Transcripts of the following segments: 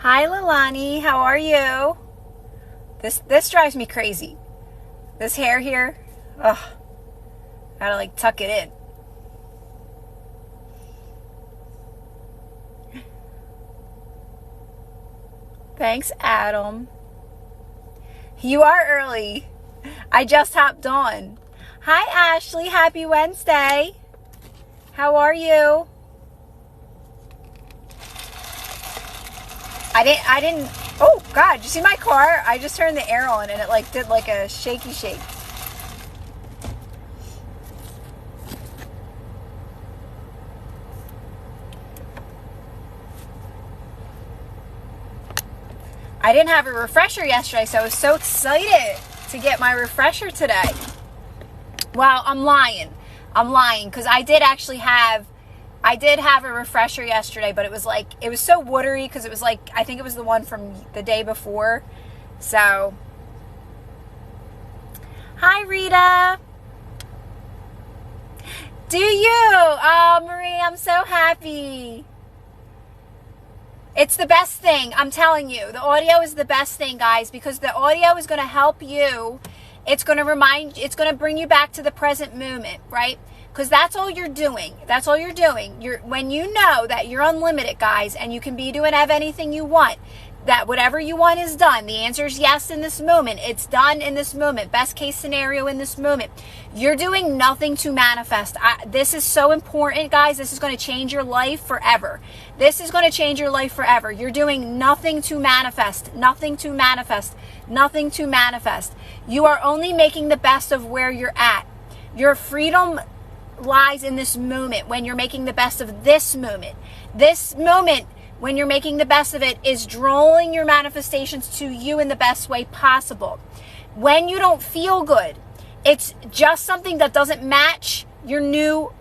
Hi, Lalani. How are you? This drives me crazy. This hair here. Ugh. Gotta like tuck it in. Thanks, Adam. You are early. I just hopped on. Hi, Ashley. Happy Wednesday. How are you? I didn't, oh God, you see my car? I just turned the air on and it like did like a shaky shake. I didn't have a refresher yesterday, so I was so excited to get my refresher today. Well, I'm lying because I did have a refresher yesterday, but it was so watery because it was like, I think it was the one from the day before. So, hi, Rita. Do you? Oh, Marie, I'm so happy. It's the best thing. I'm telling you, the audio is the best thing, guys, because the audio is going to help you. It's going to bring you back to the present moment, right? Because that's all you're doing. That's all you're doing. When you know that you're unlimited, guys, and you can be doing anything you want, that whatever you want is done. The answer is yes in this moment. It's done in this moment. Best case scenario in this moment. You're doing nothing to manifest. This is so important, guys. This is going to change your life forever. This is going to change your life forever. You're doing nothing to manifest. Nothing to manifest. Nothing to manifest. You are only making the best of where you're at. Your freedom lies in this moment when you're making the best of this moment. This moment, when you're making the best of it, is drawing your manifestations to you in the best way possible. When you don't feel good, it's just something that doesn't match your new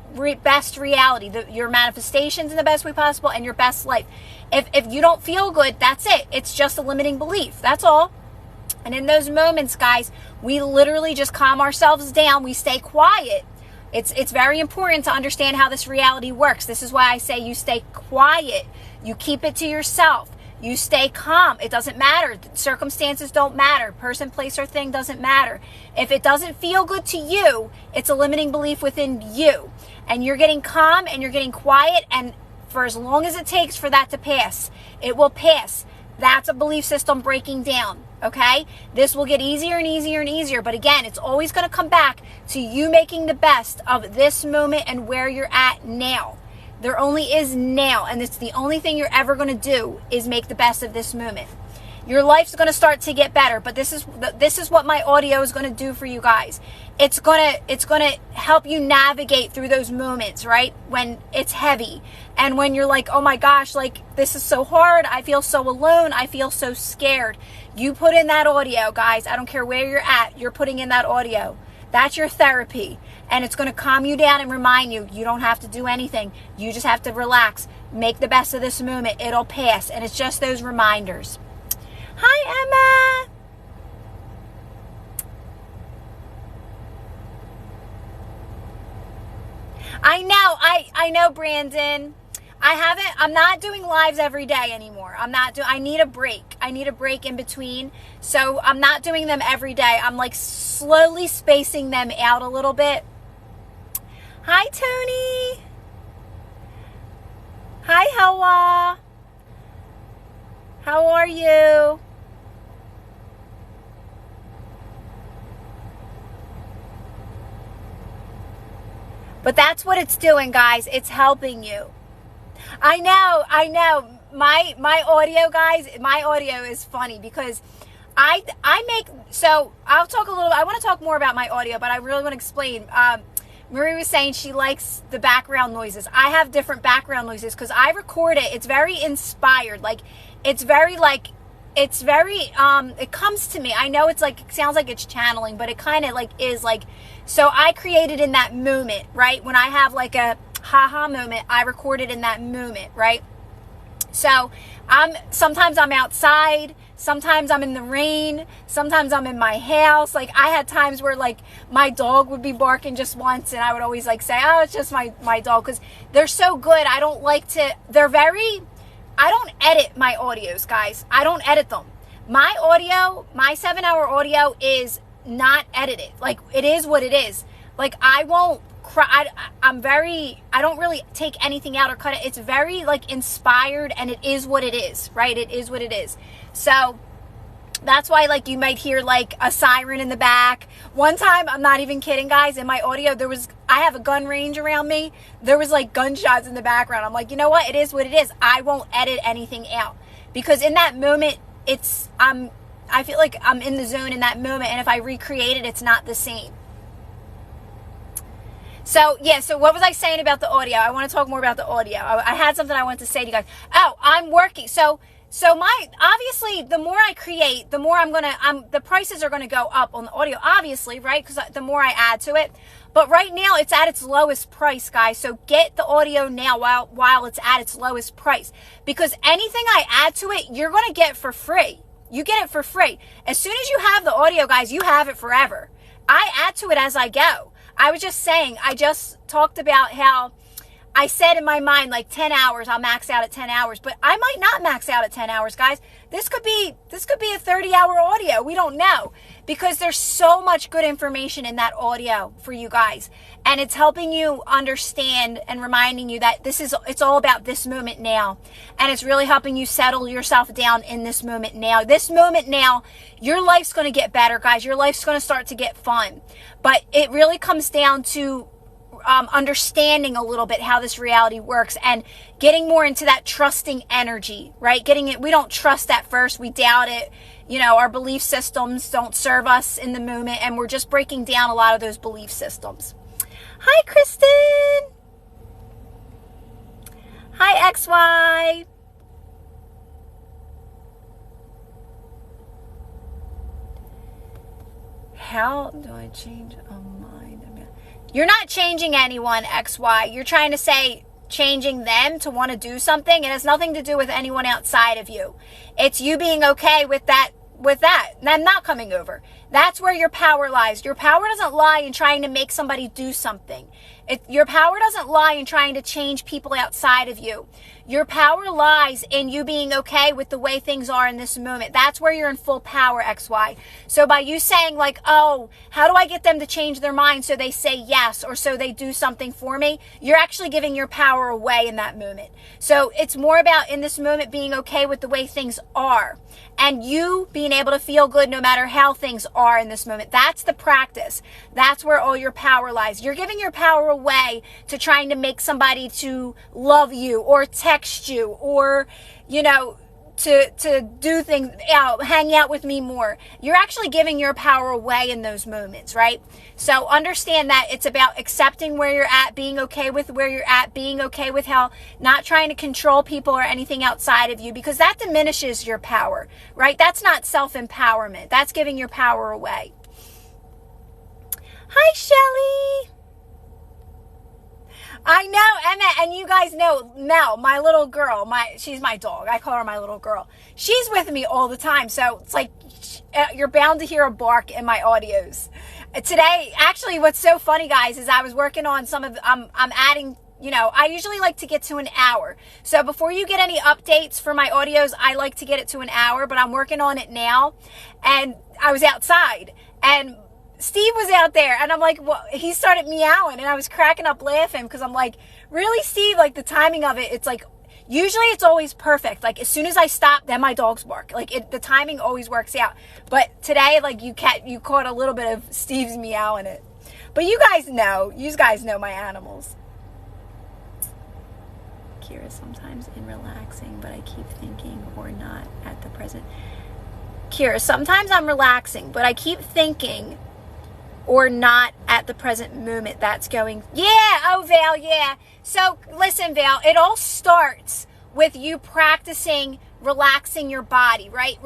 best reality, your manifestations in the best way possible and your best life. If you don't feel good, that's it. It's just a limiting belief. That's all. And in those moments, guys, we literally just calm ourselves down. We stay quiet. It's very important to understand how this reality works. This is why I say you stay quiet. You keep it to yourself. You stay calm. It doesn't matter. Circumstances don't matter. Person, place, or thing doesn't matter. If it doesn't feel good to you, it's a limiting belief within you. And you're getting calm and you're getting quiet, and for as long as it takes for that to pass, it will pass. That's a belief system breaking down, okay? This will get easier and easier and easier, but again, it's always going to come back to you making the best of this moment and where you're at now. There only is now, and it's the only thing you're ever going to do is make the best of this moment. Your life's going to start to get better, but this is what my audio is going to do for you guys. It's going to help you navigate through those moments, right? When it's heavy and when you're like, "Oh my gosh, like this is so hard. I feel so alone. I feel so scared." You put in that audio, guys. I don't care where you're at. You're putting in that audio. That's your therapy, and it's going to calm you down and remind you don't have to do anything. You just have to relax. Make the best of this moment. It'll pass, and it's just those reminders. Hi, Emma. I know, Brandon. I'm not doing lives every day anymore. I need a break. I need a break in between. So I'm not doing them every day. I'm like slowly spacing them out a little bit. Hi, Tony. Hi, Hawa. How are you? But that's what it's doing, guys. It's helping you. I know. My audio, guys, my audio is funny because I want to talk more about my audio, but I really want to explain. Marie was saying she likes the background noises. I have different background noises because I record it. It's very inspired. It comes to me. I know it sounds like it's channeling, but it kind of is so I create it in that moment, right? When I have like a haha moment, I record it in that moment, right? So sometimes I'm outside, sometimes I'm in the rain, sometimes I'm in my house. Like I had times where like my dog would be barking just once and I would always say, oh, it's just my dog. Cause they're so good. I don't like to, they're very I don't edit my audios, guys. I don't edit them. My audio, my 7-hour audio is not edited. Like, it is what it is. Like, I won't cry. I don't really take anything out or cut it. It's very, like, inspired, and it is what it is, right? It is what it is. So that's why, like, you might hear, like, a siren in the back. One time, I'm not even kidding, guys, in my audio, I have a gun range around me. There was, like, gunshots in the background. I'm like, you know what? It is what it is. I won't edit anything out. Because in that moment, I feel like I'm in the zone in that moment, and if I recreate it, it's not the same. So, yeah, so what was I saying about the audio? I want to talk more about the audio. I had something I wanted to say to you guys. Oh, I'm working. So obviously, the more I create, the more the prices are going to go up on the audio, obviously, right? Because the more I add to it. But right now, it's at its lowest price, guys. So get the audio now while it's at its lowest price. Because anything I add to it, you're going to get for free. You get it for free. As soon as you have the audio, guys, you have it forever. I add to it as I go. I was just saying, I just talked about how I said in my mind, like 10 hours, I'll max out at 10 hours, but I might not max out at 10 hours, guys. This could be a 30-hour audio. We don't know, because there's so much good information in that audio for you guys. And it's helping you understand and reminding you that it's all about this moment now. And it's really helping you settle yourself down in this moment now. This moment now, your life's going to get better, guys. Your life's going to start to get fun. But it really comes down to understanding a little bit how this reality works and getting more into that trusting energy, right? We don't trust at first. We doubt it. You know, our belief systems don't serve us in the moment, and we're just breaking down a lot of those belief systems. Hi, Kristen. Hi, XY. How do I change a mind? You're not changing anyone, XY. You're trying to say changing them to want to do something. It has nothing to do with anyone outside of you. It's you being okay with that. I'm not coming over. That's where your power lies. Your power doesn't lie in trying to make somebody do something. Your power doesn't lie in trying to change people outside of you. Your power lies in you being okay with the way things are in this moment. That's where you're in full power, XY. So by you saying like, oh, how do I get them to change their mind so they say yes or so they do something for me? You're actually giving your power away in that moment. So it's more about in this moment being okay with the way things are and you being able to feel good no matter how things are in this moment. That's the practice. That's where all your power lies. You're giving your power away to trying to make somebody to love you or text you or, you know, to do things, hang out with me more. You're actually giving your power away in those moments, right? So understand that it's about accepting where you're at, being okay with where you're at, being okay with how, not trying to control people or anything outside of you, because that diminishes your power, right? That's not self-empowerment. That's giving your power away. Hi, Shelly. I know, Emma, and you guys know Mel, my little girl, she's my dog. I call her my little girl. She's with me all the time, so it's like you're bound to hear a bark in my audios. Today, actually, what's so funny, guys, is I was working on I'm adding, you know, I usually like to get to an hour. So before you get any updates for my audios, I like to get it to an hour, but I'm working on it now. And I was outside, and Steve was out there, and I'm like, well, he started meowing, and I was cracking up laughing because I'm like, really, Steve? Like, the timing of it, it's like, usually it's always perfect. Like, as soon as I stop, then my dogs bark. Like, the timing always works out. But today, like, you caught a little bit of Steve's meowing it. But you guys know my animals. Kira, sometimes in relaxing, but I keep thinking or not at the present. Kira, sometimes I'm relaxing, but I keep thinking or not at the present moment. That's going, yeah, oh, Val, yeah. So, listen, Val, it all starts with you practicing relaxing your body, right?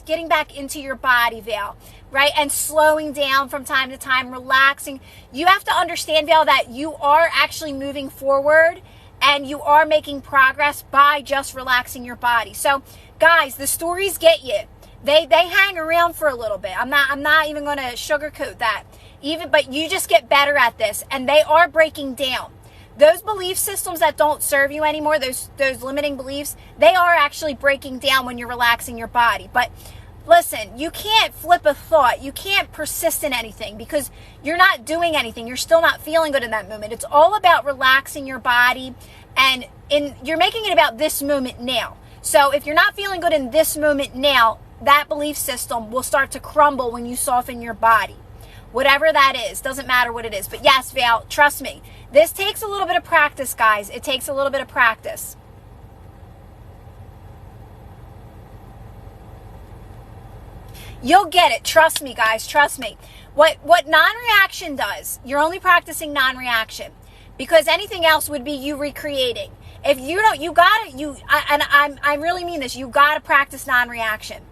Getting back into your body, Val, right? And slowing down from time to time, relaxing. You have to understand, Val, that you are actually moving forward and you are making progress by just relaxing your body. So, guys, the stories get you. They hang around for a little bit. I'm not even going to sugarcoat that. But you just get better at this, and they are breaking down. those belief systems that don't serve you anymore, those limiting beliefs, they are actually breaking down when you're relaxing your body. But listen, you can't flip a thought. You can't persist in anything because you're not doing anything. You're still not feeling good in that moment. It's all about relaxing your body, and you're making it about this moment now. So if you're not feeling good in this moment now, that belief system will start to crumble when you soften your body. Whatever that is, doesn't matter what it is. But yes, Val, trust me, this takes a little bit of practice, guys. It takes a little bit of practice. You'll get it. Trust me, guys. Trust me. What non-reaction does, you're only practicing non-reaction, because anything else would be you recreating. If you don't, I really mean this, you got to practice non-reaction.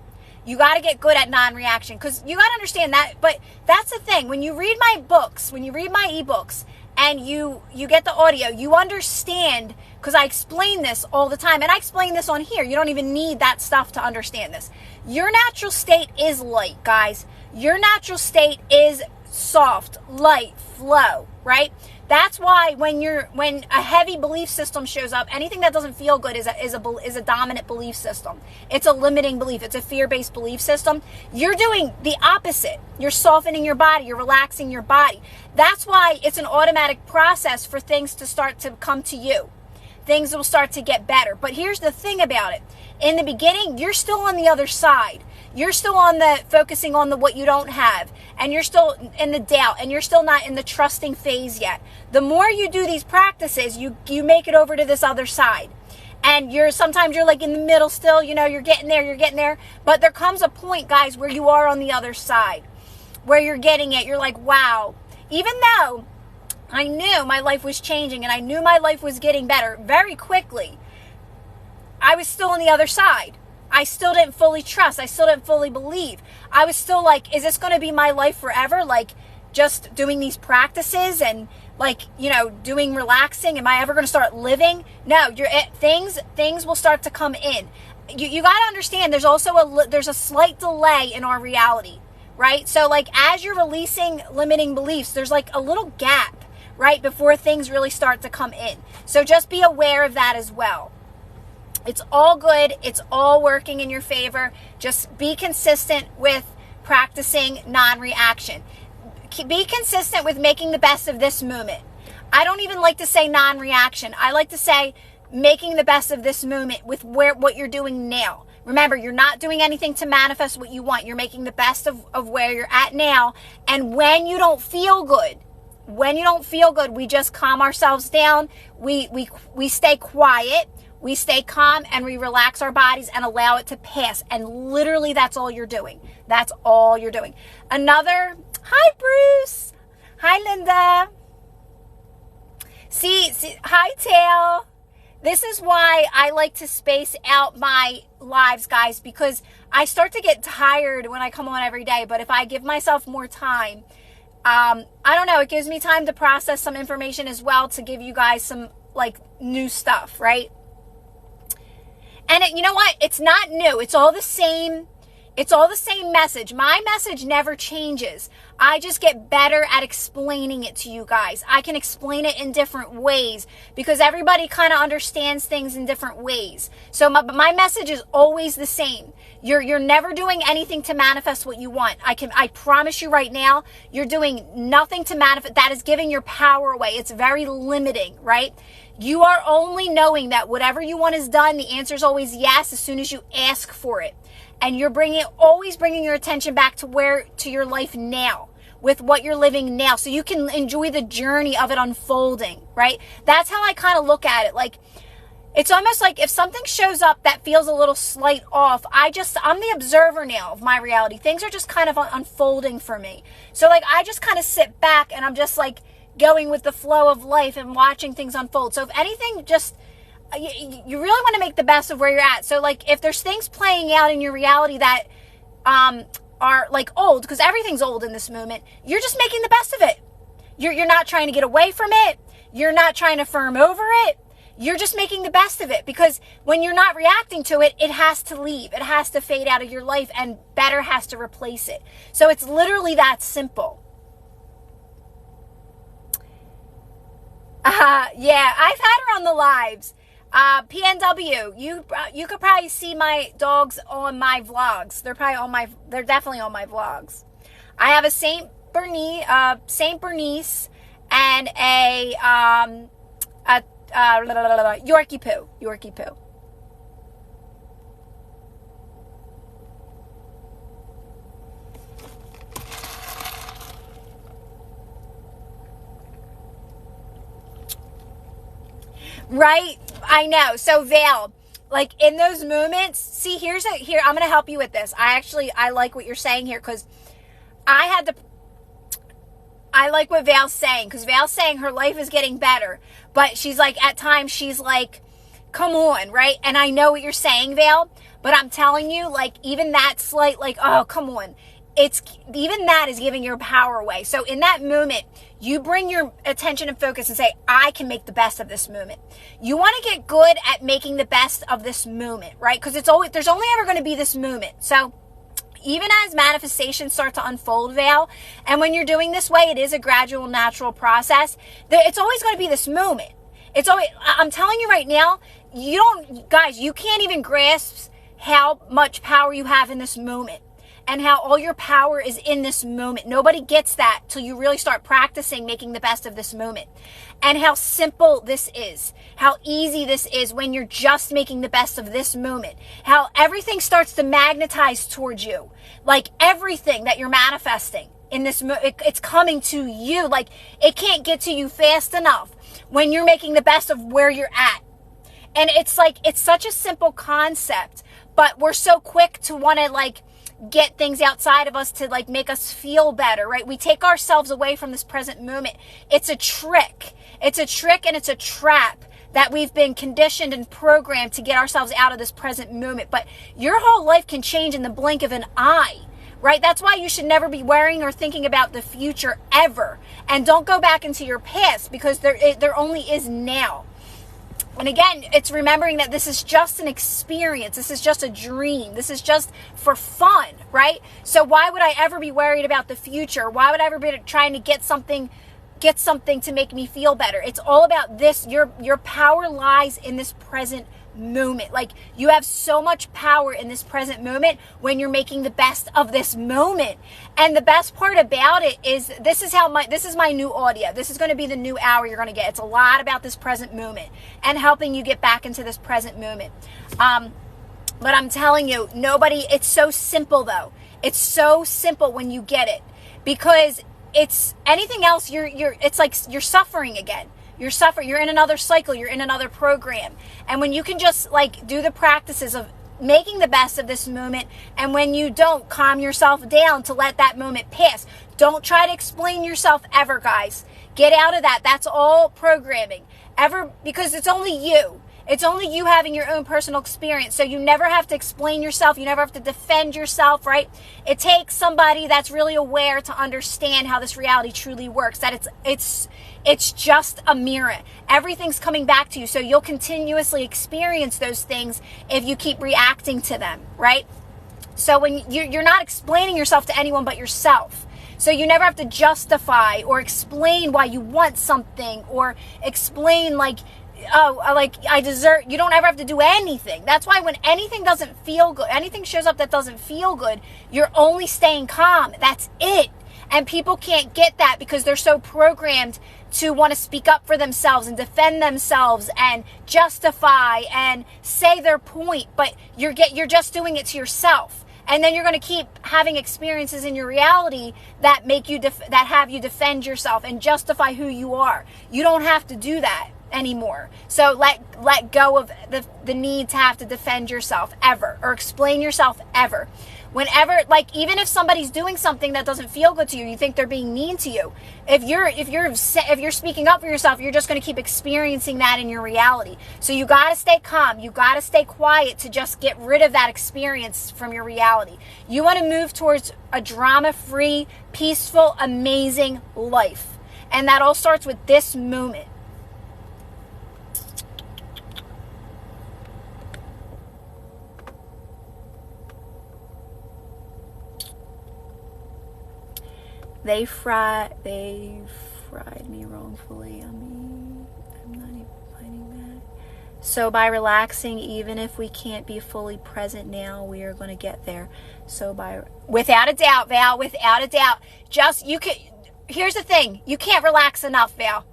You got to get good at non-reaction, because you got to understand that. But that's the thing. When you read my books, when you read my ebooks, and you get the audio, you understand, because I explain this all the time. And I explain this on here. You don't even need that stuff to understand this. Your natural state is light, guys. Your natural state is soft, light, flow, right? That's why when a heavy belief system shows up, anything that doesn't feel good is a dominant belief system. It's a limiting belief. It's a fear-based belief system. You're doing the opposite. You're softening your body. You're relaxing your body. That's why it's an automatic process for things to start to come to you. Things will start to get better. But here's the thing about it. In the beginning, you're still on the other side. You're still on the focusing on the what you don't have, and you're still in the doubt, and you're still not in the trusting phase yet. The more you do these practices, you make it over to this other side. And sometimes you're like in the middle still, you're getting there. But there comes a point, guys, where you are on the other side, where you're getting it. You're like, wow. Even though I knew my life was changing and I knew my life was getting better very quickly, I was still on the other side. I still didn't fully trust. I still didn't fully believe. I was still like, is this going to be my life forever? Like, just doing these practices and doing relaxing? Am I ever going to start living? No, things will start to come in. You got to understand, there's also there's a slight delay in our reality, right? So like, as you're releasing limiting beliefs, there's like a little gap, right, before things really start to come in. So just be aware of that as well. It's all good. It's all working in your favor. Just be consistent with practicing non-reaction. Be consistent with making the best of this moment. I don't even like to say non-reaction. I like to say making the best of this moment with what you're doing now. Remember, you're not doing anything to manifest what you want. You're making the best of where you're at now. And when you don't feel good, we just calm ourselves down. We stay quiet. We stay calm and we relax our bodies and allow it to pass. And literally, that's all you're doing. That's all you're doing. Hi, Bruce. Hi, Linda. See, hi, Tail. This is why I like to space out my lives, guys, because I start to get tired when I come on every day. But if I give myself more time, I don't know, it gives me time to process some information as well, to give you guys some new stuff, right? And you know what? It's not new. It's all the same. It's all the same message. My message never changes. I just get better at explaining it to you guys. I can explain it in different ways because everybody kind of understands things in different ways. So my message is always the same. You're never doing anything to manifest what you want. I promise you right now, you're doing nothing to manifest. That is giving your power away. It's very limiting, right? You are only knowing that whatever you want is done. The answer is always yes as soon as you ask for it. And you're always bringing your attention back to your life now, with what you're living now, so you can enjoy the journey of it unfolding, right? That's how I kind of look at it. Like, it's almost like if something shows up that feels a little slight off, I'm the observer now of my reality. Things are just kind of unfolding for me. So I just kind of sit back and I'm just going with the flow of life and watching things unfold. So if anything, just you really want to make the best of where you're at. So if there's things playing out in your reality that are old, because everything's old in this moment, you're just making the best of it. You're not trying to get away from it. You're not trying to firm over it. You're just making the best of it, because when you're not reacting to it, it has to leave. It has to fade out of your life and better has to replace it. So it's literally that simple. Yeah, I've had her on the lives. PNW, you could probably see my dogs on my vlogs. They're definitely on my vlogs. I have a Saint Bernice, and a Yorkie Poo. Right? I know. So Val, like in those moments, see, here, I'm going to help you with this. I like what you're saying here, because I like what Val's saying, because Val's saying her life is getting better, but she's like, at times she's like, come on, right? And I know what you're saying, Val, but I'm telling you, like, even that slight, like, oh, come on. Even that is giving your power away. So in that moment, you bring your attention and focus and say, I can make the best of this moment. You want to get good at making the best of this moment, right? Because there's only ever going to be this moment. So even as manifestations start to unfold, Val, and when you're doing this way, it is a gradual, natural process. It's always going to be this moment. I'm telling you right now, you can't even grasp how much power you have in this moment, and how all your power is in this moment. Nobody gets that till you really start practicing making the best of this moment. And how simple this is. How easy this is when you're just making the best of this moment. How everything starts to magnetize towards you. Like everything that you're manifesting in this, it's coming to you. Like it can't get to you fast enough when you're making the best of where you're at. And it's like, it's such a simple concept, but we're so quick to want to like get things outside of us to like make us feel better, right? We take ourselves away from this present moment. It's a trick. It's a trick and it's a trap that we've been conditioned and programmed to get ourselves out of this present moment. But your whole life can change in the blink of an eye, right? That's why you should never be worrying or thinking about the future ever. And don't go back into your past, because there only is now. And again, it's remembering that this is just an experience. This is just a dream. This is just for fun, right? So why would I ever be worried about the future? Why would I ever be trying to get something to make me feel better? It's all about this. Your power lies in this present moment. Like you have so much power in this present moment when you're making the best of this moment. And the best part about it is this is my new audio. This is going to be the new hour you're going to get. It's a lot about this present moment and helping you get back into this present moment. But I'm telling you, it's so simple though. It's so simple when you get it, because it's anything else. It's like you're suffering again. You're suffering. You're in another cycle. You're in another program. And when you can just like do the practices of making the best of this moment, and when you don't, calm yourself down to let that moment pass. Don't try to explain yourself ever, guys. Get out of that. That's all programming. Because it's only you. It's only you having your own personal experience. So you never have to explain yourself. You never have to defend yourself, right? It takes somebody that's really aware to understand how this reality truly works. That it's just a mirror. Everything's coming back to you. So you'll continuously experience those things if you keep reacting to them, right? So when you're not explaining yourself to anyone but yourself. So you never have to justify or explain why you want something, or explain like, oh, like I deserve. You don't ever have to do anything. That's why when anything doesn't feel good, anything shows up that doesn't feel good, you're only staying calm. That's it. And people can't get that because they're so programmed to want to speak up for themselves and defend themselves and justify and say their point. But you're just doing it to yourself. And then you're going to keep having experiences in your reality that make you that have you defend yourself and justify who you are. You don't have to do that anymore. So let go of the need to have to defend yourself ever or explain yourself ever. Whenever, like, even if somebody's doing something that doesn't feel good to you, you think they're being mean to you. If you're speaking up for yourself, you're just going to keep experiencing that in your reality. So you got to stay calm. You got to stay quiet to just get rid of that experience from your reality. You want to move towards a drama-free, peaceful, amazing life. And that all starts with this moment. They fried me wrongfully. I mean, So by relaxing, even if we can't be fully present now, we are going to get there. So without a doubt, Val, without a doubt, here's the thing. You can't relax enough, Val.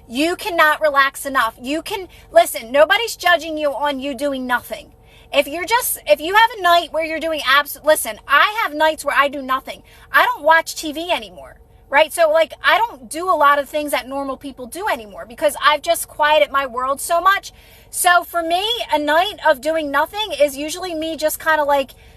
You cannot relax enough. Listen, nobody's judging you on you doing nothing. If you have a night where you're doing listen, I have nights where I do nothing. I don't watch TV anymore, right? So I don't do a lot of things that normal people do anymore because I've just quieted my world so much. So for me, a night of doing nothing is usually me just kind of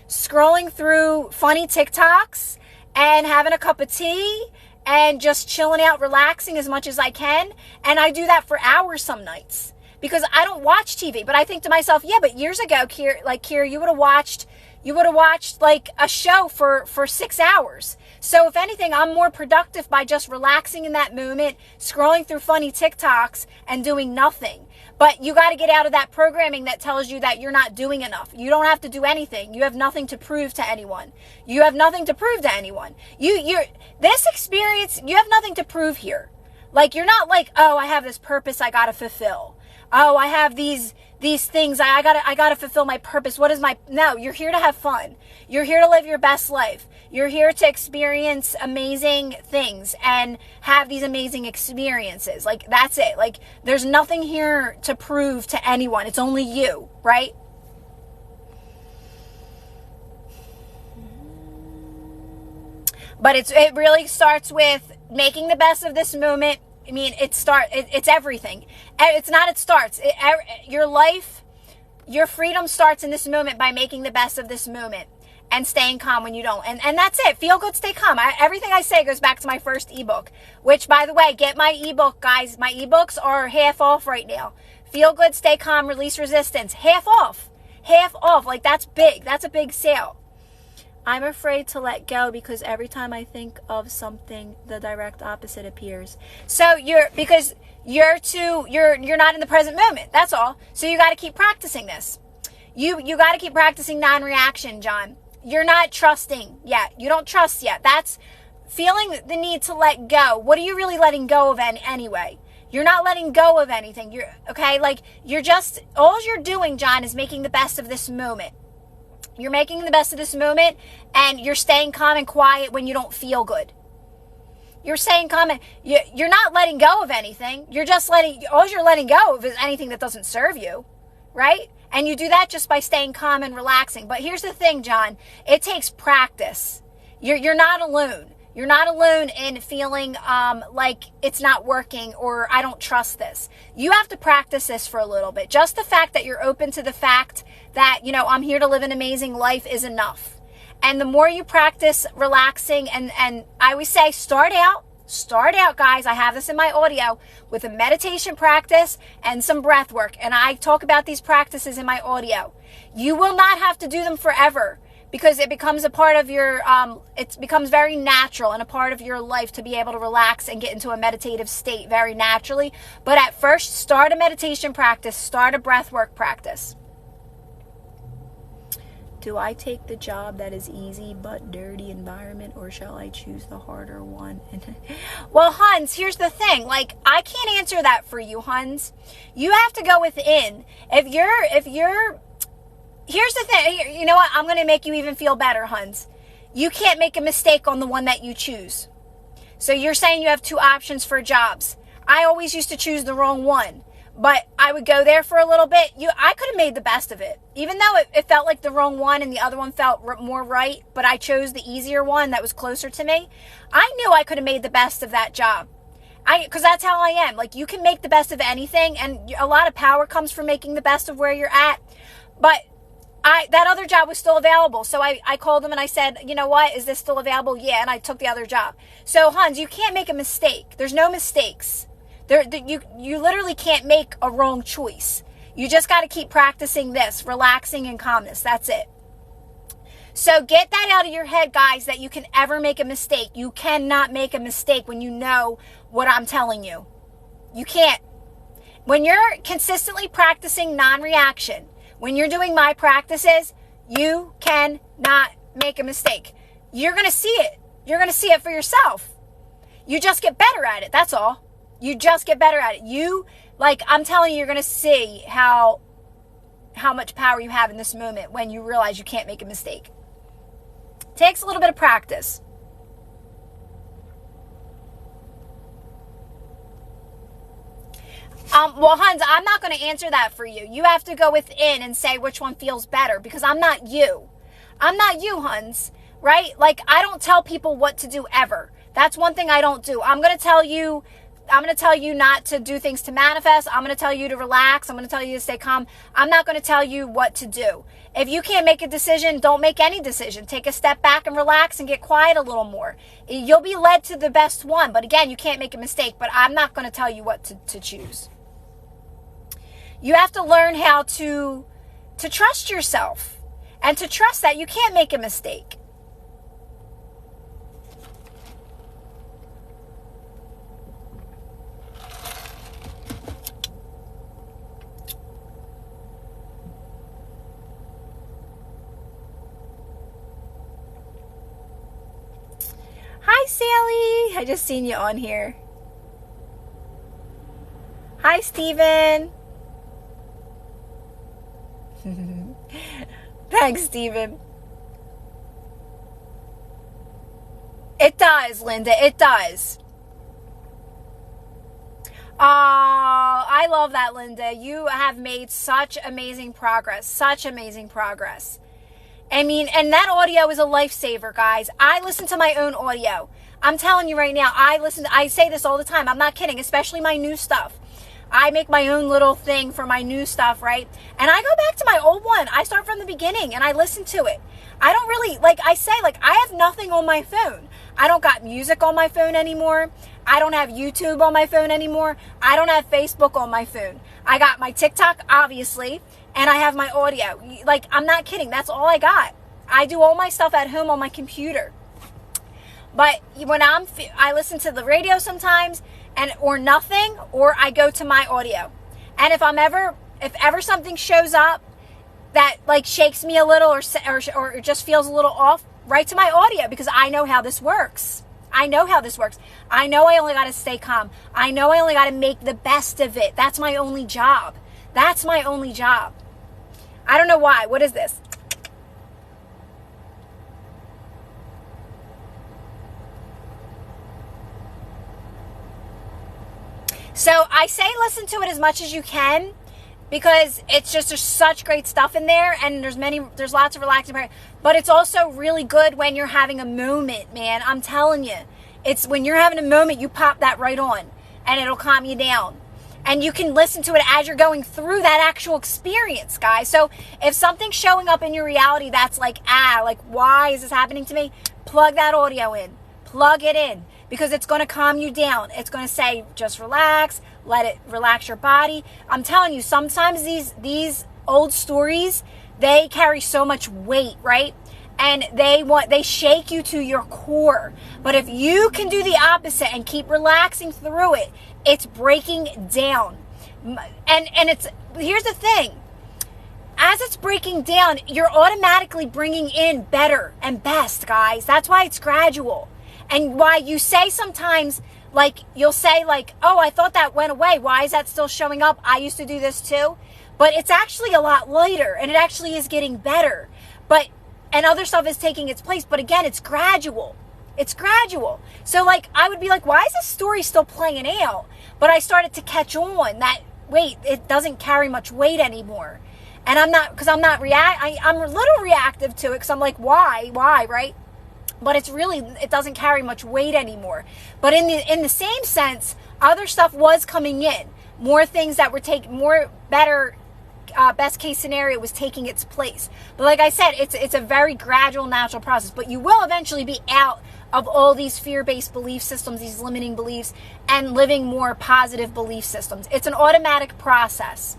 scrolling through funny TikToks and having a cup of tea and just chilling out, relaxing as much as I can. And I do that for hours some nights because I don't watch TV. But I think to myself, yeah, but years ago, Kira, you would have watched a show for 6 hours. So if anything, I'm more productive by just relaxing in that moment, scrolling through funny TikToks and doing nothing. But you got to get out of that programming that tells you that you're not doing enough. You don't have to do anything. You have nothing to prove to anyone. You have nothing to prove to anyone. This experience, you have nothing to prove here. You're not oh, I have this purpose I got to fulfill. Oh, I have these things. I gotta fulfill my purpose. No, you're here to have fun. You're here to live your best life. You're here to experience amazing things and have these amazing experiences. That's it. There's nothing here to prove to anyone. It's only you, right? But it really starts with making the best of this moment. I mean, it's everything. It starts. Your life, your freedom starts in this moment by making the best of this moment and staying calm when you don't. And that's it. Feel good, stay calm. Everything I say goes back to my first ebook, which, by the way, get my ebook, guys. My ebooks are half off right now. Feel good, stay calm, release resistance. Half off. Half off. That's big. That's a big sale. I'm afraid to let go because every time I think of something, the direct opposite appears. So you're not in the present moment. That's all. So you got to keep practicing this. You got to keep practicing non-reaction, John. You're not trusting yet. You don't trust yet. That's feeling the need to let go. What are you really letting go of anyway? You're not letting go of anything. You're okay. All you're doing, John, is making the best of this moment. You're making the best of this moment and you're staying calm and quiet when you don't feel good. You're staying calm and you're not letting go of anything. All you're letting go of is anything that doesn't serve you, right? And you do that just by staying calm and relaxing. But here's the thing, John, it takes practice. You're not alone. You're not alone in feeling like it's not working or I don't trust this. You have to practice this for a little bit. Just the fact that you're open to the fact that, I'm here to live an amazing life is enough. And the more you practice relaxing, and I always say, start out, guys. I have this in my audio with a meditation practice and some breath work. And I talk about these practices in my audio. You will not have to do them forever because it becomes a part of your, it becomes very natural and a part of your life to be able to relax and get into a meditative state very naturally. But at first, start a meditation practice, start a breath work practice. Do I take the job that is easy but dirty environment, or shall I choose the harder one? Well, Hans, here's the thing. I can't answer that for you, Hans. You have to go within. If you're, here's the thing. You know what? I'm going to make you even feel better, Hans. You can't make a mistake on the one that you choose. So you're saying you have two options for jobs. I always used to choose the wrong one. But I would go there for a little bit. I could have made the best of it. Even though it felt like the wrong one and the other one felt more right, but I chose the easier one that was closer to me. I knew I could have made the best of that job. Because that's how I am. You can make the best of anything, and a lot of power comes from making the best of where you're at. But that other job was still available. So I called them and I said, you know what? Is this still available? Yeah, and I took the other job. So, Hans, you can't make a mistake. There's no mistakes. You literally can't make a wrong choice. You just got to keep practicing this, relaxing and calmness. That's it. So get that out of your head, guys, that you can ever make a mistake. You cannot make a mistake when you know what I'm telling you. You can't. When you're consistently practicing non-reaction, when you're doing my practices, you cannot make a mistake. You're going to see it. You're going to see it for yourself. You just get better at it. That's all. You just get better at it. I'm telling you, you're going to see how how much power you have in this moment when you realize you can't make a mistake. Takes a little bit of practice. Well, Hans, I'm not going to answer that for you. You have to go within and say which one feels better, because I'm not you. I'm not you, Hans, right? Like, I don't tell people what to do ever. That's one thing I don't do. I'm going to tell you not to do things to manifest. I'm going to tell you to relax. I'm going to tell you to stay calm. I'm not going to tell you what to do. If you can't make a decision, don't make any decision. Take a step back and relax and get quiet a little more. You'll be led to the best one. But again, you can't make a mistake. But I'm not going to tell you what to choose. You have to learn how to trust yourself and to trust that you can't make a mistake. Hi, Sally. I just seen you on here. Hi, Steven. Thanks, Steven. It does, Linda. It does. Oh, I love that, Linda. You have made such amazing progress. Such amazing progress. I mean, and that audio is a lifesaver, guys. I listen to my own audio. I'm telling you right now, I say this all the time. I'm not kidding, especially my new stuff. I make my own little thing for my new stuff, right? And I go back to my old one. I start from the beginning and I listen to it. I don't really, I have nothing on my phone. I don't got music on my phone anymore. I don't have YouTube on my phone anymore. I don't have Facebook on my phone. I got my TikTok, obviously, and I have my audio. Like, I'm not kidding. That's all I got. I do all my stuff at home on my computer. But when I listen to the radio sometimes, or nothing, or I go to my audio. And if ever something shows up that like shakes me a little or just feels a little off, right to my audio, because I know how this works. I know how this works. I know I only got to stay calm. I know I only got to make the best of it. That's my only job. That's my only job. I don't know why. What is this? So I say listen to it as much as you can, because there's such great stuff in there, and there's lots of relaxing part, but it's also really good when you're having a moment, man. I'm telling you, it's when you're having a moment, you pop that right on and it'll calm you down. And you can listen to it as you're going through that actual experience, guys. So if something's showing up in your reality that's like why is this happening to me? Plug that audio in. Plug it in. Because it's going to calm you down. It's going to say, just relax, let it relax your body. I'm telling you, sometimes these old stories, they carry so much weight, right? And they shake you to your core. But if you can do the opposite and keep relaxing through it, it's breaking down. And here's the thing. As it's breaking down, you're automatically bringing in better and best, guys. That's why it's gradual. And why you say sometimes, like, you'll say, like, oh, I thought that went away. Why is that still showing up? I used to do this too. But it's actually a lot lighter, and it actually is getting better. And other stuff is taking its place. But again, it's gradual. It's gradual. So, like, I would be like, why is this story still playing out? But I started to catch on that, wait, it doesn't carry much weight anymore. And I'm a little reactive to it, because I'm like, why, right? But it doesn't carry much weight anymore. But in the same sense, other stuff was coming in. More things that were best case scenario was taking its place. But like I said, it's a very gradual, natural process. But you will eventually be out of all these fear-based belief systems, these limiting beliefs, and living more positive belief systems. It's an automatic process.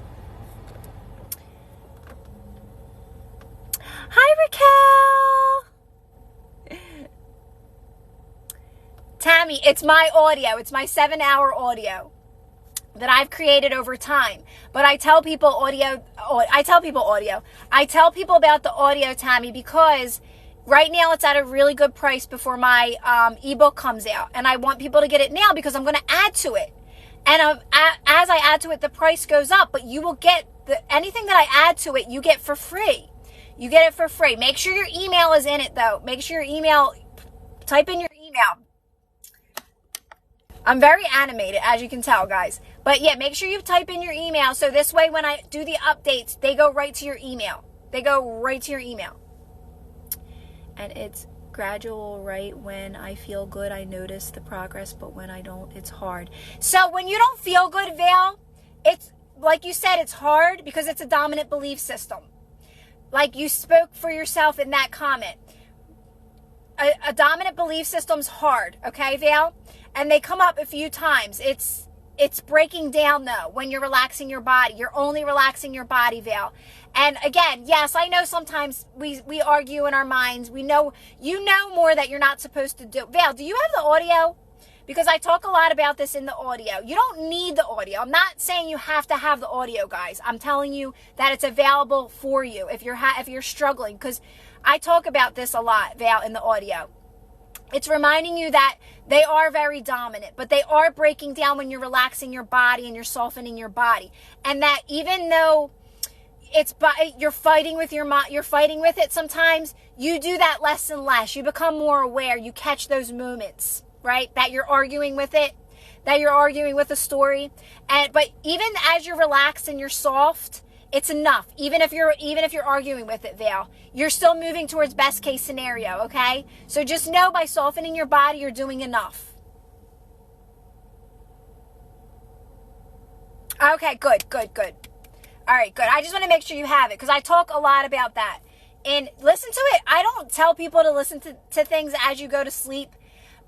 Hi, Raquel. Tammy, it's my audio. It's my 7-hour audio that I've created over time. But I tell people I tell people about the audio, Tammy, because right now it's at a really good price before my ebook comes out. And I want people to get it now because I'm going to add to it. And as I add to it, the price goes up, but you will get anything that I add to it, you get for free. You get it for free. Make sure your email is in it, though. Make sure your email, type in your email. I'm very animated, as you can tell, guys. But yeah, make sure you type in your email, so this way when I do the updates, they go right to your email. They go right to your email. And it's gradual, right? When I feel good, I notice the progress, but when I don't, it's hard. So when you don't feel good, Val, it's like you said, it's hard because it's a dominant belief system. Like you spoke for yourself in that comment. A dominant belief system's hard, okay, Val? And they come up a few times. It's breaking down, though, when you're relaxing your body. You're only relaxing your body, Val. And again, yes, I know sometimes we argue in our minds. We know, you know more that you're not supposed to do. Val, do you have the audio? Because I talk a lot about this in the audio. You don't need the audio. I'm not saying you have to have the audio, guys. I'm telling you that it's available for you if you're struggling. Because I talk about this a lot, Val, in the audio. It's reminding you that they are very dominant, but they are breaking down when you're relaxing your body and you're softening your body. And that even though you're fighting with you're fighting with it sometimes, you do that less and less. You become more aware. You catch those moments, right? That you're arguing with it, that you're arguing with a story. But even as you're relaxed and you're soft, it's enough. Even if you're arguing with it, Val, you're still moving towards best case scenario, okay? So just know by softening your body, you're doing enough. Okay, good. All right, good. I just want to make sure you have it because I talk a lot about that. And listen to it. I don't tell people to listen to things as you go to sleep,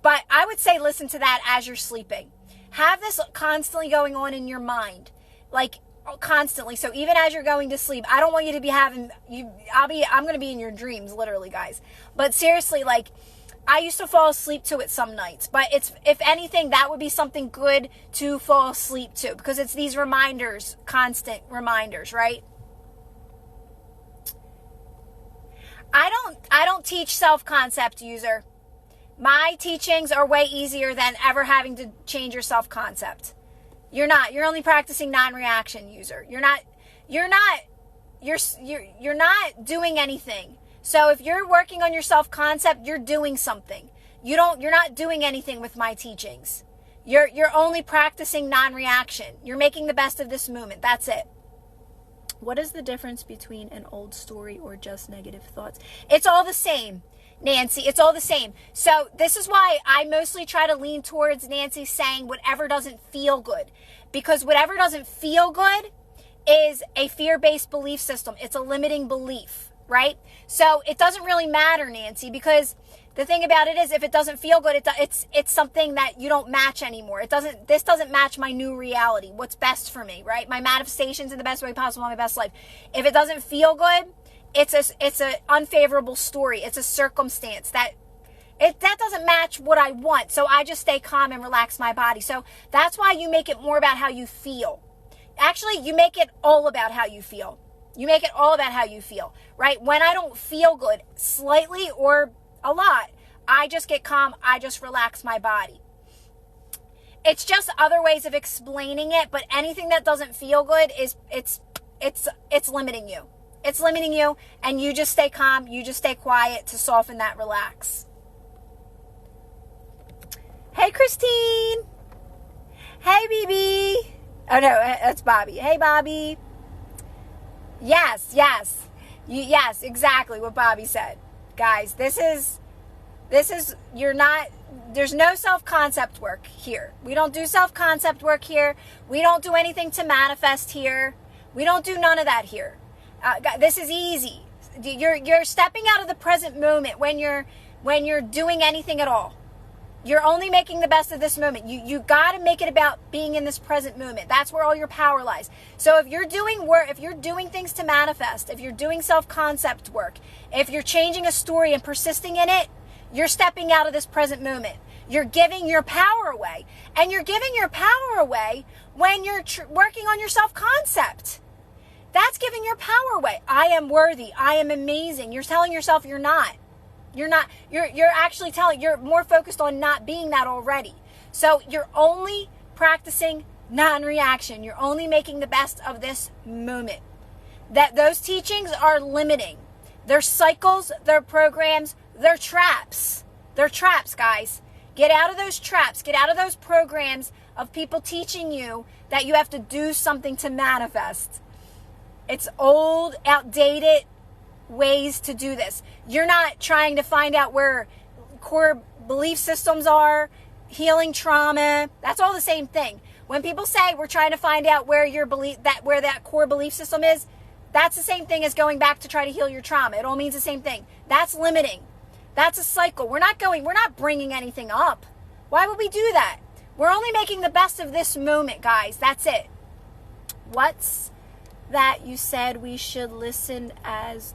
but I would say listen to that as you're sleeping. Have this constantly going on in your mind, like constantly. So even as you're going to sleep, I don't want you to be I'm going to be in your dreams, literally, guys. But seriously, like, I used to fall asleep to it some nights, but if anything, that would be something good to fall asleep to because it's these reminders, constant reminders, right? I don't teach self-concept, user. My teachings are way easier than ever having to change your self-concept. You're only practicing non-reaction, user. You're not doing anything. So if you're working on your self-concept, you're doing something. You're not doing anything with my teachings. You're only practicing non-reaction. You're making the best of this moment. That's it. What is the difference between an old story or just negative thoughts? It's all the same, Nancy. It's all the same. So this is why I mostly try to lean towards Nancy saying whatever doesn't feel good. Because whatever doesn't feel good is a fear-based belief system. It's a limiting belief, right? So it doesn't really matter, Nancy, because the thing about it is if it doesn't feel good, it's something that you don't match anymore. This doesn't match my new reality, what's best for me, right? My manifestations in the best way possible, my best life. If it doesn't feel good, it's an unfavorable story. It's a circumstance that doesn't match what I want. So I just stay calm and relax my body. So that's why you make it more about how you feel. Actually, you make it all about how you feel. You make it all about how you feel, right? When I don't feel good, slightly or a lot, I just get calm. I just relax my body. It's just other ways of explaining it, but anything that doesn't feel good it's limiting you. It's limiting you, and you just stay calm. You just stay quiet to soften that relax. Hey, Christine. Hey, BB. Oh, no, that's Bobby. Hey, Bobby. Yes, exactly what Bobby said. Guys, there's no self-concept work here. We don't do self-concept work here. We don't do anything to manifest here. We don't do none of that here. This is easy. You're stepping out of the present moment when you're doing anything at all. You're only making the best of this moment. You got to make it about being in this present moment. That's where all your power lies. So if you're doing work, if you're doing things to manifest, if you're doing self-concept work, if you're changing a story and persisting in it, you're stepping out of this present moment. You're giving your power away. And you're giving your power away when you're working on your self-concept. That's giving your power away. I am worthy. I am amazing. You're telling yourself you're not. You're not. You're actually you're more focused on not being that already. So you're only practicing non-reaction. You're only making the best of this moment. That those teachings are limiting. They're cycles, they're programs, they're traps. They're traps, guys. Get out of those traps. Get out of those programs of people teaching you that you have to do something to manifest. It's old, outdated ways to do this. You're not trying to find out where core belief systems are, healing trauma. That's all the same thing. When people say we're trying to find out where your belief where that core belief system is, that's the same thing as going back to try to heal your trauma. It all means the same thing. That's limiting. That's a cycle. We're not bringing anything up. Why would we do that? We're only making the best of this moment, guys. That's it. What's that you said we should listen as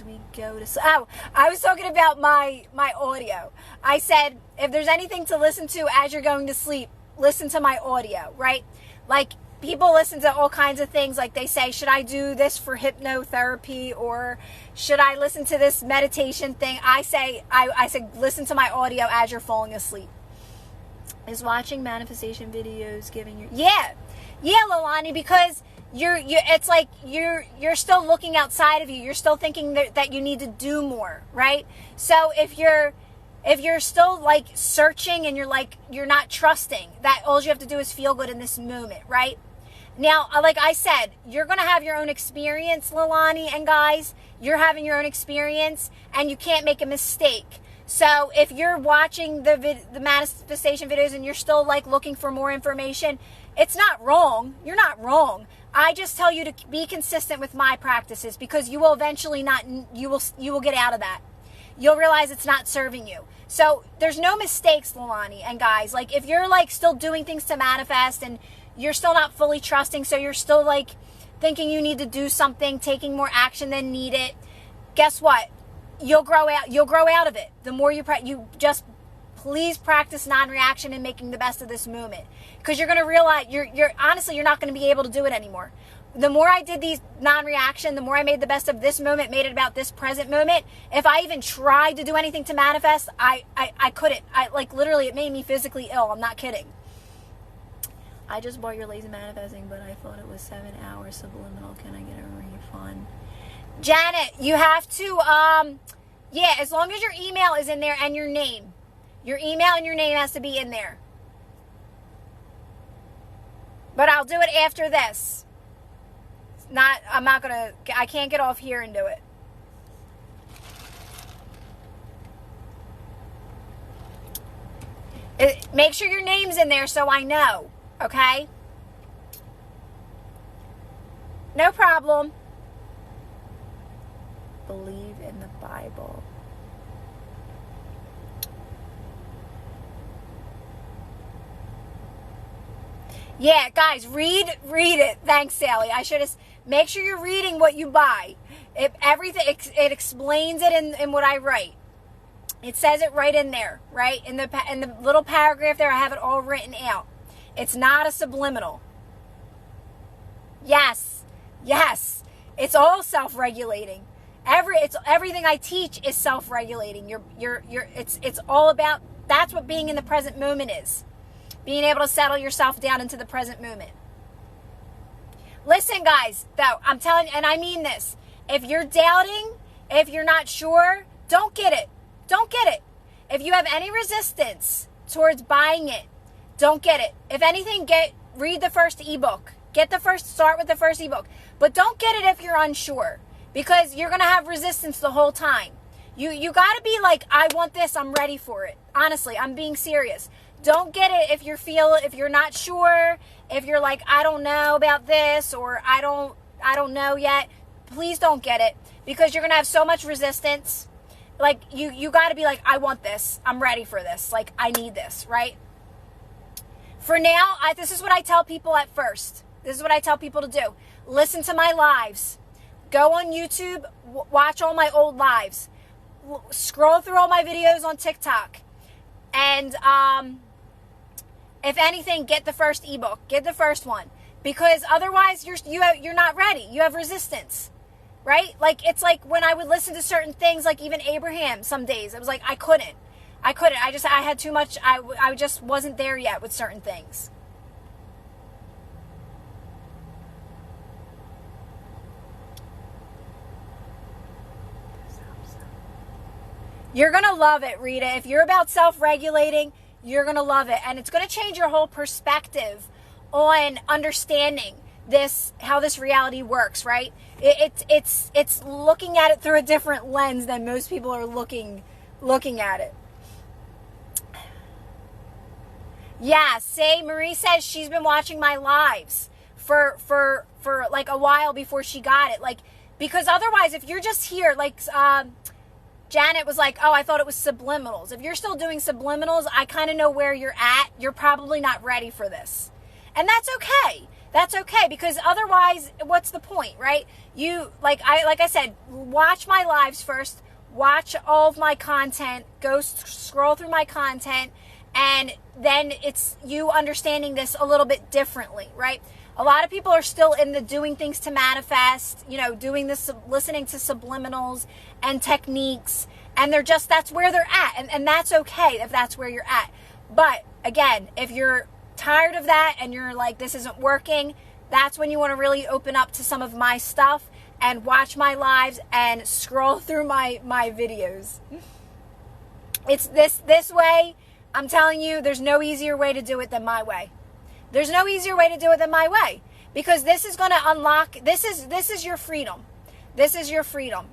we go to sleep? Oh, I was talking about my audio. I said, if there's anything to listen to as you're going to sleep, listen to my audio, right? Like, people listen to all kinds of things. Like, they say, should I do this for hypnotherapy, or should I listen to this meditation thing? I say, listen to my audio as you're falling asleep. Is watching manifestation videos giving you... Yeah, Lilani, because it's like you're still looking outside of you. You're still thinking that you need to do more, right? So if you're still like searching and you're not trusting, that all you have to do is feel good in this moment, right? Now, like I said, you're going to have your own experience, Lilani and guys. You're having your own experience, and you can't make a mistake. So if you're watching the manifestation videos and you're still like looking for more information, it's not wrong. You're not wrong. I just tell you to be consistent with my practices, because you will eventually you will get out of that. You'll realize it's not serving you. So there's no mistakes, Lilani and guys. Like, if you're like still doing things to manifest and you're still not fully trusting, so you're still like thinking you need to do something, taking more action than needed, guess what? You'll grow out of it. The more you just please practice non-reaction and making the best of this moment, because you're going to realize you're honestly, you're not going to be able to do it anymore. The more I did these non-reaction, the more I made the best of this moment, made it about this present moment. If I even tried to do anything to manifest, I couldn't. Literally, it made me physically ill. I'm not kidding. I just bought your Lazy Manifesting, but I thought it was 7 hours subliminal. Can I get a refund? Janet, you have to, yeah, as long as your email is in there and your name. Your email and your name has to be in there. But I'll do it after this. I can't get off here and do it. Make sure your name's in there so I know, okay? No problem. Believe in the Bible. Yeah, guys, read it. Thanks, Sally. I should have... Make sure you're reading what you buy. It explains it in what I write. It says it right in there, right? In the little paragraph there, I have it all written out. It's not a subliminal. Yes. It's all self-regulating. Everything I teach is self-regulating. It's all about... That's what being in the present moment is. Being able to settle yourself down into the present moment. Listen, guys, though, I'm telling you, and I mean this. If you're doubting, if you're not sure, don't get it. Don't get it. If you have any resistance towards buying it, don't get it. If anything, read the first ebook. Start with the first ebook. But don't get it if you're unsure, because you're going to have resistance the whole time. You got to be like, I want this, I'm ready for it. Honestly, I'm being serious. Don't get it if you're not sure, if you're like, I don't know about this, or I don't know yet. Please don't get it, because you're going to have so much resistance. Like, you got to be like, I want this. I'm ready for this. Like, I need this, right? For now, this is what I tell people at first. This is what I tell people to do. Listen to my lives. Go on YouTube, watch all my old lives. Scroll through all my videos on TikTok. And, if anything, get the first ebook. Get the first one. Because otherwise, you're not ready. You have resistance. Right? Like, it's like when I would listen to certain things, like even Abraham some days. I was like, I couldn't. I had too much. I just wasn't there yet with certain things. You're going to love it, Rita. If you're about self-regulating, you're going to love it. And it's going to change your whole perspective on understanding this, how this reality works, right? It's looking at it through a different lens than most people are looking at it. Yeah, see, Marie says she's been watching my lives for like a while before she got it. Like, because otherwise, if you're just here, like Janet was like, oh, I thought it was subliminals. If you're still doing subliminals, I kind of know where you're at. You're probably not ready for this. And that's okay. That's okay, because otherwise, what's the point, right? You, like I said, watch my lives first. Watch all of my content. Go scroll through my content. And then it's you understanding this a little bit differently, right? A lot of people are still in the doing things to manifest, you know, doing this, listening to subliminals and techniques. And they're just, that's where they're at. And that's okay if that's where you're at. But again, if you're tired of that and you're like, this isn't working, that's when you want to really open up to some of my stuff and watch my lives and scroll through my videos. It's this way. I'm telling you, there's no easier way to do it than my way. There's no easier way to do it than my way, because this is going to unlock, this is your freedom. This is your freedom.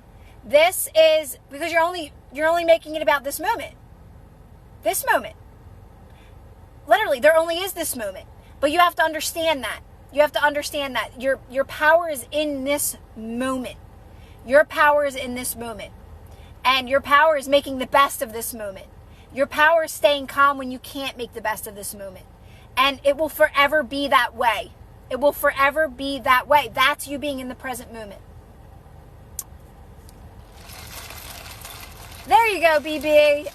This is because you're only making it about this moment. This moment. Literally, there only is this moment. But you have to understand that. You have to understand that your power is in this moment. Your power is in this moment. And your power is making the best of this moment. Your power is staying calm when you can't make the best of this moment. And it will forever be that way. It will forever be that way. That's you being in the present moment. There you go, BB.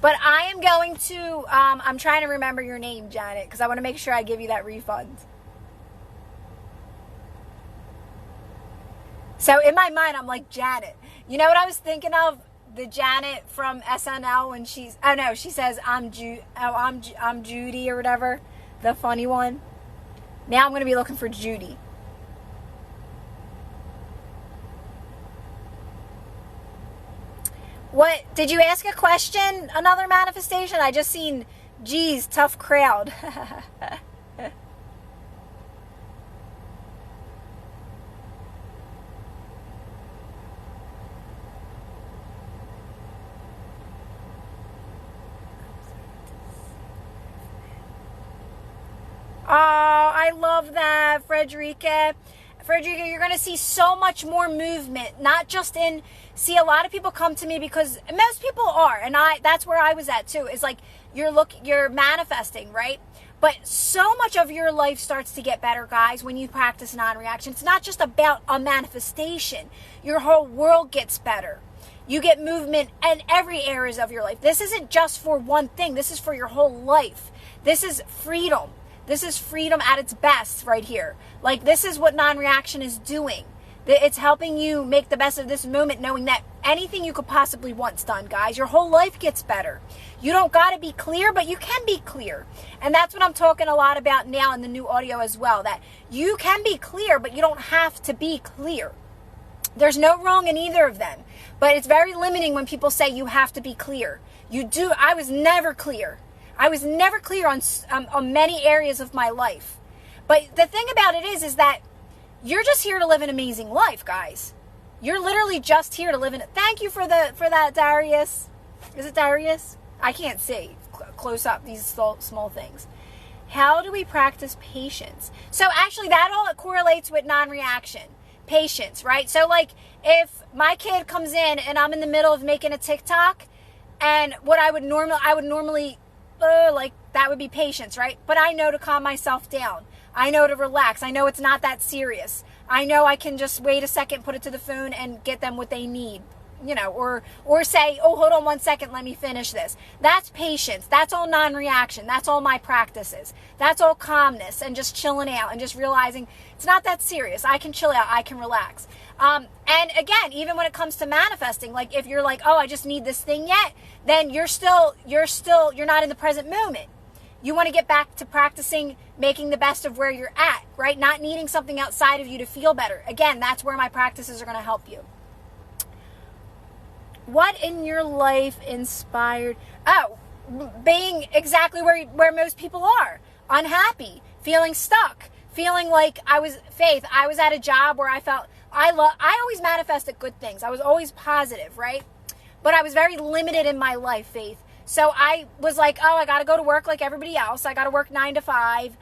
But I am going to, I'm trying to remember your name, Janet, because I want to make sure I give you that refund. So in my mind, I'm like, Janet. You know what I was thinking of? The Janet from SNL when she says, I'm Judy or whatever. The funny one. Now I'm going to be looking for Judy. What, did you ask a question? Another manifestation? I just seen, geez, tough crowd. Oh, I love that, Frederica. Frederica, you're going to see so much more movement, not just in, see, a lot of people come to me because, most people are, and that's where I was at too, is like, you're manifesting, right? But so much of your life starts to get better, guys, when you practice non-reaction. It's not just about a manifestation. Your whole world gets better. You get movement in every areas of your life. This isn't just for one thing. This is for your whole life. This is freedom. This is freedom at its best right here. Like, this is what non-reaction is doing. It's helping you make the best of this moment, knowing that anything you could possibly want's done, guys. Your whole life gets better. You don't got to be clear, but you can be clear. And that's what I'm talking a lot about now in the new audio as well, that you can be clear, but you don't have to be clear. There's no wrong in either of them. But it's very limiting when people say you have to be clear. You do. I was never clear. I was never clear on many areas of my life. But the thing about it is that you're just here to live an amazing life, guys. You're literally just here to live in it. Thank you for that, Darius. Is it Darius? I can't see close up these small things. How do we practice patience? So actually that all correlates with non-reaction. Patience, right? So like if my kid comes in and I'm in the middle of making a TikTok, and what I would normally like, that would be patience, right? But I know to calm myself down. I know to relax. I know it's not that serious. I know I can just wait a second, put it to the phone, and get them what they need, you know, or say, oh, hold on 1 second, let me finish this. That's patience. That's all non-reaction. That's all my practices. That's all calmness and just chilling out and just realizing it's not that serious. I can chill out. I can relax. And again, even when it comes to manifesting, like if you're like, oh, I just need this thing yet, then you're not in the present moment. You want to get back to practicing making the best of where you're at, right? Not needing something outside of you to feel better. Again, that's where my practices are going to help you. What in your life inspired? Oh, being exactly where most people are. Unhappy, feeling stuck, feeling like I was at a job where I felt I always manifested good things. I was always positive, right? But I was very limited in my life, Faith. So I was like, oh, I got to go to work like everybody else. I got to work 9 to 5,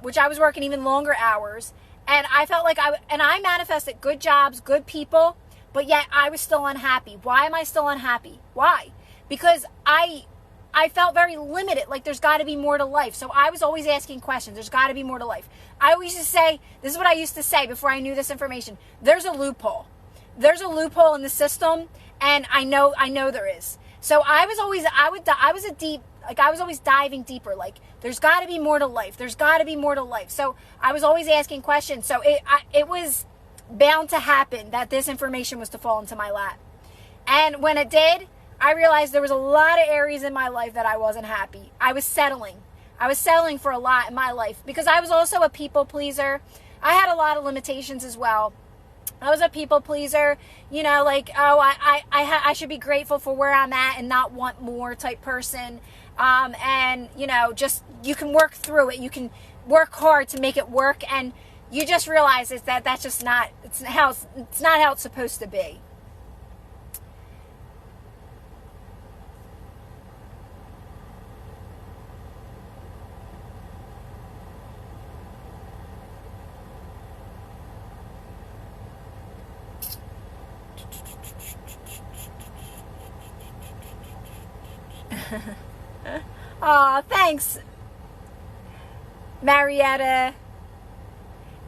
which I was working even longer hours. And I felt like I manifested good jobs, good people, but yet I was still unhappy. Why am I still unhappy? Why? Because I felt very limited, like there's got to be more to life. So I was always asking questions. There's got to be more to life. I always used to say, this is what I used to say before I knew this information. There's a loophole. There's a loophole in the system, and I know there is. So I was always diving deeper. Like there's got to be more to life. There's got to be more to life. So I was always asking questions. So it was bound to happen that this information was to fall into my lap. And when it did, I realized there was a lot of areas in my life that I wasn't happy. I was settling for a lot in my life because I was also a people pleaser. I had a lot of limitations as well. I was a people pleaser, like, oh, I should be grateful for where I'm at and not want more type person. And, just you can work through it. You can work hard to make it work. And you just realize that's just not, it's not how it's supposed to be. Oh, thanks, Marietta.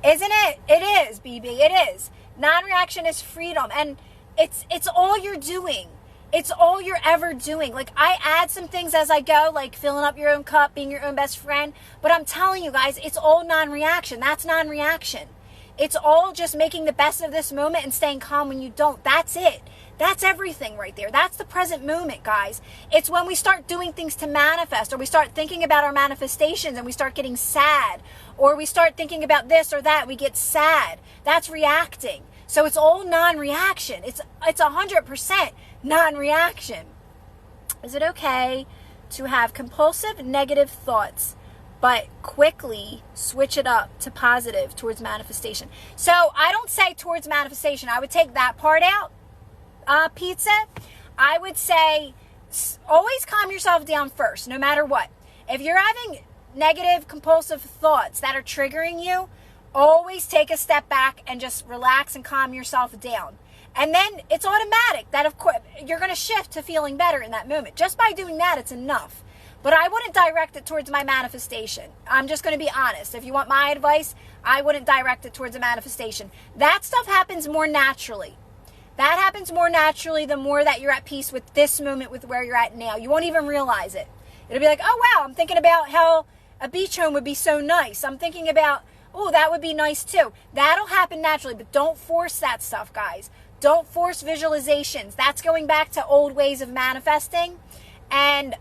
Isn't it? It is, BB. It is. Non-reaction is freedom, and it's all you're doing. It's all you're ever doing. Like, I add some things as I go, like filling up your own cup, being your own best friend. But I'm telling you guys, it's all non-reaction. That's non-reaction. It's all just making the best of this moment and staying calm when you don't. That's it. That's everything right there. That's the present moment, guys. It's when we start doing things to manifest, or we start thinking about our manifestations and we start getting sad, or we start thinking about this or that, we get sad. That's reacting. So it's all non-reaction. It's 100% non-reaction. Is it okay to have compulsive negative thoughts, but quickly switch it up to positive towards manifestation? So I don't say towards manifestation. I would take that part out. Pizza, I would say always calm yourself down first, no matter what. If you're having negative, compulsive thoughts that are triggering you, always take a step back and just relax and calm yourself down. And then it's automatic that, of course, you're going to shift to feeling better in that moment. Just by doing that, it's enough. But I wouldn't direct it towards my manifestation. I'm just going to be honest. If you want my advice, I wouldn't direct it towards a manifestation. That stuff happens more naturally. That happens more naturally the more that you're at peace with this moment, with where you're at now. You won't even realize it. It'll be like, oh, wow, I'm thinking about how a beach home would be so nice. I'm thinking about, oh, that would be nice too. That'll happen naturally, but don't force that stuff, guys. Don't force visualizations. That's going back to old ways of manifesting. And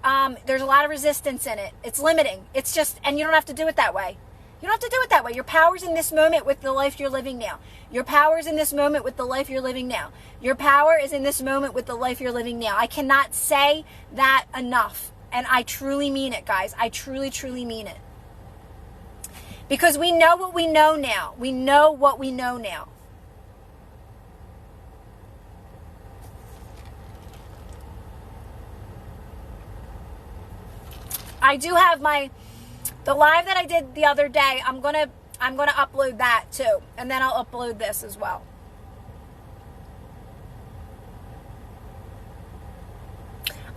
there's a lot of resistance in it. It's limiting. It's just, and you don't have to do it that way. You don't have to do it that way. Your power's in this moment with the life you're living now. Your power's in this moment with the life you're living now. Your power is in this moment with the life you're living now. I cannot say that enough. And I truly mean it, guys. I truly, truly mean it. Because we know what we know now. We know what we know now. I do have the live that I did the other day. I'm gonna upload that too, and then I'll upload this as well.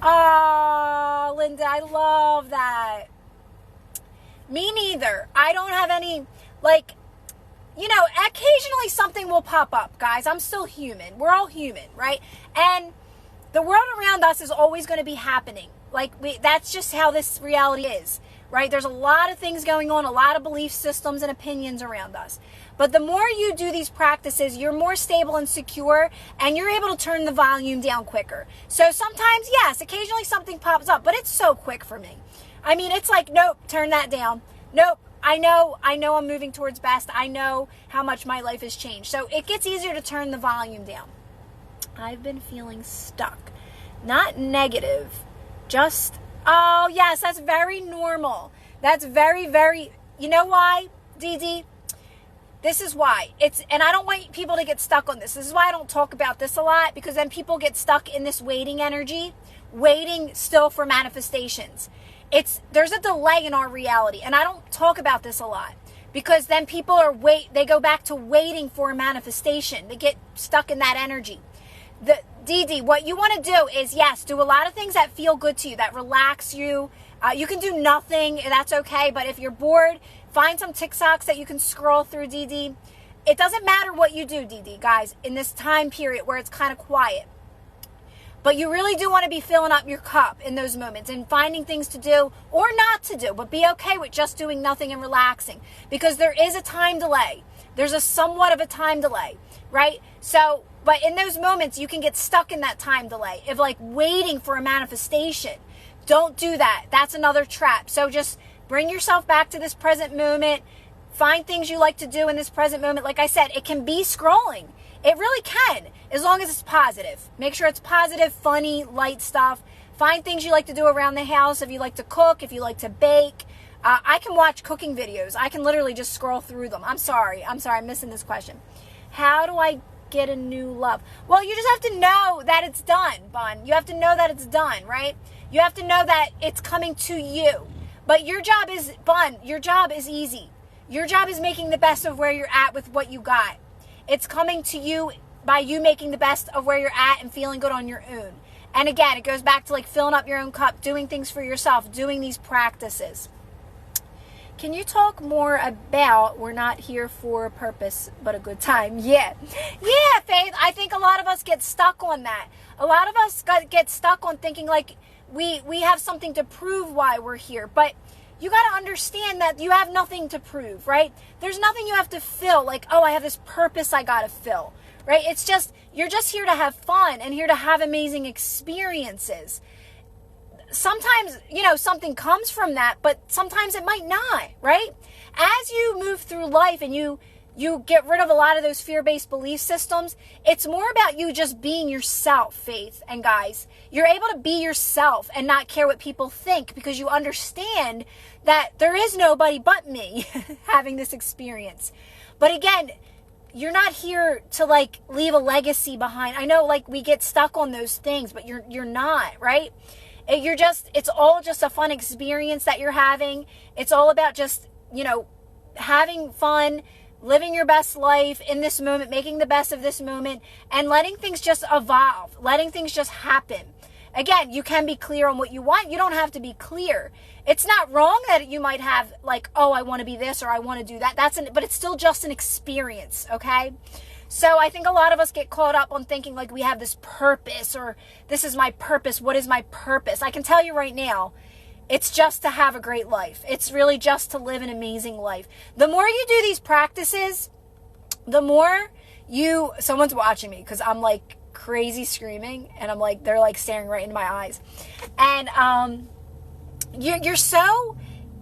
Oh, Linda, I love that. Me neither. I don't have any, occasionally something will pop up, guys. I'm still human. We're all human, right? And the world around us is always going to be happening. That's just how this reality is, right? There's a lot of things going on, a lot of belief systems and opinions around us. But the more you do these practices, you're more stable and secure, and you're able to turn the volume down quicker. So sometimes, yes, occasionally something pops up, but it's so quick for me. I mean, it's like, nope, turn that down. Nope, I know I'm moving towards best. I know how much my life has changed. So it gets easier to turn the volume down. I've been feeling stuck. not negative, just, oh yes, that's very normal. That's very, very, you know why, Dee Dee? This is why. And I don't want people to get stuck on this. This is why I don't talk about this a lot, because then people get stuck in this waiting energy, waiting still for manifestations. There's a delay in our reality, and I don't talk about this a lot, because then people they go back to waiting for a manifestation. They get stuck in that energy. Dee Dee, what you want to do is, yes, do a lot of things that feel good to you, that relax you. You can do nothing, that's okay, but if you're bored, find some TikToks that you can scroll through, Dee Dee. It doesn't matter what you do, Dee Dee, guys, in this time period where it's kind of quiet. But you really do want to be filling up your cup in those moments and finding things to do or not to do, but be okay with just doing nothing and relaxing, because there is a time delay. There's a somewhat of a time delay, right? So, but in those moments, you can get stuck in that time delay of like waiting for a manifestation. Don't do that. That's another trap. So just bring yourself back to this present moment. Find things you like to do in this present moment. Like I said, it can be scrolling. It really can, as long as it's positive. Make sure it's positive, funny, light stuff. Find things you like to do around the house. If you like to cook, if you like to bake. I can watch cooking videos. I can literally just scroll through them. I'm sorry, I'm missing this question. How do I get a new love? Well, you just have to know that it's done, Bun. You have to know that it's done, right? You have to know that it's coming to you. But your job is, Bun, your job is easy. Your job is making the best of where you're at with what you got. It's coming to you by you making the best of where you're at and feeling good on your own. And again, it goes back to like filling up your own cup, doing things for yourself, doing these practices. Can you talk more about we're not here for a purpose but a good time? Yeah, Faith. I think a lot of us get stuck on that. A lot of us get stuck on thinking like we have something to prove why we're here. But you got to understand that you have nothing to prove, right? There's nothing you have to fill. Like, oh, I have this purpose I got to fill, right? It's just, you're just here to have fun and here to have amazing experiences. Sometimes, something comes from that, but sometimes it might not, right? As you move through life and you get rid of a lot of those fear-based belief systems, it's more about you just being yourself, Faith and guys. You're able to be yourself and not care what people think, because you understand that there is nobody but me having this experience. But again, you're not here to like leave a legacy behind. I know like we get stuck on those things, but you're not, right? It's all just a fun experience that you're having. It's all about just, having fun, living your best life in this moment, making the best of this moment, and letting things just evolve, letting things just happen. Again, you can be clear on what you want. You don't have to be clear. It's not wrong that you might have like, oh, I want to be this or I want to do that. But it's still just an experience, okay? So I think a lot of us get caught up on thinking like we have this purpose or this is my purpose. What is my purpose? I can tell you right now, it's just to have a great life. It's really just to live an amazing life. The more you do these practices, the more someone's watching me because I'm like crazy screaming and I'm like, they're like staring right into my eyes. And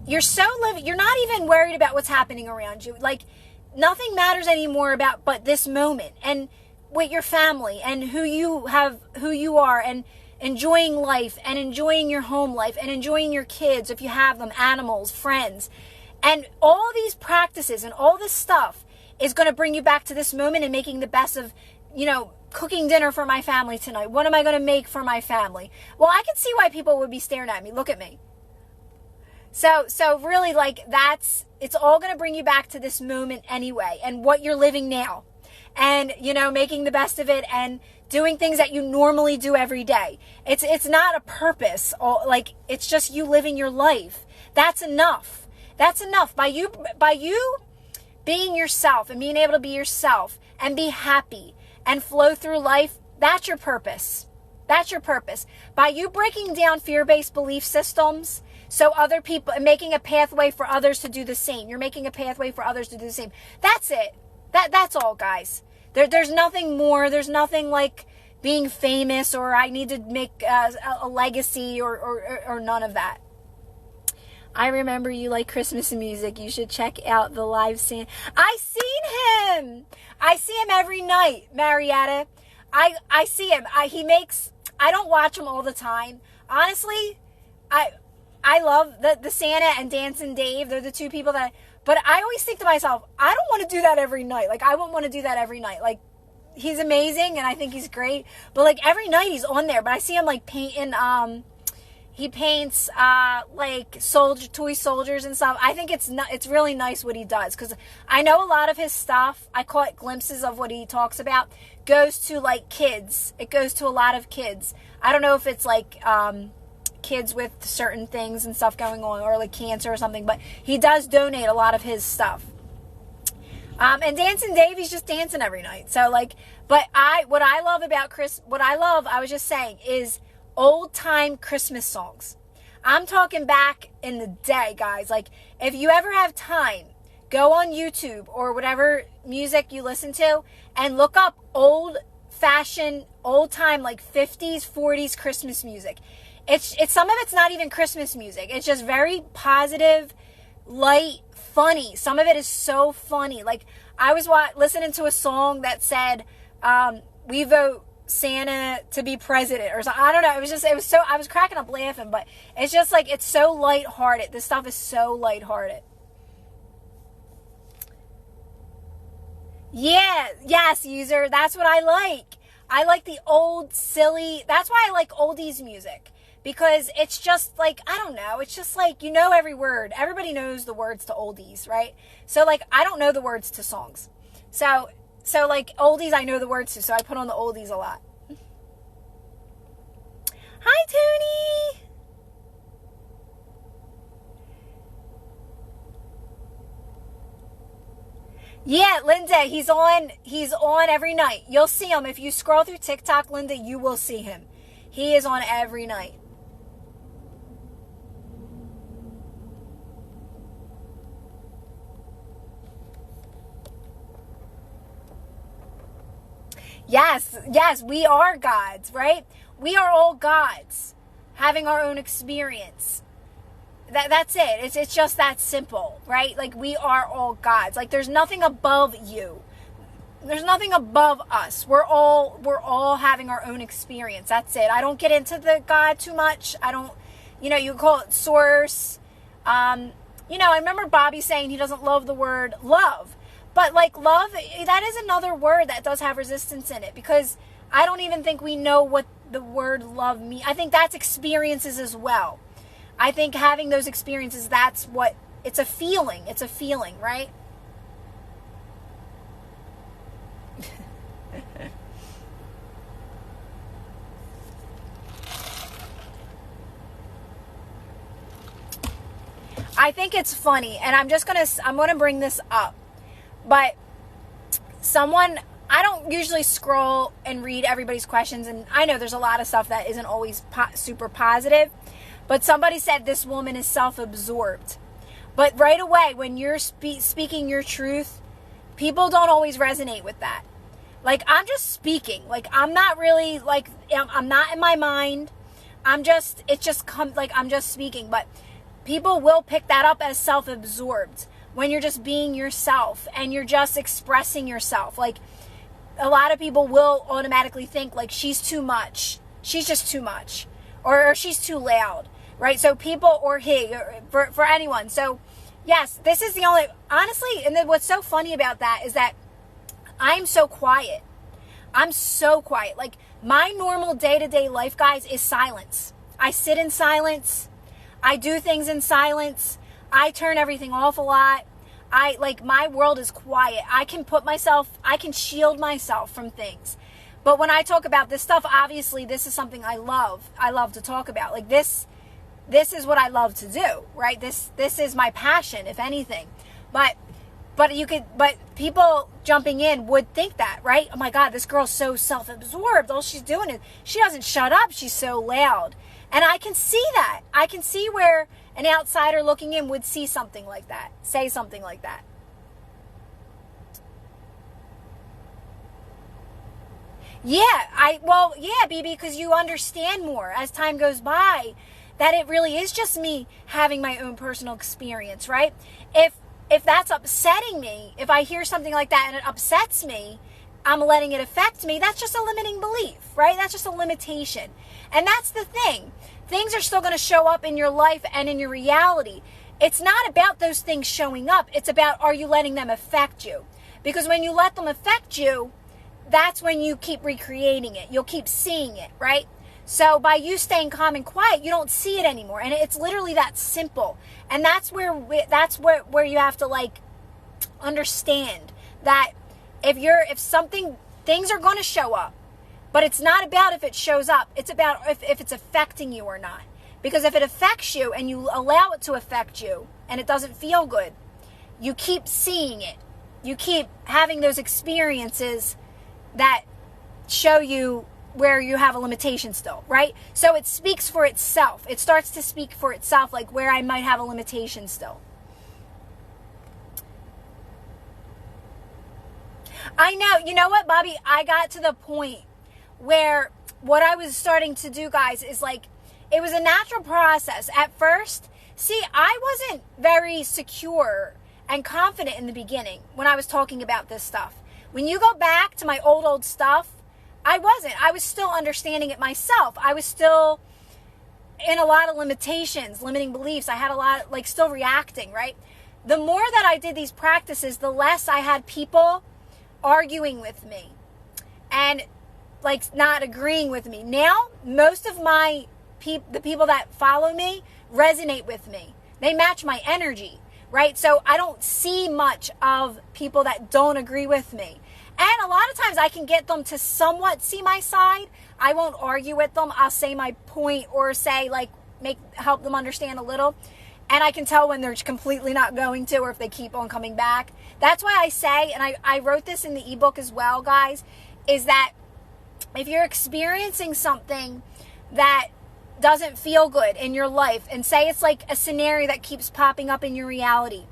you're not even worried about what's happening around you. Like, nothing matters anymore but this moment and with your family and who you are, and enjoying life and enjoying your home life and enjoying your kids if you have them, animals, friends. And all these practices and all this stuff is going to bring you back to this moment and making the best of, cooking dinner for my family tonight. What am I going to make for my family? Well, I can see why people would be staring at me. Look at me. So really, like, it's all going to bring you back to this moment anyway, and what you're living now, and, making the best of it and doing things that you normally do every day. It's not a purpose, like, it's just you living your life. That's enough. That's enough. By you being yourself and being able to be yourself and be happy and flow through life, that's your purpose. That's your purpose. By you breaking down fear-based belief systems, so other people, making a pathway for others to do the same. You're making a pathway for others to do the same. That's it. That's all, guys. There's nothing more. There's nothing like being famous or I need to make a legacy or none of that. I remember you like Christmas music. You should check out the live scene. I see him every night, Marietta. I see him. I don't watch them all the time. Honestly, I love the Santa and Dancing Dave. They're the two people that, but I always think to myself, I don't want to do that every night. Like, I wouldn't want to do that every night. Like, he's amazing and I think he's great, but like every night he's on there. But I see him like painting, he paints like toy soldiers and stuff. I think it's really nice what he does, because I know a lot of his stuff, I caught glimpses of what he talks about, goes to like kids. It goes to a lot of kids. I don't know if it's like kids with certain things and stuff going on, or like cancer or something, but he does donate a lot of his stuff. And Dancing Dave, he's just dancing every night. So like, but what I love about I was just saying, is old time Christmas songs. I'm talking back in the day, guys. Like, if you ever have time, go on YouTube or whatever music you listen to and look up old fashioned, old time, like 50s, 40s Christmas music. It's some of it's not even Christmas music. It's just very positive, light, funny. Some of it is so funny. Like, I was listening to a song that said, we vote Santa to be president or something. I don't know. I was cracking up laughing, but it's just like, it's so lighthearted. This stuff is so lighthearted. Yeah, yes, user. That's what I like. I like the old, silly, that's why I like oldies music. Because it's just like, I don't know, it's just like, you know every word. Everybody knows the words to oldies, right? So like, I don't know the words to songs. So like oldies I know the words to, so I put on the oldies a lot. Hi, Tony! Yeah, Linda, he's on every night. You'll see him. If you scroll through TikTok, Linda, you will see him. He is on every night. Yes, we are gods, right? We are all gods having our own experience. That's it. It's just that simple, right? Like, we are all gods. Like, there's nothing above you. There's nothing above us. We're all having our own experience. That's it. I don't get into the God too much. I don't, you call it source. I remember Bobby saying he doesn't love the word love. But like love, that is another word that does have resistance in it, because I don't even think we know what the word love means. I think that's experiences as well. I think having those experiences, that's what, it's a feeling. It's a feeling, right? I think it's funny, and I'm going to bring this up. But I don't usually scroll and read everybody's questions, and I know there's a lot of stuff that isn't always super positive, but somebody said this woman is self-absorbed. But right away, when you're speaking your truth, people don't always resonate with that. Like, I'm just speaking. Like, I'm not really, like, I'm not in my mind. I'm just speaking. But people will pick that up as self-absorbed when you're just being yourself and you're just expressing yourself. Like, a lot of people will automatically think, like, she's too much. She's just too much. Or she's too loud, right? So people, or he, or for anyone. So, yes, this is the only, honestly, and then what's so funny about that is that I'm so quiet. I'm so quiet. Like, my normal day-to-day life, guys, is silence. I sit in silence. I do things in silence. I turn everything off a lot. My world is quiet. I can shield myself from things. But when I talk about this stuff, obviously this is something I love. I love to talk about. Like, this is what I love to do, right? This is my passion, if anything. But people jumping in would think that, right? Oh my God, this girl's so self-absorbed. All she's doing is, she doesn't shut up. She's so loud. And I can see that. I can see where an outsider looking in would see something like that, say something like that. Yeah, BB, because you understand more as time goes by that it really is just me having my own personal experience, right? If that's upsetting me, if I hear something like that and it upsets me, I'm letting it affect me, that's just a limiting belief, right? That's just a limitation. And that's the thing. Things are still going to show up in your life and in your reality. It's not about those things showing up. It's about, are you letting them affect you? Because when you let them affect you, that's when you keep recreating it. You'll keep seeing it, right? So by you staying calm and quiet, you don't see it anymore. And it's literally that simple. And that's where you have to like understand that things are going to show up, but it's not about if it shows up. It's about if it's affecting you or not. Because if it affects you and you allow it to affect you and it doesn't feel good, you keep seeing it. You keep having those experiences that show you where you have a limitation still, right? So it speaks for itself. It starts to speak for itself, like where I might have a limitation still. I know. You know what, Bobby? I got to the point where what I was starting to do, guys, is like, it was a natural process. At first, see, I wasn't very secure and confident in the beginning when I was talking about this stuff. When you go back to my old stuff, I wasn't. I was still understanding it myself. I was still in a lot of limitations, limiting beliefs. I had a lot, like, still reacting, right? The more that I did these practices, the less I had people arguing with me and, like, not agreeing with me. Now, most of the people that follow me resonate with me. They match my energy, right? So I don't see much of people that don't agree with me. And a lot of times I can get them to somewhat see my side. I won't argue with them. I'll say my point or say, like, help them understand a little. And I can tell when they're completely not going to, or if they keep on coming back. That's why I say, and I wrote this in the ebook as well, guys, is that if you're experiencing something that doesn't feel good in your life, and say it's like a scenario that keeps popping up in your reality,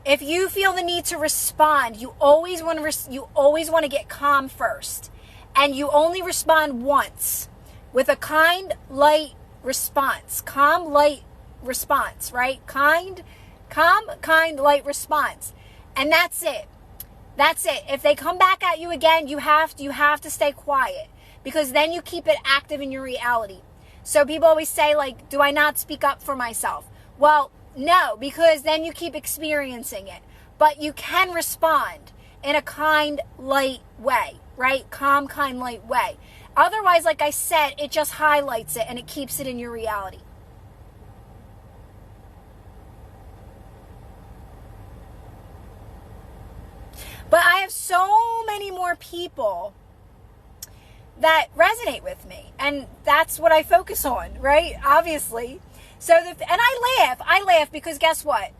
if you feel the need to respond, you always want to get calm first, and you only respond once with a kind, light response. Calm, light response, right? Calm, kind, light response, and that's it. That's it. If they come back at you again, you have to stay quiet, because then you keep it active in your reality. So people always say, like, do I not speak up for myself? Well, no, because then you keep experiencing it. But you can respond in a kind, light way, right? Calm, kind, light way. Otherwise, like I said, it just highlights it and it keeps it in your reality. But I have so many more people that resonate with me, and that's what I focus on, right? Obviously. So, and I laugh because guess what?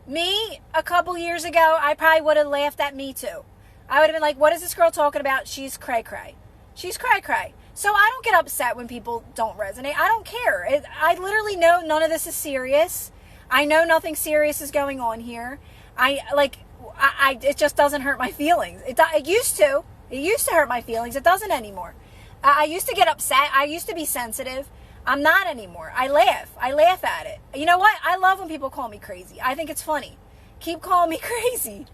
Me, a couple years ago, I probably would have laughed at me too. I would have been like, what is this girl talking about? She's cray-cray. She's cray-cray. So I don't get upset when people don't resonate. I don't care. I literally know none of this is serious. I know nothing serious is going on here. It just doesn't hurt my feelings. It used to. It used to hurt my feelings. It doesn't anymore. I used to get upset. I used to be sensitive. I'm not anymore. I laugh. I laugh at it. You know what? I love when people call me crazy. I think it's funny. Keep calling me crazy.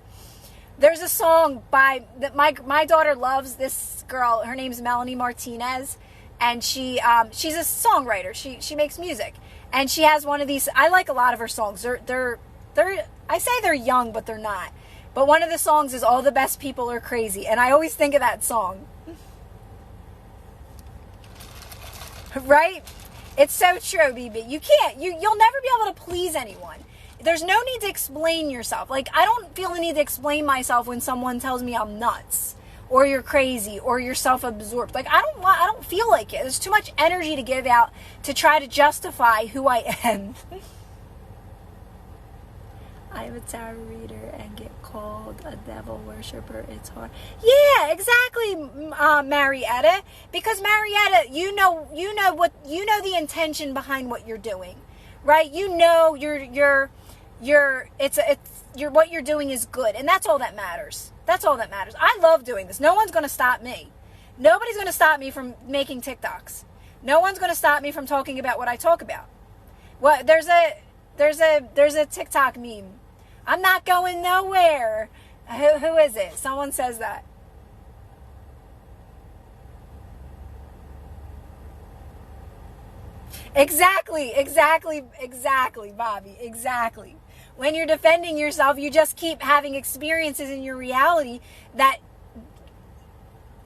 There's a song that my daughter loves. This girl, her name's Melanie Martinez, and she's a songwriter. She makes music, and she has one of these. I like a lot of her songs. They're I say they're young, but they're not. But one of the songs is "All the Best People Are Crazy," and I always think of that song. Right? It's so true, BB. You'll never be able to please anyone. There's no need to explain yourself. Like, I don't feel the need to explain myself when someone tells me I'm nuts, or you're crazy, or you're self-absorbed. Like, I don't feel like it. There's too much energy to give out to try to justify who I am. I'm a tarot reader and get called a devil worshiper. It's hard. Yeah, exactly, Marietta. Because Marietta, you know the intention behind what you're doing, right? You know what you're doing is good, and that's all that matters. That's all that matters. I love doing this. No one's going to stop me. Nobody's going to stop me from making TikToks. No one's going to stop me from talking about what I talk about. Well, there's a TikTok meme. I'm not going nowhere. Who is it? Someone says that. Exactly, Bobby. Exactly. When you're defending yourself, you just keep having experiences in your reality that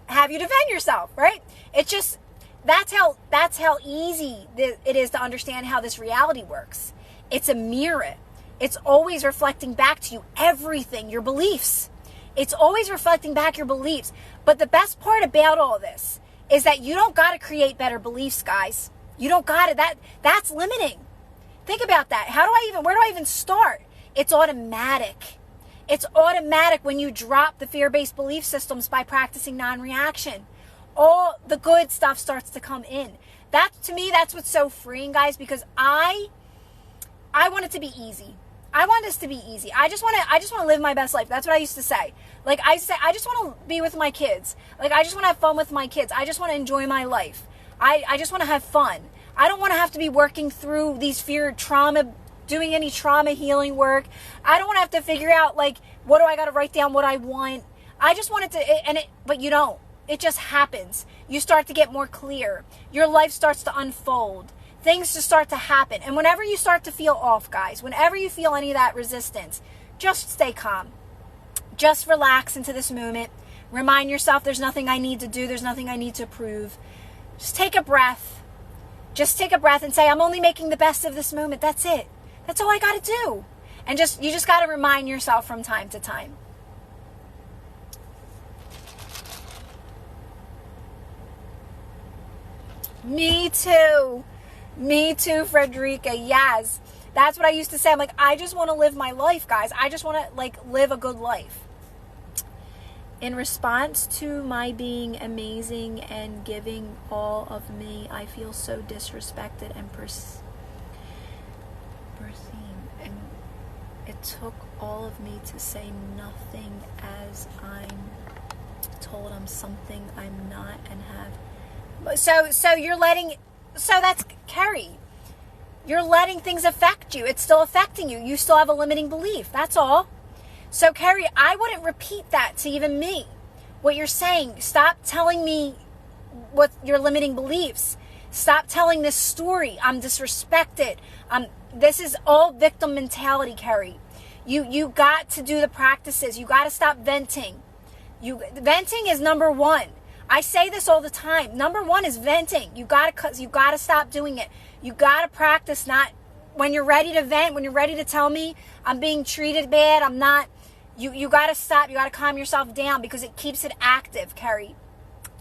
have you defend yourself, right? It's just that's how easy it is to understand how this reality works. It's a mirror. It's always reflecting back to you everything, your beliefs. It's always reflecting back your beliefs. But the best part about all this is that you don't got to create better beliefs, guys. You don't got to. That's limiting. Think about that. Where do I even start? It's automatic. It's automatic when you drop the fear-based belief systems by practicing non-reaction. All the good stuff starts to come in. To me, that's what's so freeing, guys, because I want it to be easy. I want this to be easy. I just want to live my best life. That's what I used to say. Like I used to say, I just want to be with my kids. Like I just want to have fun with my kids. I just want to enjoy my life. I just want to have fun. I don't want to have to be working through these fear, trauma, doing any trauma healing work. I don't want to have to figure out like, what do I got to write down what I want. I just want it to, but you don't. It just happens. You start to get more clear. Your life starts to unfold. Things just start to happen. And whenever you start to feel off, guys, whenever you feel any of that resistance, just stay calm. Just relax into this moment. Remind yourself there's nothing I need to do. There's nothing I need to prove. Just take a breath. Just take a breath and say, I'm only making the best of this moment. That's it. That's all I got to do. And you just got to remind yourself from time to time. Me too. Me too, Frederica. Yes. That's what I used to say. I'm like, I just want to live my life, guys. I just want to live a good life. In response to my being amazing and giving all of me, I feel so disrespected and perceived. And it took all of me to say nothing as I'm told I'm something I'm not and have. So you're letting... So that's Carrie. You're letting things affect you. It's still affecting you. You still have a limiting belief. That's all. So Carrie, I wouldn't repeat that to even me. What you're saying, stop telling me what your limiting beliefs. Stop telling this story. I'm disrespected. This is all victim mentality, Carrie. You got to do the practices. You got to stop venting. Venting is number one. I say this all the time. Number one is venting. You gotta stop doing it. You gotta practice not when you're ready to vent, when you're ready to tell me I'm being treated bad, I'm not. You gotta stop. You gotta calm yourself down because it keeps it active, Carrie.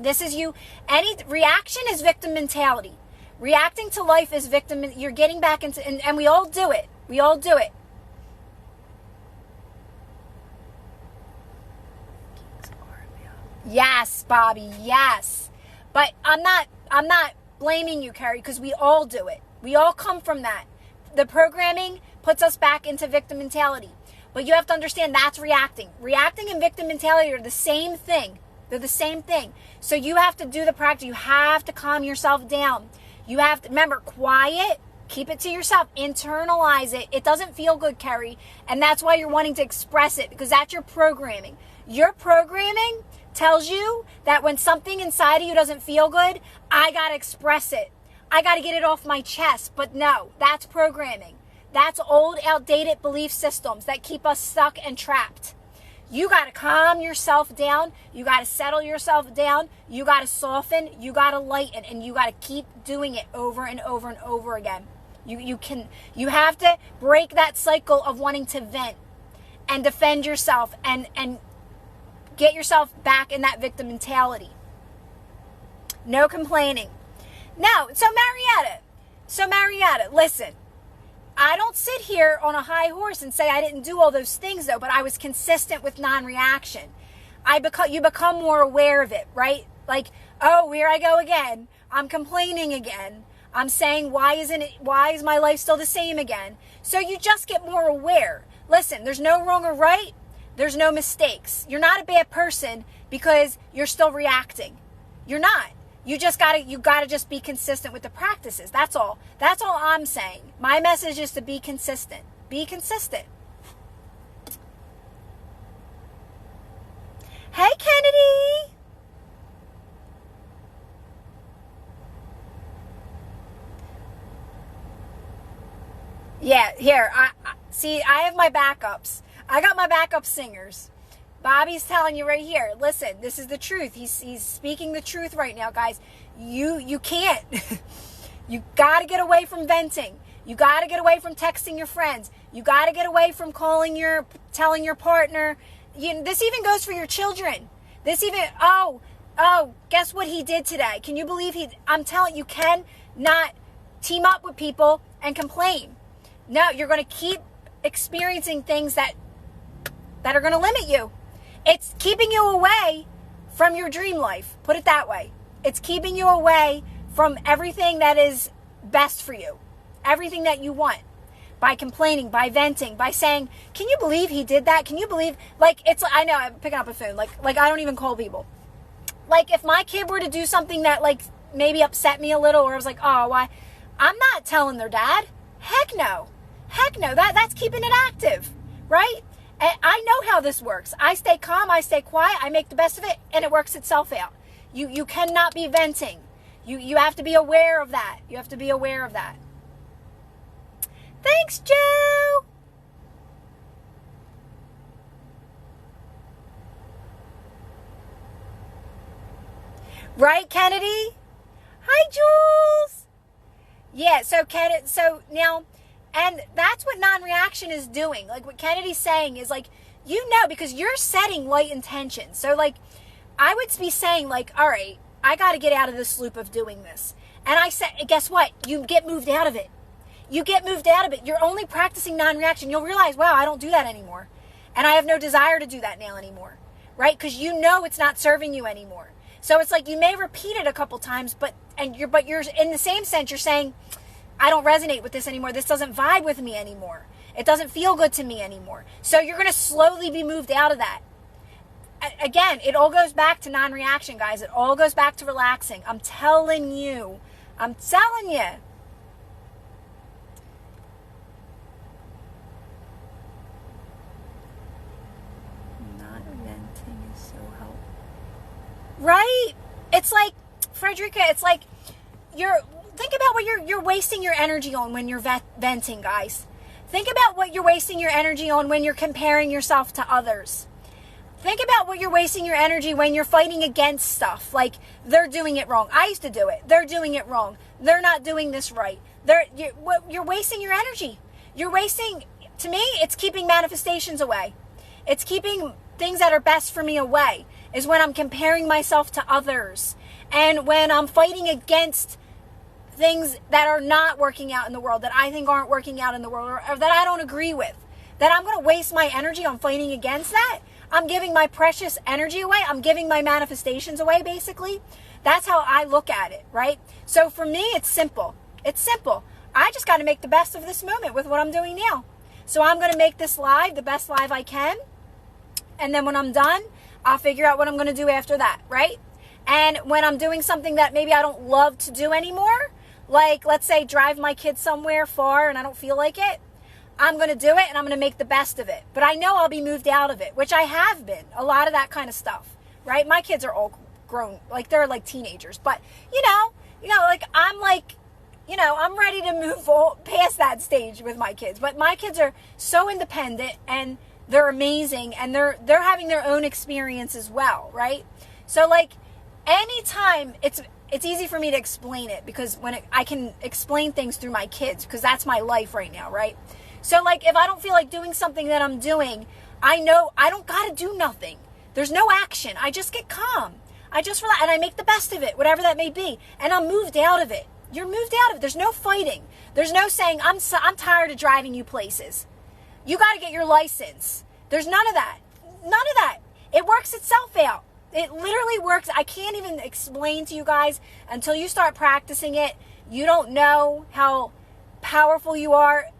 This is you. Any reaction is victim mentality. Reacting to life is victim. You're getting back into, and we all do it. We all do it. Yes, Bobby, yes. But I'm not blaming you, Carrie, because we all do it. We all come from that. The programming puts us back into victim mentality. But you have to understand that's reacting. Reacting and victim mentality are the same thing. They're the same thing. So you have to do the practice. You have to calm yourself down. You have to, remember, quiet. Keep it to yourself. Internalize it. It doesn't feel good, Carrie. And that's why you're wanting to express it, because that's your programming. Your programming tells you that when something inside of you doesn't feel good, I got to express it. I got to get it off my chest. But no, that's programming. That's old, outdated belief systems that keep us stuck and trapped. You got to calm yourself down. You got to settle yourself down. You got to soften. You got to lighten. And you got to keep doing it over and over and over again. You have to break that cycle of wanting to vent and defend yourself and get yourself back in that victim mentality. No complaining. No, so Marietta, listen. I don't sit here on a high horse and say I didn't do all those things though, but I was consistent with non-reaction. You become more aware of it, right? Like, oh, here I go again. I'm complaining again. I'm saying, why is my life still the same again? So you just get more aware. Listen, there's no wrong or right. There's no mistakes. You're not a bad person because you're still reacting. You're not. You gotta just be consistent with the practices. That's all. That's all I'm saying. My message is to be consistent. Be consistent. Hey, Kennedy. Yeah, here. See, I have my backups. I got my backup singers. Bobby's telling you right here. Listen, this is the truth. He's speaking the truth right now, guys. You can't. You got to get away from venting. You got to get away from texting your friends. You got to get away from telling your partner. This even goes for your children. This even, oh, guess what he did today? Can you believe I'm telling you, can not team up with people and complain. No, you're going to keep experiencing things that are going to limit you. It's keeping you away from your dream life. Put it that way. It's keeping you away from everything that is best for you. Everything that you want. By complaining, by venting, by saying, can you believe he did that? Can you believe, I know I'm picking up a phone. Like I don't even call people. Like if my kid were to do something that maybe upset me a little, or I was like, oh, why? I'm not telling their dad. Heck no. Heck no. That's keeping it active, right? And I know how this works. I stay calm. I stay quiet. I make the best of it, and it works itself out. You cannot be venting. You have to be aware of that. You have to be aware of that. Thanks, Joe. Right, Kennedy? Hi, Jules. Yeah, so now, and that's what non-reaction is doing. Like what Kennedy's saying is because you're setting light intentions. So I would be saying all right, I got to get out of this loop of doing this. And I said, guess what? You get moved out of it. You get moved out of it. You're only practicing non-reaction. You'll realize, wow, I don't do that anymore. And I have no desire to do that now anymore. Right? Because you know it's not serving you anymore. So it's you may repeat it a couple times, but you're in the same sense, you're saying, I don't resonate with this anymore. This doesn't vibe with me anymore. It doesn't feel good to me anymore. So you're going to slowly be moved out of that. Again, it all goes back to non-reaction, guys. It all goes back to relaxing. I'm telling you. I'm telling you. Not venting is so helpful. Right? It's Frederica, it's think about what you're wasting your energy on when you're venting, guys. Think about what you're wasting your energy on when you're comparing yourself to others. Think about what you're wasting your energy when you're fighting against stuff. They're doing it wrong. I used to do it. They're doing it wrong. They're not doing this right. You're wasting your energy. You're wasting, to me, it's keeping manifestations away. It's keeping things that are best for me away, is when I'm comparing myself to others. And when I'm fighting against things that are not working out in the world, that I think aren't working out in the world, or that I don't agree with, that I'm going to waste my energy on fighting against that. I'm giving my precious energy away. I'm giving my manifestations away, basically. That's how I look at it, right? So for me, it's simple. It's simple. I just got to make the best of this moment with what I'm doing now. So I'm going to make this live the best live I can. And then when I'm done, I'll figure out what I'm going to do after that, right? And when I'm doing something that maybe I don't love to do anymore, let's say drive my kids somewhere far and I don't feel like it, I'm going to do it and I'm going to make the best of it. But I know I'll be moved out of it, which I have been. A lot of that kind of stuff, right? My kids are all grown, they're teenagers. But, I'm ready to move past that stage with my kids. But my kids are so independent and they're amazing and they're having their own experience as well, right? So anytime it's easy for me to explain it because I can explain things through my kids because that's my life right now, right? So if I don't feel like doing something that I'm doing, I know I don't got to do nothing. There's no action. I just get calm. I just relax and I make the best of it, whatever that may be. And I'm moved out of it. You're moved out of it. There's no fighting. There's no saying, I'm tired of driving you places. You got to get your license. There's none of that. None of that. It works itself out. It literally works. I can't even explain to you guys until you start practicing it. You don't know how powerful you are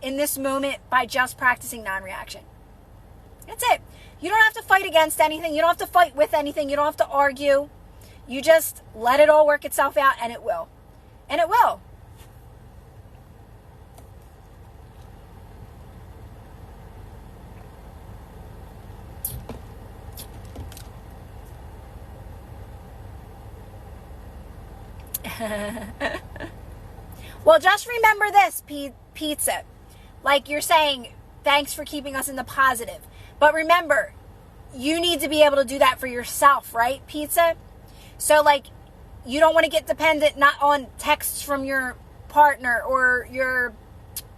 in this moment by just practicing non-reaction. That's it. You don't have to fight against anything. You don't have to fight with anything. You don't have to argue. You just let it all work itself out, and it will. And it will. Well, just remember this, pizza. Like you're saying, thanks for keeping us in the positive. But remember, you need to be able to do that for yourself, right, Pizza? So like, you don't want to get dependent not on texts from your partner or your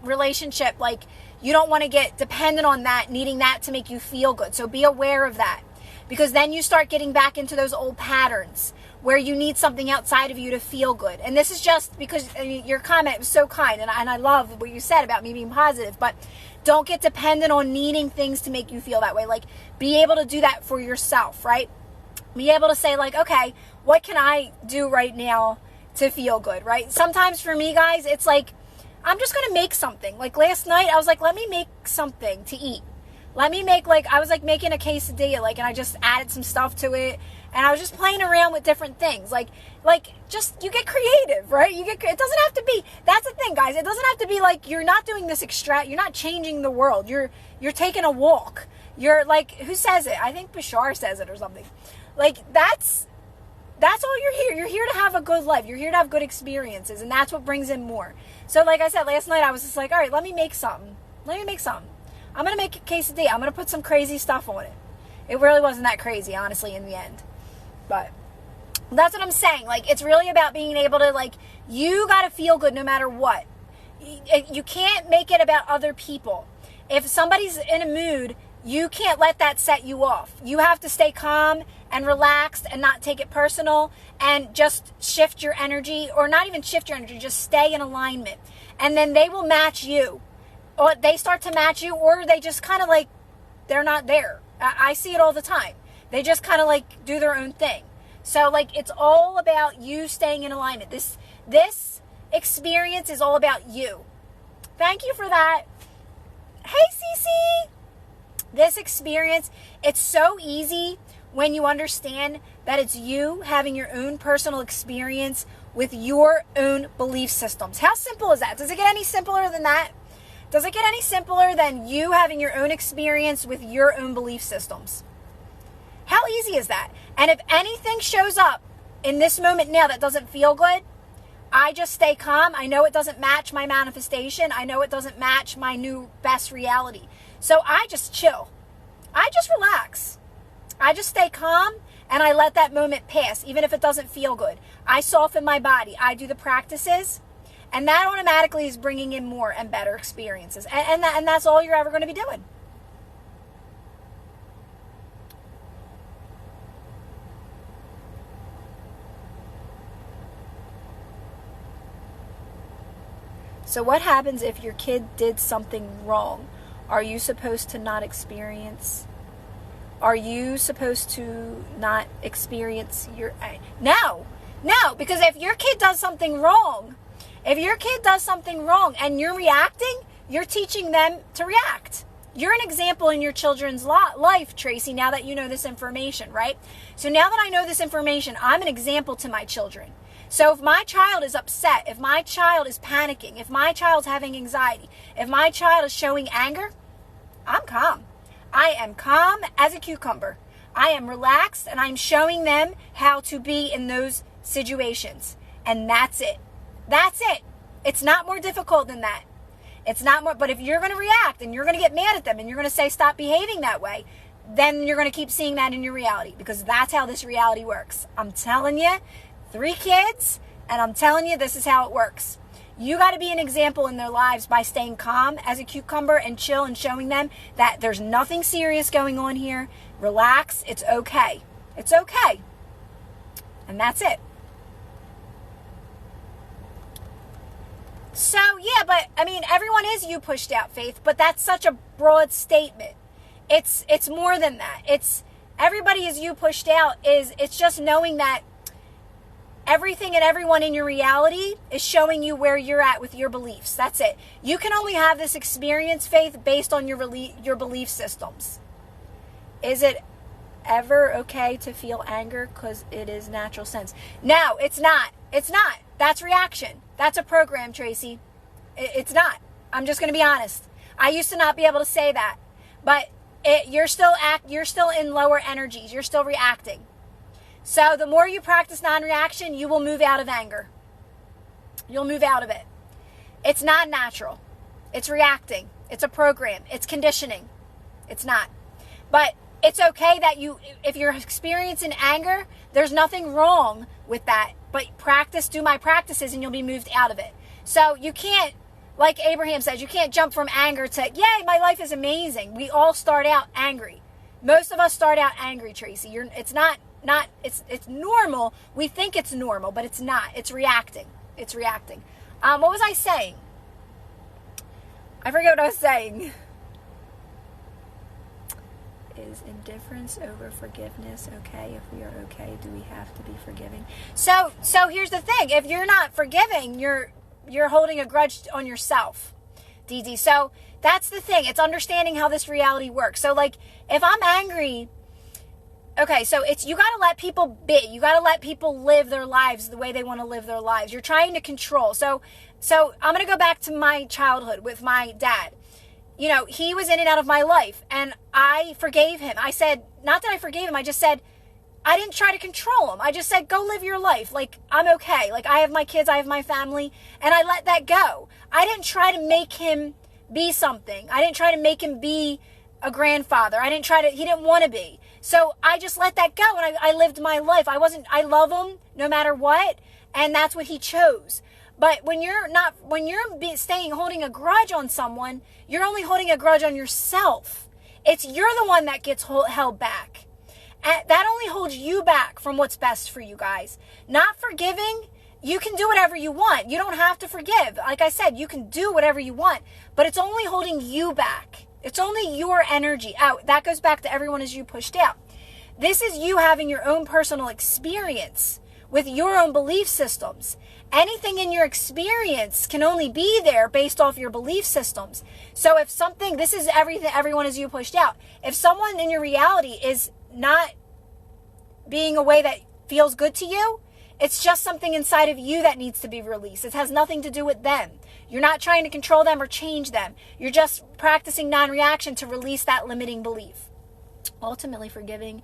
relationship. Like, you don't want to get dependent on that, needing that to make you feel good. So be aware of that, because then you start getting back into those old patterns where you need something outside of you to feel good. And this is just because, I mean, your comment was so kind, and I love what you said about me being positive, but don't get dependent on needing things to make you feel that way. Like, be able to do that for yourself, right? Be able to say, like, okay, what can I do right now to feel good, right? Sometimes for me, guys, it's like, I'm just going to make something. Like last night, I was like, let me make something to eat. Let me make, like, I was like making a quesadilla, like, and I just added some stuff to it. And I was just playing around with different things. Like just, you get creative, right? It doesn't have to be, that's the thing, guys. It doesn't have to be like, you're not doing this you're not changing the world. You're taking a walk. You're like, who says it? I think Bashar says it or something. Like, that's all you're here. You're here to have a good life. You're here to have good experiences. And that's what brings in more. So like I said, last night I was just like, all right, let me make something. I'm going to make a quesadilla. I'm going to put some crazy stuff on it. It really wasn't that crazy, honestly, in the end. But that's what I'm saying. Like, it's really about being able to, like, you got to feel good no matter what. You can't make it about other people. If somebody's in a mood, you can't let that set you off. You have to stay calm and relaxed and not take it personal and just shift your energy, or not even shift your energy, just stay in alignment. And then they will match you. Or they start to match you, or they just kind of like, they're not there. I see it all the time. They just kind of like do their own thing. So like, it's all about you staying in alignment. This experience is all about you. Thank you for that. Hey, Cece. This experience, it's so easy when you understand that it's you having your own personal experience with your own belief systems. How simple is that? Does it get any simpler than that? Does it get any simpler than you having your own experience with your own belief systems? How easy is that? And if anything shows up in this moment now that doesn't feel good, I just stay calm. I know it doesn't match my manifestation. I know it doesn't match my new best reality. So I just chill. I just relax. I just stay calm, and I let that moment pass, even if it doesn't feel good. I soften my body. I do the practices, and that automatically is bringing in more and better experiences. And that's all you're ever going to be doing. So what happens if your kid did something wrong? Are you supposed to not experience? Are you supposed to not experience your... No, because if your kid does something wrong, and you're reacting, you're teaching them to react. You're an example in your children's life, Tracy, now that you know this information, right? So now that I know this information, I'm an example to my children. So if my child is upset, if my child is panicking, if my child's having anxiety, if my child is showing anger, I'm calm. I am calm as a cucumber. I am relaxed, and I'm showing them how to be in those situations. And that's it. That's it. It's not more difficult than that. It's not more, but if you're going to react and you're going to get mad at them and you're going to say, stop behaving that way, then you're going to keep seeing that in your reality, because that's how this reality works. I'm telling you, 3 kids, and I'm telling you, this is how it works. You got to be an example in their lives by staying calm as a cucumber and chill, and showing them that there's nothing serious going on here. Relax. It's okay. It's okay. And that's it. So, yeah, but, I mean, everyone is you pushed out, Faith, but that's such a broad statement. It's more than that. It's everybody is you pushed out it's just knowing that everything and everyone in your reality is showing you where you're at with your beliefs. That's it. You can only have this experience, Faith, based on your belief systems. Is it ever okay to feel anger because it is natural sense? No, it's not. It's not. That's reaction. That's a program, Tracy. It's not. I'm just going to be honest. I used to not be able to say that, but you're still in lower energies. You're still reacting. So the more you practice non-reaction, you will move out of anger. You'll move out of it. It's not natural. It's reacting. It's a program. It's conditioning. It's not. But it's okay that if you're experiencing anger, there's nothing wrong with that. But do my practices, and you'll be moved out of it. So you can't, like Abraham says, you can't jump from anger to, yay, my life is amazing. We all start out angry. Most of us start out angry, Tracy. It's normal. We think it's normal, but it's not. It's reacting. What was I saying? I forget what I was saying. Is indifference over forgiveness okay? If we are okay, do we have to be forgiving? So here's the thing. If you're not forgiving, you're holding a grudge on yourself, DD. So that's the thing. It's understanding how this reality works. So like, if I'm angry, okay, so you got to let people be. You got to let people live their lives the way they want to live their lives. You're trying to control. So I'm going to go back to my childhood with my dad. You know, he was in and out of my life, and I forgave him. I said, not that I forgave him, I just said, I didn't try to control him. I just said, go live your life. Like, I'm okay. Like, I have my kids, I have my family, and I let that go. I didn't try to make him be something. I didn't try to make him be a grandfather. He didn't want to be. So I just let that go, and I lived my life. I love him no matter what, and that's what he chose. But when you're holding a grudge on someone, you're only holding a grudge on yourself. You're the one that gets held back. And that only holds you back from what's best for you guys. Not forgiving, you can do whatever you want. You don't have to forgive. Like I said, you can do whatever you want, but it's only holding you back. It's only your energy out. That goes back to everyone as you pushed out. This is you having your own personal experience with your own belief systems. Anything in your experience can only be there based off your belief systems. So if this is everyone as you pushed out. If someone in your reality is not being a way that feels good to you, it's just something inside of you that needs to be released. It has nothing to do with them. You're not trying to control them or change them. You're just practicing non-reaction to release that limiting belief. Ultimately, forgiving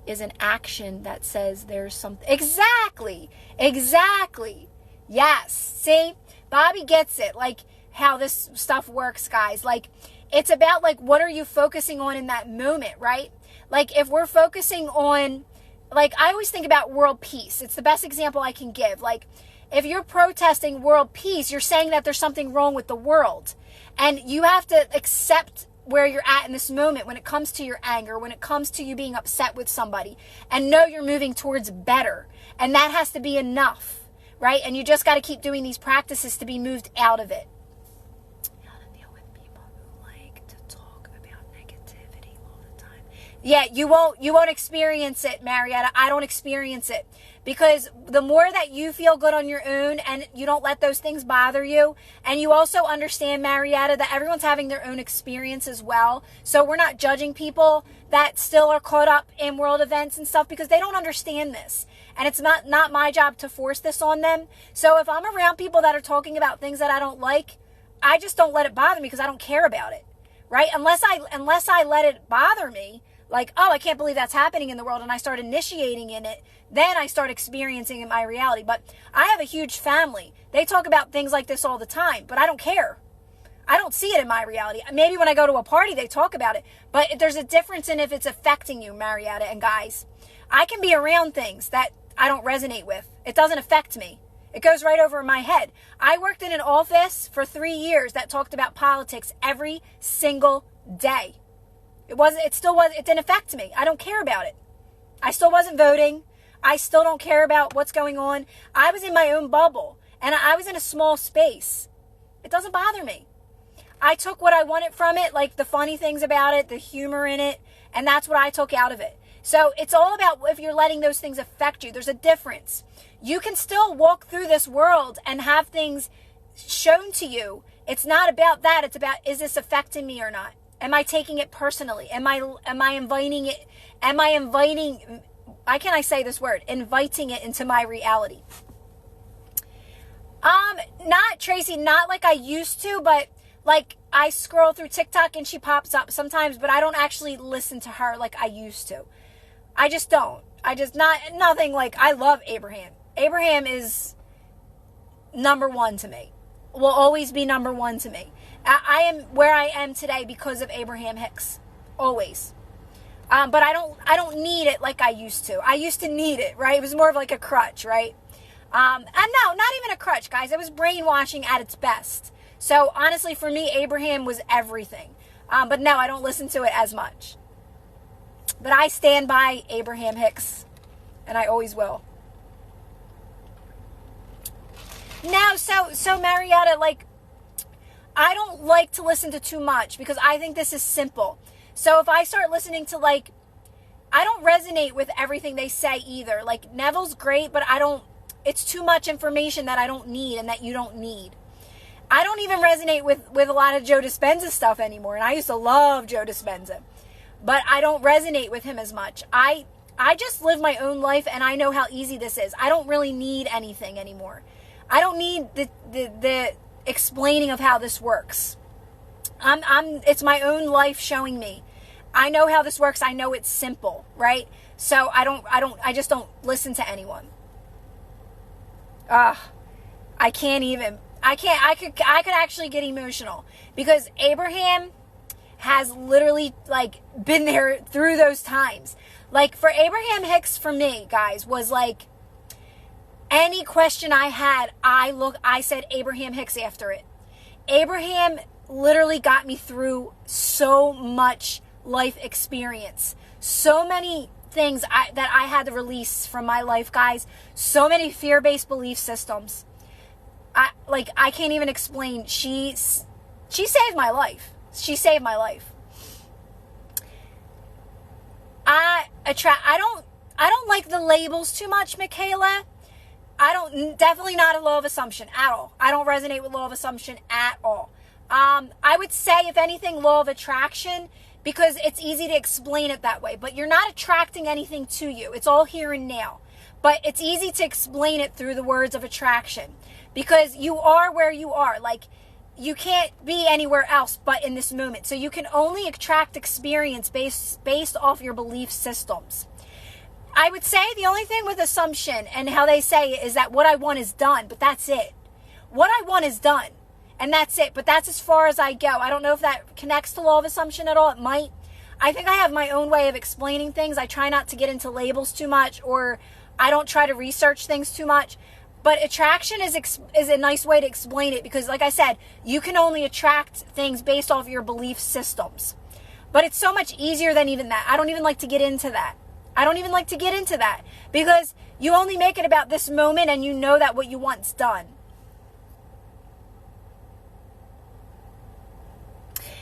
is an action that says there's something. Exactly. Yes. See, Bobby gets it. Like how this stuff works, guys. Like it's about like, what are you focusing on in that moment, right? Like if we're focusing on, like I always think about world peace. It's the best example I can give. Like if you're protesting world peace, you're saying that there's something wrong with the world. And you have to accept where you're at in this moment when it comes to your anger, when it comes to you being upset with somebody, and know you're moving towards better. And that has to be enough. Right? And you just got to keep doing these practices to be moved out of it. How to deal with people who like to talk about negativity all the time. Yeah, you won't experience it, Marietta. I don't experience it. Because the more that you feel good on your own and you don't let those things bother you, and you also understand, Marietta, that everyone's having their own experience as well. So we're not judging people that still are caught up in world events and stuff because they don't understand this. And it's not my job to force this on them. So if I'm around people that are talking about things that I don't like, I just don't let it bother me because I don't care about it, right? Unless I let it bother me, like, oh, I can't believe that's happening in the world, and I start initiating in it, then I start experiencing in my reality. But I have a huge family. They talk about things like this all the time, but I don't care. I don't see it in my reality. Maybe when I go to a party, they talk about it, but there's a difference in if it's affecting you, Marietta and guys. I can be around things that I don't resonate with. It doesn't affect me. It goes right over my head. I worked in an office for 3 years that talked about politics every single day. It didn't affect me. I don't care about it. I still wasn't voting. I still don't care about what's going on. I was in my own bubble and I was in a small space. It doesn't bother me. I took what I wanted from it, like the funny things about it, the humor in it, and that's what I took out of it. So it's all about if you're letting those things affect you. There's a difference. You can still walk through this world and have things shown to you. It's not about that. It's about, is this affecting me or not? Am I taking it personally? Am I inviting it? Why can't I say this word? Inviting it into my reality. Not Tracy, not like I used to, but like I scroll through TikTok and she pops up sometimes, but I don't actually listen to her like I used to. I just don't. Nothing like, I love Abraham. Abraham is number one to me. Will always be number one to me. I am where I am today because of Abraham Hicks. Always. But I don't need it like I used to. I used to need it, right? It was more of like a crutch, right? And no, not even a crutch, guys. It was brainwashing at its best. So honestly, for me, Abraham was everything. But no, I don't listen to it as much. But I stand by Abraham Hicks, and I always will. Now, so Marietta, like, I don't like to listen to too much because I think this is simple. So if I start listening to, like, I don't resonate with everything they say either. Like, Neville's great, but it's too much information that I don't need and that you don't need. I don't even resonate with a lot of Joe Dispenza stuff anymore. And I used to love Joe Dispenza, but I don't resonate with him as much. I just live my own life, and I know how easy this is. I don't really need anything anymore. I don't need the explaining of how this works. It's my own life showing me. I know how this works. I know it's simple, right? So I just don't listen to anyone. I could actually get emotional because Abraham has literally, like, been there through those times. Like, for Abraham Hicks, for me, guys, was like, any question I had, I said Abraham Hicks after it. Abraham literally got me through so much life experience. So many things that I had to release from my life, guys. So many fear-based belief systems. I can't even explain. She saved my life. She saved my life. I don't like the labels too much, Michaela. Definitely not a law of assumption at all. I don't resonate with law of assumption at all. I would say, if anything, law of attraction, because it's easy to explain it that way. But you're not attracting anything to you. It's all here and now. But it's easy to explain it through the words of attraction, because you are where you are. Like, you can't be anywhere else but in this moment. So you can only attract experience based off your belief systems. I would say the only thing with assumption and how they say it is that what I want is done, but that's it. What I want is done, and that's it, but that's as far as I go. I don't know if that connects to law of assumption at all. It might. I think I have my own way of explaining things. I try not to get into labels too much, or I don't try to research things too much. But attraction is a nice way to explain it, because, like I said, you can only attract things based off your belief systems. But it's so much easier than even that. I don't even like to get into that. Because you only make it about this moment, and you know that what you want's done.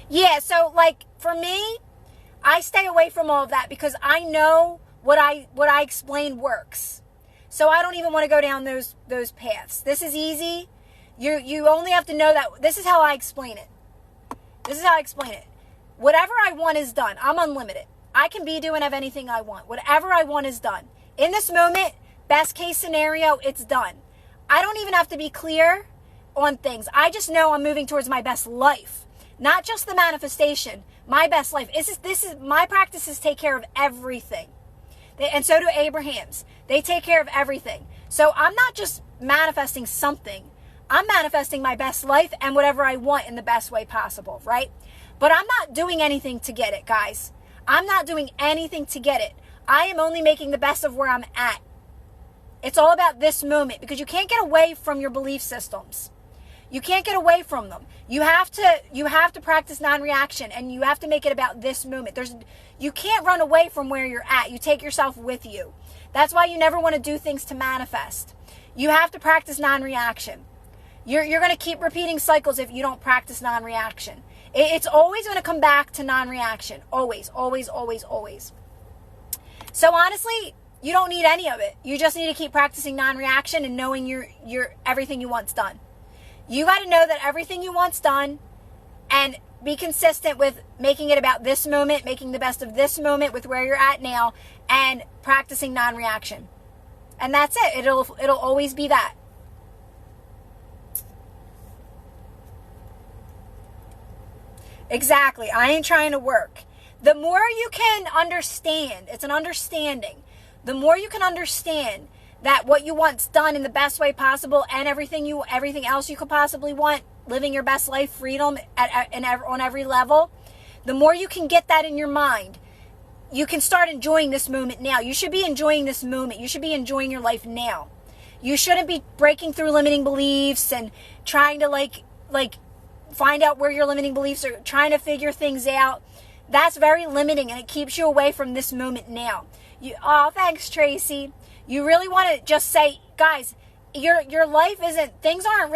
Yeah, so, like, for me, I stay away from all of that because I know what I explain works. So I don't even want to go down those paths. This is easy. You only have to know that this is how I explain it. Whatever I want is done. I'm unlimited. I can be, do, and have anything I want. Whatever I want is done. In this moment, best case scenario, it's done. I don't even have to be clear on things. I just know I'm moving towards my best life. Not just the manifestation, my best life. This is my practices take care of everything. And so do Abraham's. They take care of everything. So I'm not just manifesting something. I'm manifesting my best life and whatever I want in the best way possible, right? But I'm not doing anything to get it, guys. I'm not doing anything to get it. I am only making the best of where I'm at. It's all about this moment, because you can't get away from your belief systems. You can't get away from them. You have to practice non-reaction, and you have to make it about this moment. You can't run away from where you're at. You take yourself with you. That's why you never want to do things to manifest. You have to practice non-reaction. You're going to keep repeating cycles if you don't practice non-reaction. It's always going to come back to non-reaction. Always, always, always, always. So honestly, you don't need any of it. You just need to keep practicing non-reaction and knowing your everything you want's done. You got to know that everything you want's done, and be consistent with making it about this moment, making the best of this moment with where you're at now, and practicing non-reaction. And that's it. It'll always be that. Exactly. I ain't trying to work. The more you can understand, it's an understanding. The more you can understand that what you want's done in the best way possible, and everything else you could possibly want living your best life, freedom on every level, the more you can get that in your mind, you can start enjoying this moment now. You should be enjoying this moment. You should be enjoying your life now. You shouldn't be breaking through limiting beliefs and trying to like find out where your limiting beliefs are, trying to figure things out. That's very limiting, and it keeps you away from this moment now. Oh, thanks, Tracy. You really want to just say, guys, your life isn't, things are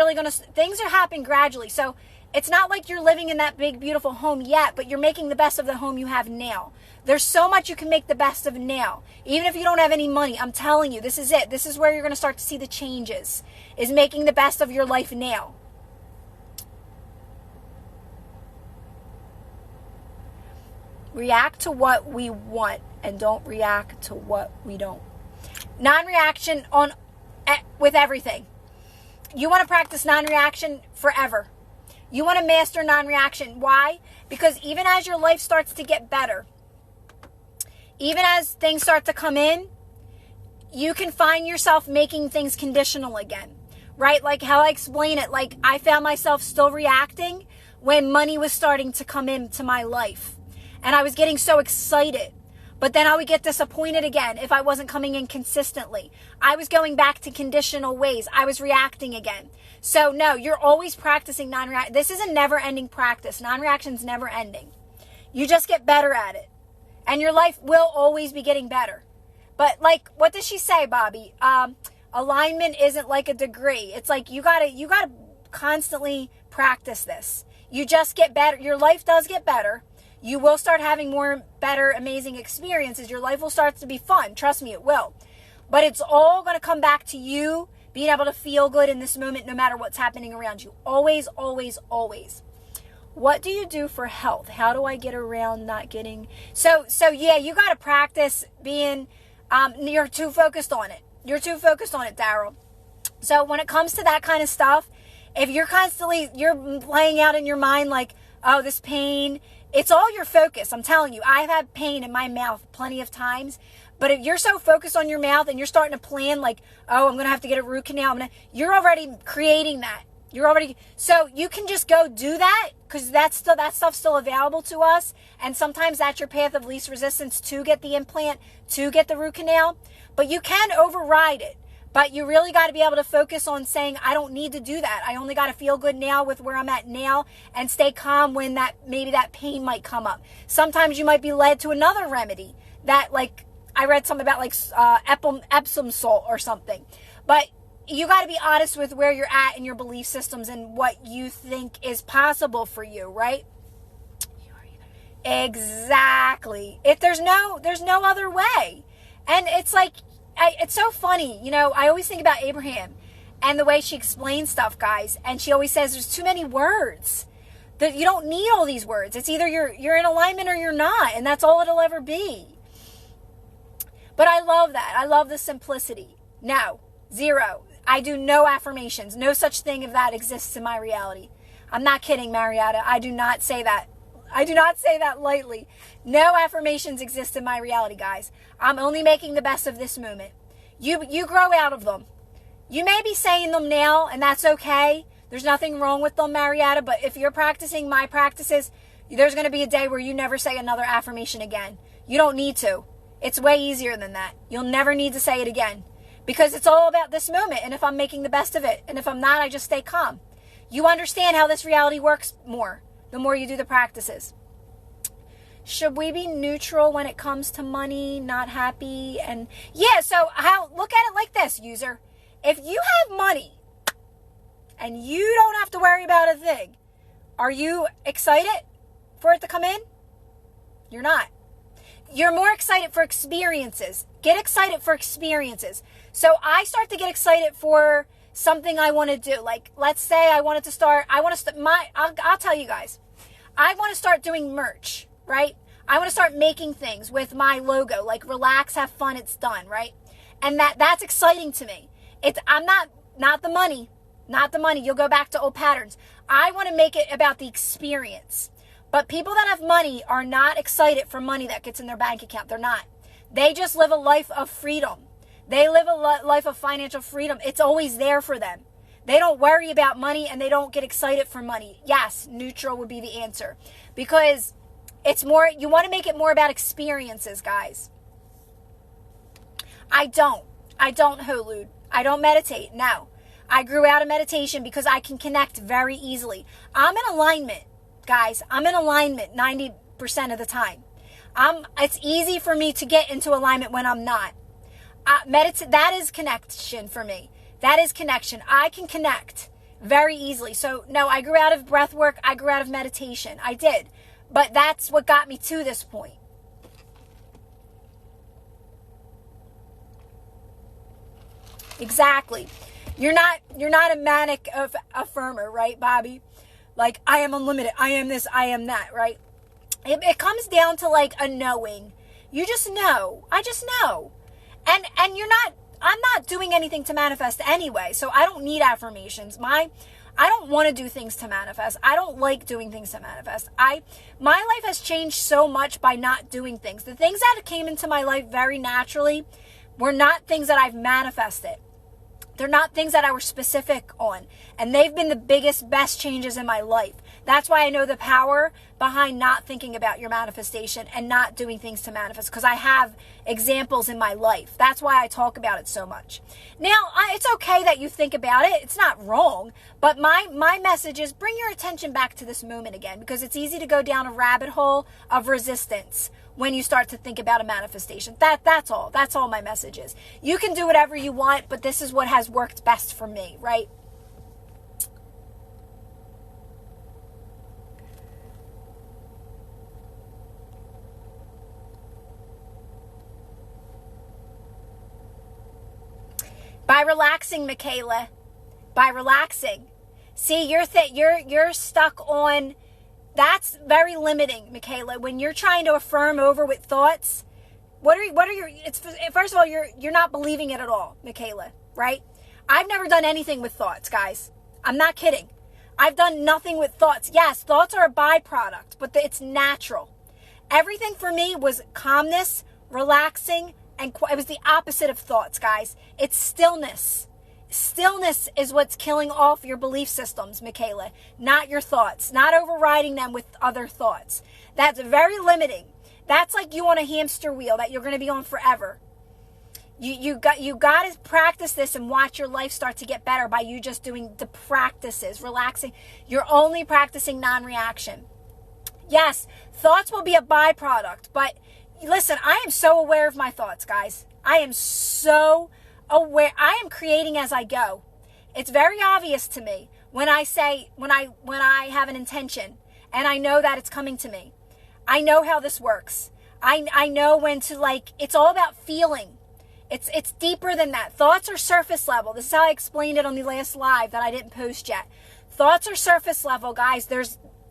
happening gradually. So it's not like you're living in that big, beautiful home yet, but you're making the best of the home you have now. There's so much you can make the best of now. Even if you don't have any money, I'm telling you, this is it. This is where you're going to start to see the changes, is making the best of your life now. React to what we want and don't react to what we don't. Non-reaction with everything. You want to practice non-reaction forever. You want to master non-reaction. Why? Because even as your life starts to get better, even as things start to come in, you can find yourself making things conditional again, right? Like how I explain it, like I found myself still reacting when money was starting to come into my life. And I was getting so excited. But then I would get disappointed again if I wasn't coming in consistently. I was going back to conditional ways. I was reacting again. So no, you're always practicing non-reaction. This is a never-ending practice. Non-reaction's never ending. You just get better at it. And your life will always be getting better. But like, what does she say, Bobby? Alignment isn't like a degree. It's like you gotta constantly practice this. You just get better. Your life does get better. You will start having more better, amazing experiences. Your life will start to be fun. Trust me, it will. But it's all going to come back to you being able to feel good in this moment no matter what's happening around you. Always, always, always. What do you do for health? How do I get around not getting... So yeah, you got to practice being... you're too focused on it. You're too focused on it, Daryl. So when it comes to that kind of stuff, if you're playing out in your mind like, oh, this pain... It's all your focus. I'm telling you, I've had pain in my mouth plenty of times. But if you're so focused on your mouth and you're starting to plan like, oh, I'm going to have to get a root canal. You're already creating that. So you can just go do that because that stuff's still available to us. And sometimes that's your path of least resistance to get the implant, to get the root canal. But you can override it. But you really got to be able to focus on saying, I don't need to do that. I only got to feel good now with where I'm at now and stay calm when maybe that pain might come up. Sometimes you might be led to another remedy that, like, I read something about like Epsom salt or something. But you got to be honest with where you're at in your belief systems and what you think is possible for you, right? Exactly. If there's no other way. And it's like, it's so funny, I always think about Abraham and the way she explains stuff, guys. And she always says there's too many words. That you don't need all these words. It's either you're in alignment or you're not, and that's all it'll ever be. But I love that. I love the simplicity. No, zero. I do no affirmations. No such thing if that exists in my reality. I'm not kidding, Marietta. I do not say that. I do not say that lightly. No affirmations exist in my reality, guys. I'm only making the best of this moment. You grow out of them. You may be saying them now, and that's okay. There's nothing wrong with them, Marietta, but if you're practicing my practices, there's going to be a day where you never say another affirmation again. You don't need to. It's way easier than that. You'll never need to say it again because it's all about this moment, and if I'm making the best of it, and if I'm not, I just stay calm. You understand how this reality works more the more you do the practices. Should we be neutral when it comes to money, not happy? And yeah, so look at it like this, user. If you have money and you don't have to worry about a thing, are you excited for it to come in? You're not. You're more excited for experiences. Get excited for experiences. So I start to get excited for something I want to do. Like, let's say I'll tell you guys. I want to start doing merch, right? I want to start making things with my logo, like relax, have fun, it's done, right? And that's exciting to me. I'm not the money. You'll go back to old patterns. I want to make it about the experience. But people that have money are not excited for money that gets in their bank account. They're not. They just live a life of freedom. They live a life of financial freedom. It's always there for them. They don't worry about money and they don't get excited for money. Yes, neutral would be the answer. Because it's more, you want to make it more about experiences, guys. I don't, Holud. I don't meditate. No. I grew out of meditation because I can connect very easily. I'm in alignment, guys. I'm in alignment 90% of the time. It's easy for me to get into alignment when I'm not. That is connection for me. That is connection. I can connect very easily. So no, I grew out of breath work. I grew out of meditation. I did. But that's what got me to this point. Exactly. You're not a manic affirmer, right, Bobby? Like, I am unlimited. I am this. I am that, right? It comes down to like a knowing. You just know. I just know. And I'm not doing anything to manifest anyway. So I don't need affirmations. I don't want to do things to manifest. I don't like doing things to manifest. My life has changed so much by not doing things. The things that came into my life very naturally were not things that I've manifested. They're not things that I was specific on. And they've been the biggest, best changes in my life. That's why I know the power behind not thinking about your manifestation and not doing things to manifest. Because I have examples in my life. That's why I talk about it so much. Now, it's okay that you think about it. It's not wrong. But my message is bring your attention back to this moment again. Because it's easy to go down a rabbit hole of resistance when you start to think about a manifestation. That's all. That's all my message is. You can do whatever you want, but this is what has worked best for me, right? By relaxing, Michaela. By relaxing. See, you're stuck on. That's very limiting, Michaela. When you're trying to affirm over with thoughts, what are your? First of all, you're not believing it at all, Michaela. Right? I've never done anything with thoughts, guys. I'm not kidding. I've done nothing with thoughts. Yes, thoughts are a byproduct, but it's natural. Everything for me was calmness, relaxing, and it was the opposite of thoughts, guys. It's stillness. Stillness is what's killing off your belief systems, Michaela, not your thoughts, not overriding them with other thoughts. That's very limiting. That's like you on a hamster wheel that you're going to be on forever. You got to practice this and watch your life start to get better by you just doing the practices, relaxing. You're only practicing non-reaction. Yes, thoughts will be a byproduct, but listen, I am so aware of my thoughts, guys. I am so aware. I am creating as I go. It's very obvious to me when I have an intention and I know that it's coming to me. I know how this works. I know when to it's all about feeling. It's deeper than that. Thoughts are surface level. This is how I explained it on the last live that I didn't post yet. Thoughts are surface level, guys.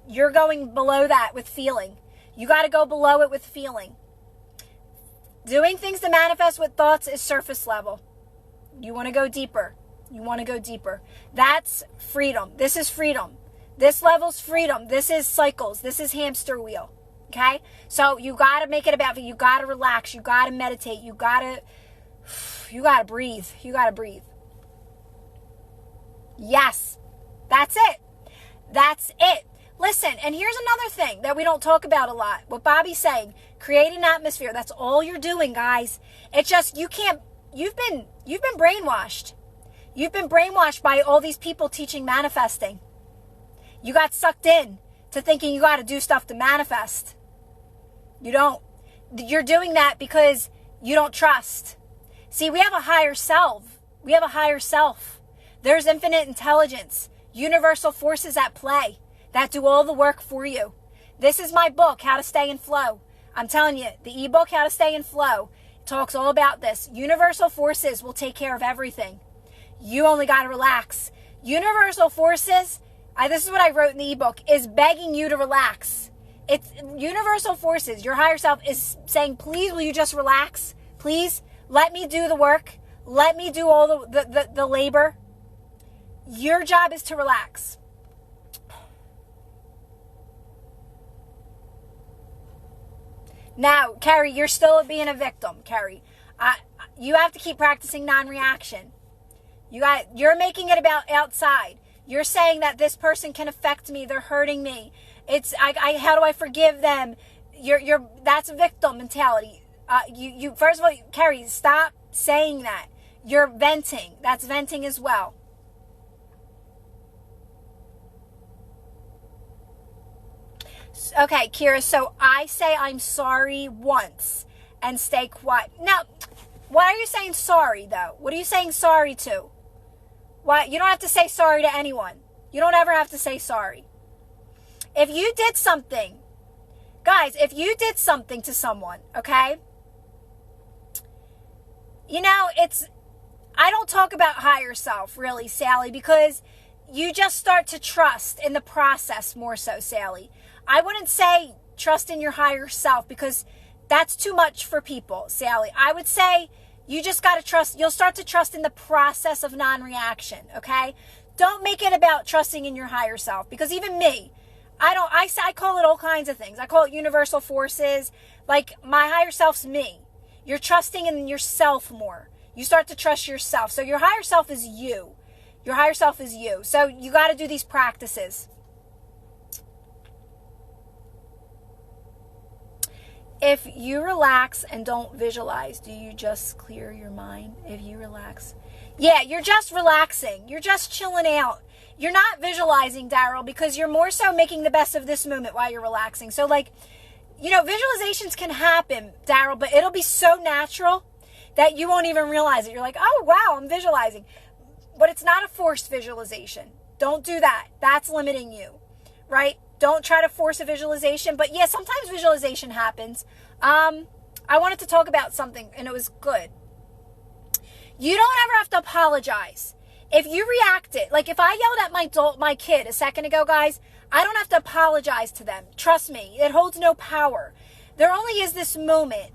You're going below that with feeling. You got to go below it with feeling. Doing things to manifest with thoughts is surface level. You want to go deeper. You want to go deeper. That's freedom. This is freedom. This level's freedom. This is cycles. This is hamster wheel. Okay? So you got to make it about you. You got to relax. You got to meditate. You got to breathe. You got to breathe. Yes. That's it. That's it. Listen, and here's another thing that we don't talk about a lot. What Bobby's saying, create an atmosphere. That's all you're doing, guys. It's just you've been brainwashed. You've been brainwashed by all these people teaching manifesting. You got sucked in to thinking you got to do stuff to manifest. You don't. You're doing that because you don't trust. See, we have a higher self. We have a higher self. There's infinite intelligence, universal forces at play that do all the work for you. This is my book, How to Stay in Flow. I'm telling you, the ebook, How to Stay in Flow, talks all about this. Universal forces will take care of everything. You only got to relax. Universal forces, this is what I wrote in the ebook, is begging you to relax. It's universal forces. Your higher self is saying, please, will you just relax? Please, let me do the work. Let me do all the labor. Your job is to relax. Now, Carrie, you're still being a victim, Carrie. You have to keep practicing non-reaction. You're making it about outside. You're saying that this person can affect me. They're hurting me. How do I forgive them? That's a victim mentality. You first of all, Carrie, stop saying that. You're venting. That's venting as well. Okay, Kira, so I say I'm sorry once and stay quiet. Now, why are you saying sorry, though? What are you saying sorry to? Why? You don't have to say sorry to anyone. You don't ever have to say sorry. If you did something, guys, if you did something to someone, okay? I don't talk about higher self, really, Sally, because you just start to trust in the process more so, Sally. I wouldn't say trust in your higher self because that's too much for people, Sally. I would say you just got to trust. You'll start to trust in the process of non-reaction, okay? Don't make it about trusting in your higher self, because even me, I call it all kinds of things. I call it universal forces. Like, my higher self's me. You're trusting in yourself more. You start to trust yourself. So your higher self is you. Your higher self is you. So you got to do these practices. If you relax and don't visualize, do you just clear your mind? If you relax. Yeah, you're just relaxing. You're just chilling out. You're not visualizing, Daryl, because you're more so making the best of this moment while you're relaxing. So, visualizations can happen, Daryl, but it'll be so natural that you won't even realize it. You're like, oh, wow, I'm visualizing. But it's not a forced visualization. Don't do that. That's limiting you, right? Don't try to force a visualization. But yeah, sometimes visualization happens. I wanted to talk about something, and it was good. You don't ever have to apologize. If you reacted, like if I yelled at my kid a second ago, guys, I don't have to apologize to them. Trust me, it holds no power. There only is this moment.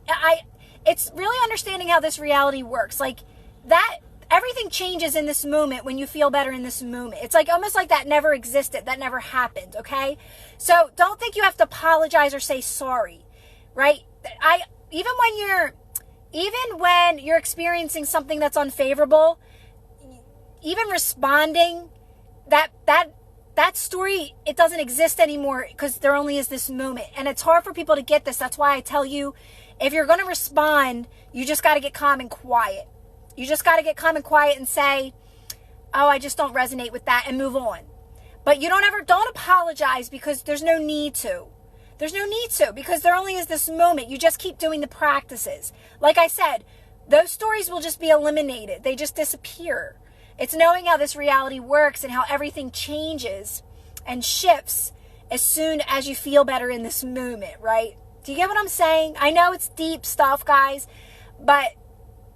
It's really understanding how this reality works. Like that, everything changes in this moment when you feel better in this moment. It's like almost like that never existed, that never happened, okay? So don't think you have to apologize or say sorry, right? Even when you're experiencing something that's unfavorable, even responding, that story, it doesn't exist anymore because there only is this moment. And it's hard for people to get this. That's why I tell you, if you're going to respond, you just got to get calm and quiet. You just got to get calm and quiet and say, oh, I just don't resonate with that, and move on. But you don't apologize, because there's no need to. There's no need to, because there only is this moment. You just keep doing the practices. Like I said, those stories will just be eliminated. They just disappear. It's knowing how this reality works and how everything changes and shifts as soon as you feel better in this moment, right? Do you get what I'm saying? I know it's deep stuff, guys, but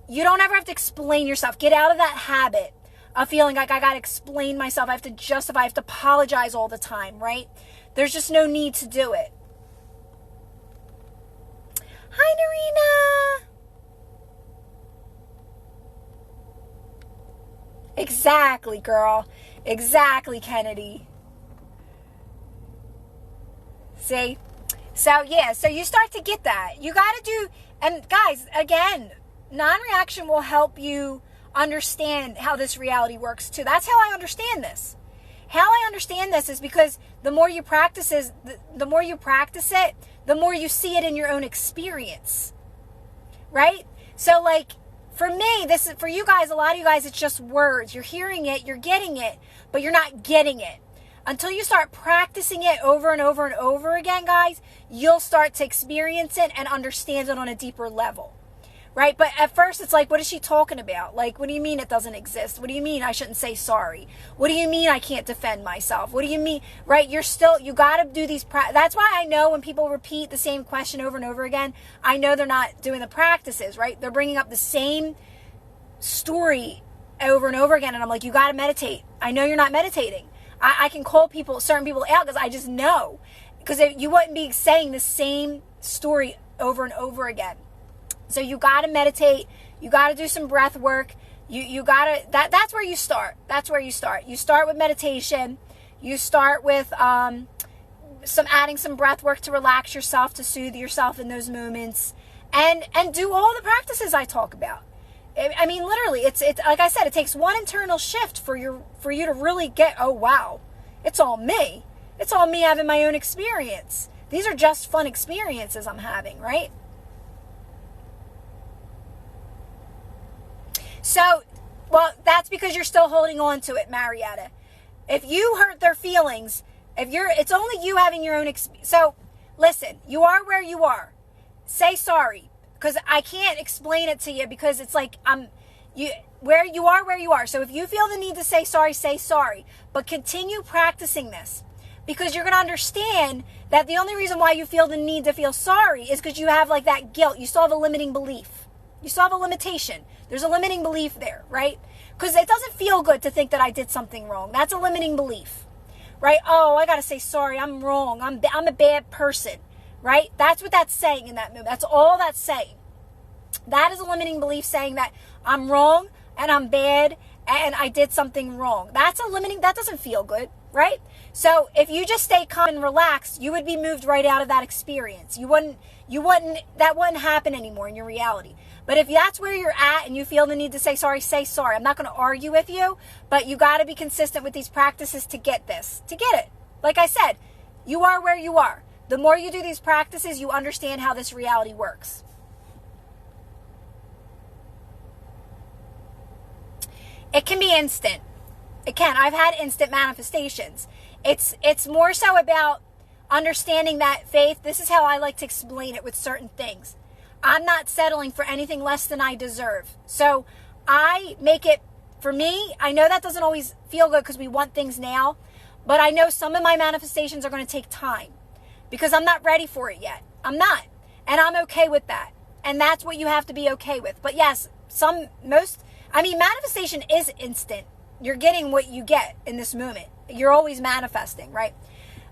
you don't ever have to explain yourself. Get out of that habit of feeling like I got to explain myself. I have to justify. I have to apologize all the time, right? There's just no need to do it. Hi, Narina. Exactly, girl. Exactly, Kennedy. See? So, yeah. So you start to get that. You got to do... And, guys, again, non-reaction will help you understand how this reality works, too. That's how I understand this. How I understand this is because the more you practice it, the more you see it in your own experience. Right? So, for me, this is for you guys, a lot of you guys, it's just words. You're hearing it, you're getting it, but you're not getting it. Until you start practicing it over and over and over again, guys, you'll start to experience it and understand it on a deeper level. Right? But at first, it's like, what is she talking about? Like, what do you mean it doesn't exist? What do you mean I shouldn't say sorry? What do you mean I can't defend myself? What do you mean? Right? You got to do these. That's why I know when people repeat the same question over and over again, I know they're not doing the practices, right? They're bringing up the same story over and over again. And I'm like, you got to meditate. I know you're not meditating. I can call certain people out because I just know. Because you wouldn't be saying the same story over and over again. So you got to meditate. You got to do some breath work. You got to, that's where you start. That's where you start. You start with meditation. You start with adding some breath work to relax yourself, to soothe yourself in those moments. And do all the practices I talk about. I mean, literally, it's like I said, it takes one internal shift for you to really get, oh wow, it's all me. It's all me having my own experience. These are just fun experiences I'm having, right? So, well, that's because you're still holding on to it, Marietta. If you hurt their feelings, it's only you having your own experience. So, listen, you are where you are. Say sorry, because I can't explain it to you, because it's like where you are. So if you feel the need to say sorry, but continue practicing this, because you're going to understand that the only reason why you feel the need to feel sorry is because you have like that guilt. You still have a limiting belief. You still have a limitation. There's a limiting belief there, right? Because it doesn't feel good to think that I did something wrong. That's a limiting belief, right? Oh, I got to say sorry. I'm wrong. I'm a bad person, right? That's what that's saying in that moment. That's all that's saying. That is a limiting belief, saying that I'm wrong and I'm bad and I did something wrong. That doesn't feel good, right? So if you just stay calm and relaxed, you would be moved right out of that experience. That wouldn't happen anymore in your reality. But if that's where you're at and you feel the need to say sorry, say sorry. I'm not going to argue with you, but you got to be consistent with these practices to get it. Like I said, you are where you are. The more you do these practices, you understand how this reality works. It can be instant. It can. I've had instant manifestations. It's more so about understanding that, Faith, this is how I like to explain it with certain things. I'm not settling for anything less than I deserve. So I make it, for me, I know that doesn't always feel good because we want things now, but I know some of my manifestations are going to take time because I'm not ready for it yet. I'm not. And I'm okay with that. And that's what you have to be okay with. But yes, manifestation is instant. You're getting what you get in this moment. You're always manifesting, right?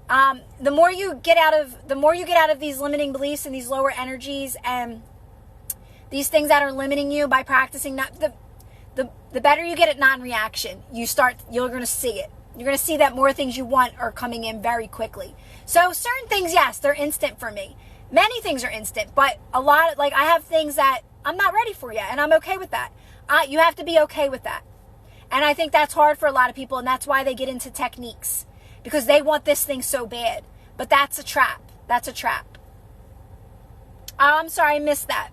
The more you get out of these limiting beliefs and these lower energies and these things that are limiting you by practicing that, the better you get at non-reaction. You're going to see it. You're going to see that more things you want are coming in very quickly. So certain things, yes, they're instant for me. Many things are instant, but I have things that I'm not ready for yet, and I'm okay with that. You have to be okay with that. And I think that's hard for a lot of people, and that's why they get into techniques, because they want this thing so bad. But that's a trap. That's a trap. I'm sorry, I missed that.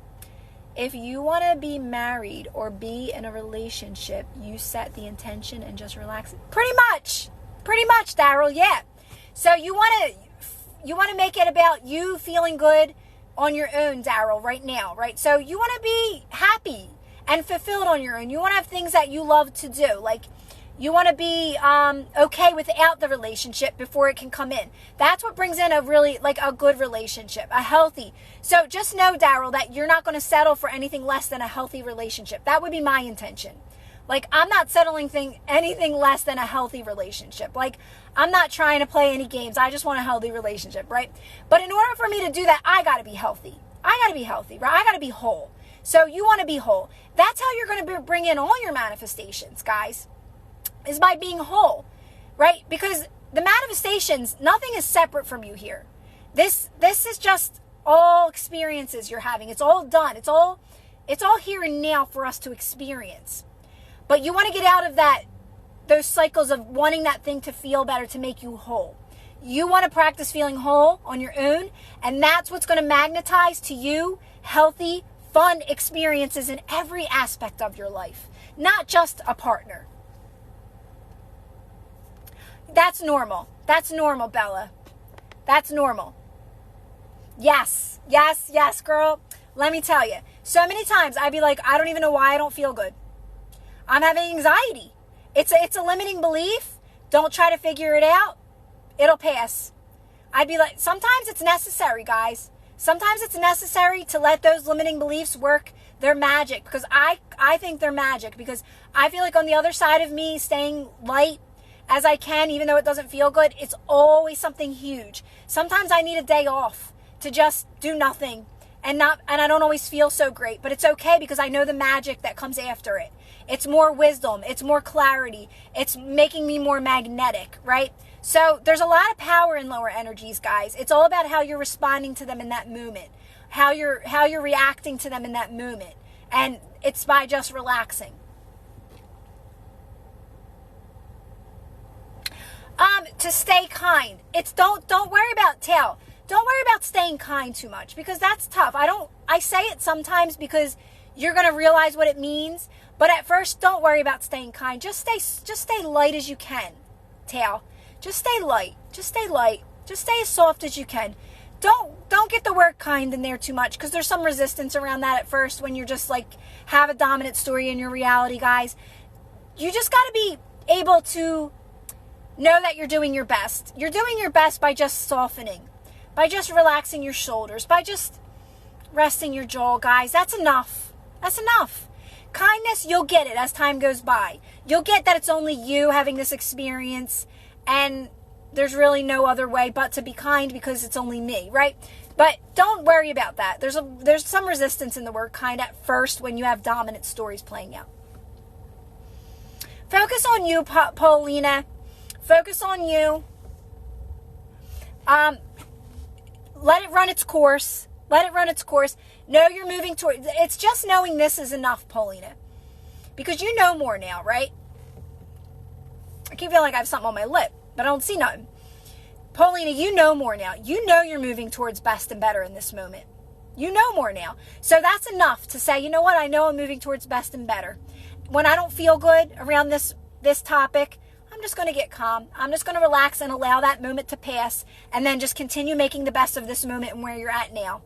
If you want to be married or be in a relationship, you set the intention and just relax. Pretty much, Daryl, yeah. So you want to make it about you feeling good on your own, Daryl, right now, right? So you want to be happy and fulfilled on your own. You want to have things that you love to do. Like, you want to be okay without the relationship before it can come in. That's what brings in a really, a good relationship, a healthy. So just know, Daryl, that you're not going to settle for anything less than a healthy relationship. That would be my intention. I'm not settling anything less than a healthy relationship. I'm not trying to play any games. I just want a healthy relationship, right? But in order for me to do that, I got to be healthy. I got to be healthy, right? I got to be whole. So you want to be whole. That's how you're going to bring in all your manifestations, guys, is by being whole, right? Because the manifestations, nothing is separate from you here. This is just all experiences you're having. It's all done. It's all here and now for us to experience. But you want to get out of those cycles of wanting that thing to feel better, to make you whole. You want to practice feeling whole on your own, and that's what's going to magnetize to you healthy, fun experiences in every aspect of your life, not just a partner. That's normal. That's normal, Bella. That's normal. Yes, girl. Let me tell you. So many times I'd be like, I don't even know why I don't feel good. I'm having anxiety. It's a limiting belief. Don't try to figure it out. It'll pass. I'd be like, sometimes it's necessary, guys. Sometimes it's necessary to let those limiting beliefs work their magic, because I think they're magic, because I feel like on the other side of me staying light as I can, even though it doesn't feel good, it's always something huge. Sometimes I need a day off to just do nothing and I don't always feel so great, but it's okay because I know the magic that comes after it. It's more wisdom, it's more clarity, it's making me more magnetic, right? So there's a lot of power in lower energies, guys. It's all about how you're responding to them in that moment, how you're reacting to them in that moment. And It's by just relaxing. To stay kind. It's don't worry about tail. Don't worry about staying kind too much, because that's tough. I say it sometimes because you're going to realize what it means, but at first don't worry about staying kind. Just stay light as you can. Tail. Just stay light. Just stay light. Just stay as soft as you can. Don't get the word kind in there too much, because there's some resistance around that at first when you're just like have a dominant story in your reality, guys. You just got to be able to know that you're doing your best. You're doing your best by just softening, by just relaxing your shoulders, by just resting your jaw, guys. That's enough. That's enough. Kindness, you'll get it as time goes by. You'll get that it's only you having this experience, and there's really no other way but to be kind because it's only me, right? But don't worry about that. There's some resistance in the word kind at first when you have dominant stories playing out. Focus on you, Paulina. Focus on you. Let it run its course. Let it run its course. Know you're moving toward. It's just knowing this is enough, Paulina. Because you know more now, right? I keep feeling like I have something on my lip, but I don't see nothing. Paulina, you know more now. You know you're moving towards best and better in this moment. You know more now. So that's enough to say, you know what? I know I'm moving towards best and better. When I don't feel good around this topic, I'm just going to get calm. I'm just going to relax and allow that moment to pass, and then just continue making the best of this moment and where you're at now.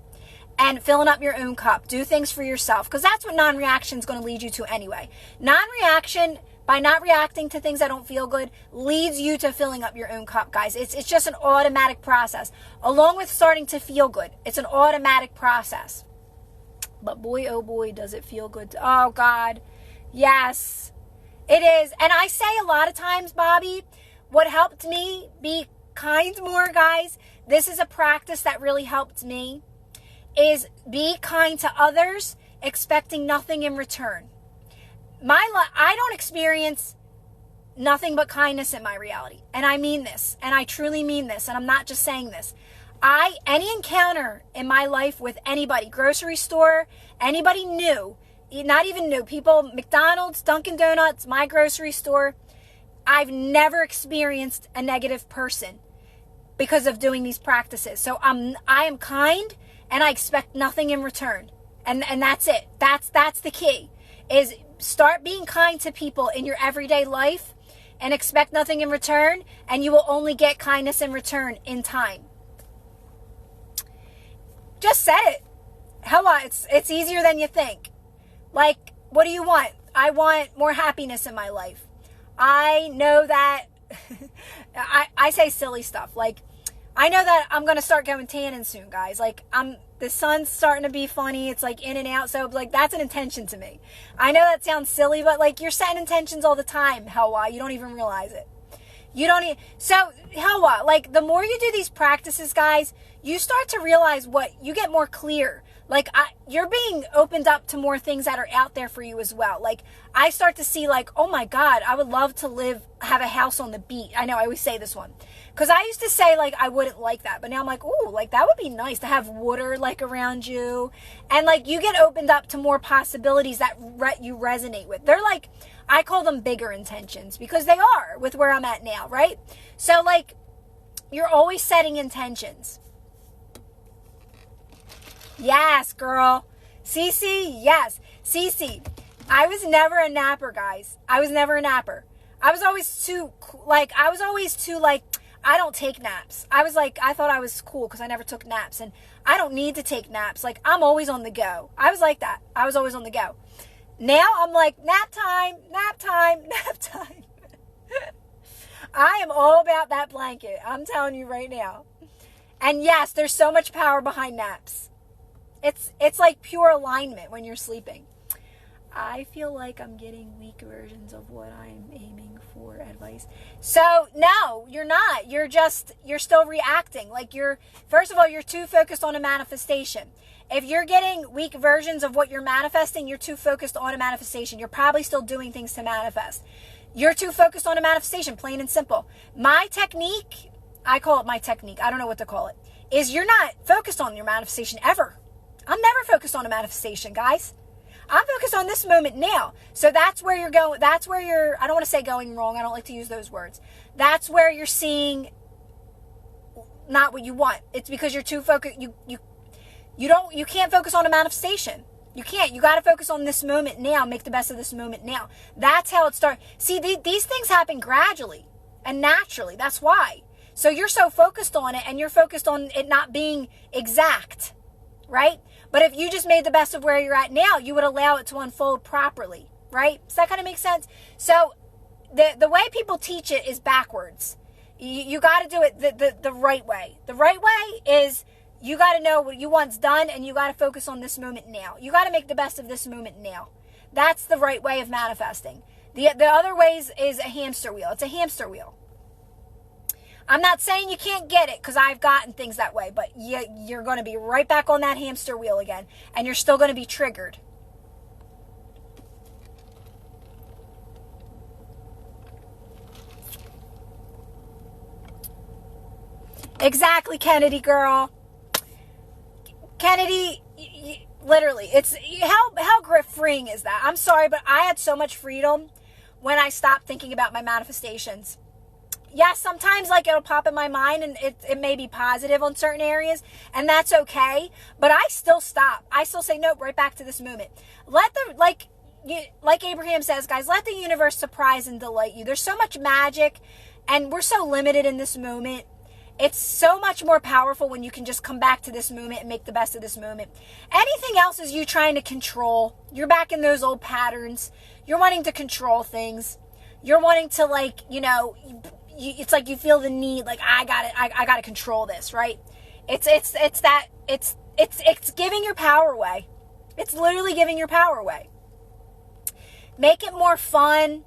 And filling up your own cup. Do things for yourself, because that's what non-reaction is going to lead you to anyway. Non-reaction, by not reacting to things that don't feel good, leads you to filling up your own cup, guys. It's just an automatic process. Along with starting to feel good, it's an automatic process. But boy, oh boy, does it feel good. Oh, God. Yes. It is. And I say a lot of times, Bobby, what helped me be kind more, guys, this is a practice that really helped me, is be kind to others, expecting nothing in return. I don't experience nothing but kindness in my reality. And I mean this, and I truly mean this, and I'm not just saying this. Any encounter in my life with anybody, grocery store, anybody new, not even new, people, McDonald's, Dunkin' Donuts, my grocery store, I've never experienced a negative person because of doing these practices. So I am kind, and I expect nothing in return. And that's it. That's the key, is start being kind to people in your everyday life and expect nothing in return, and you will only get kindness in return in time. Just said it. Hella, it's easier than you think. Like, what do you want? I want more happiness in my life. I know that I say silly stuff. Like, I know that I'm going to start going tanning soon, guys. Like, the sun's starting to be funny. It's like in and out. So like, that's an intention to me. I know that sounds silly, but like, you're setting intentions all the time, Helwa. You don't even realize it. You don't even, so Helwa, like, the more you do these practices, guys, you start to realize you get more clear. Like, you're being opened up to more things that are out there for you as well. Like, I start to see, like, oh my God, I would love to have a house on the beach. I know, I always say this one. Because I used to say, like, I wouldn't like that. But now I'm like, ooh, like, that would be nice to have water, like, around you. And, like, you get opened up to more possibilities that you resonate with. They're, like, I call them bigger intentions, because they are with where I'm at now, right? So, like, you're always setting intentions. Yes, girl. Cece, yes. Cece, I was never a napper, guys. I was never a napper. I was always too, I don't take naps. I thought I was cool because I never took naps, and I don't need to take naps. Like, I'm always on the go. I was like that. I was always on the go. Now I'm like, nap time, nap time, nap time. I am all about that blanket. I'm telling you right now. And yes, there's so much power behind naps. It's like pure alignment when you're sleeping. I feel like I'm getting weak versions of what I'm aiming for advice. So no, you're not. You're still reacting. Like, first of all, you're too focused on a manifestation. If you're getting weak versions of what you're manifesting, you're too focused on a manifestation. You're probably still doing things to manifest. You're too focused on a manifestation, plain and simple. My technique, I call it my technique, I don't know what to call it, is you're not focused on your manifestation ever. I'm never focused on a manifestation, guys. I'm focused on this moment now. So that's where you're going. That's where you're, I don't want to say going wrong. I don't like to use those words. That's where you're seeing not what you want. It's because you're too focused. You can't focus on a manifestation. You can't. You got to focus on this moment now. Make the best of this moment now. That's how it starts. See, these things happen gradually and naturally. That's why. So you're so focused on it, and you're focused on it not being exact, right? But if you just made the best of where you're at now, you would allow it to unfold properly, right? Does that kind of make sense? So the way people teach it is backwards. You got to do it the right way. The right way is you got to know what you want's done, and you got to focus on this moment now. You got to make the best of this moment now. That's the right way of manifesting. The other ways is a hamster wheel. It's a hamster wheel. I'm not saying you can't get it, because I've gotten things that way, but you're going to be right back on that hamster wheel again, and you're still going to be triggered. Exactly, Kennedy girl. Kennedy, literally, it's how freeing is that? I'm sorry, but I had so much freedom when I stopped thinking about my manifestations. Yes, sometimes like it'll pop in my mind, and it may be positive on certain areas, and that's okay. But I still stop. I still say, nope, right back to this moment. Like Abraham says, guys, let the universe surprise and delight you. There's so much magic, and we're so limited in this moment. It's so much more powerful when you can just come back to this moment and make the best of this moment. Anything else is you trying to control. You're back in those old patterns. You're wanting to control things. You're wanting to, like, it's like you feel the need, like, I got to control this, right? It's giving your power away. It's literally giving your power away. Make it more fun.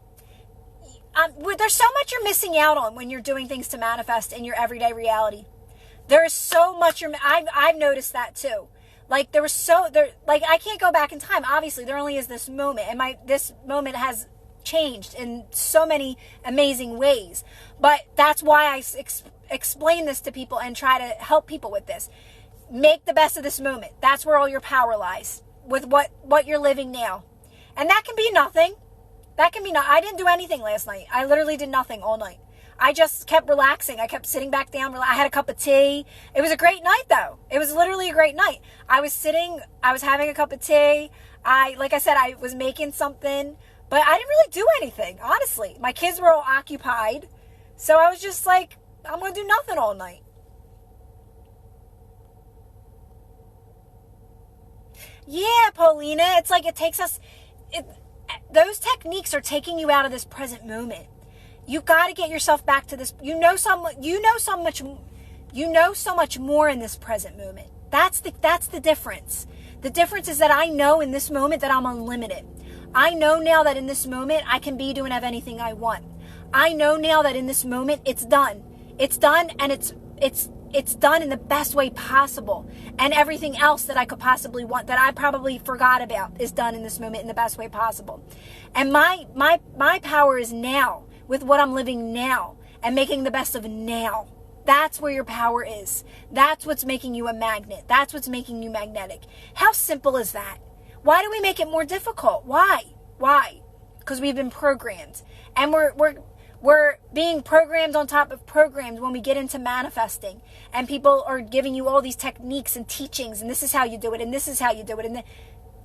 There's so much you're missing out on when you're doing things to manifest in your everyday reality. There is so much I've noticed that too. Like I can't go back in time. Obviously, there only is this moment, and this moment has changed in so many amazing ways. But that's why I explain this to people and try to help people with this. Make the best of this moment. That's where all your power lies, with what you're living now. And that can be nothing. I didn't do anything last night. I literally did nothing all night. I just kept relaxing. I kept sitting back down. I had a cup of tea. It was a great night, though. It was literally a great night. I was having a cup of tea. Like I said, I was making something, but I didn't really do anything, honestly. My kids were all occupied. So I was just like, I'm going to do nothing all night. Yeah, Paulina, it's like it takes us... those techniques are taking you out of this present moment. You got to get yourself back to this. You know so much more in this present moment. That's the difference. The difference is that I know in this moment that I'm unlimited. I know now that in this moment I can be, do, and have anything I want. I know now that in this moment it's done. It's done, and it's done in the best way possible. And everything else that I could possibly want, that I probably forgot about, is done in this moment in the best way possible. And my power is now, with what I'm living now, and making the best of now. That's where your power is. That's what's making you a magnet. That's what's making you magnetic. How simple is that? Why do we make it more difficult? Why? Because we've been programmed. And we're being programmed on top of programs when we get into manifesting. And people are giving you all these techniques and teachings, and this is how you do it, and this is how you do it. And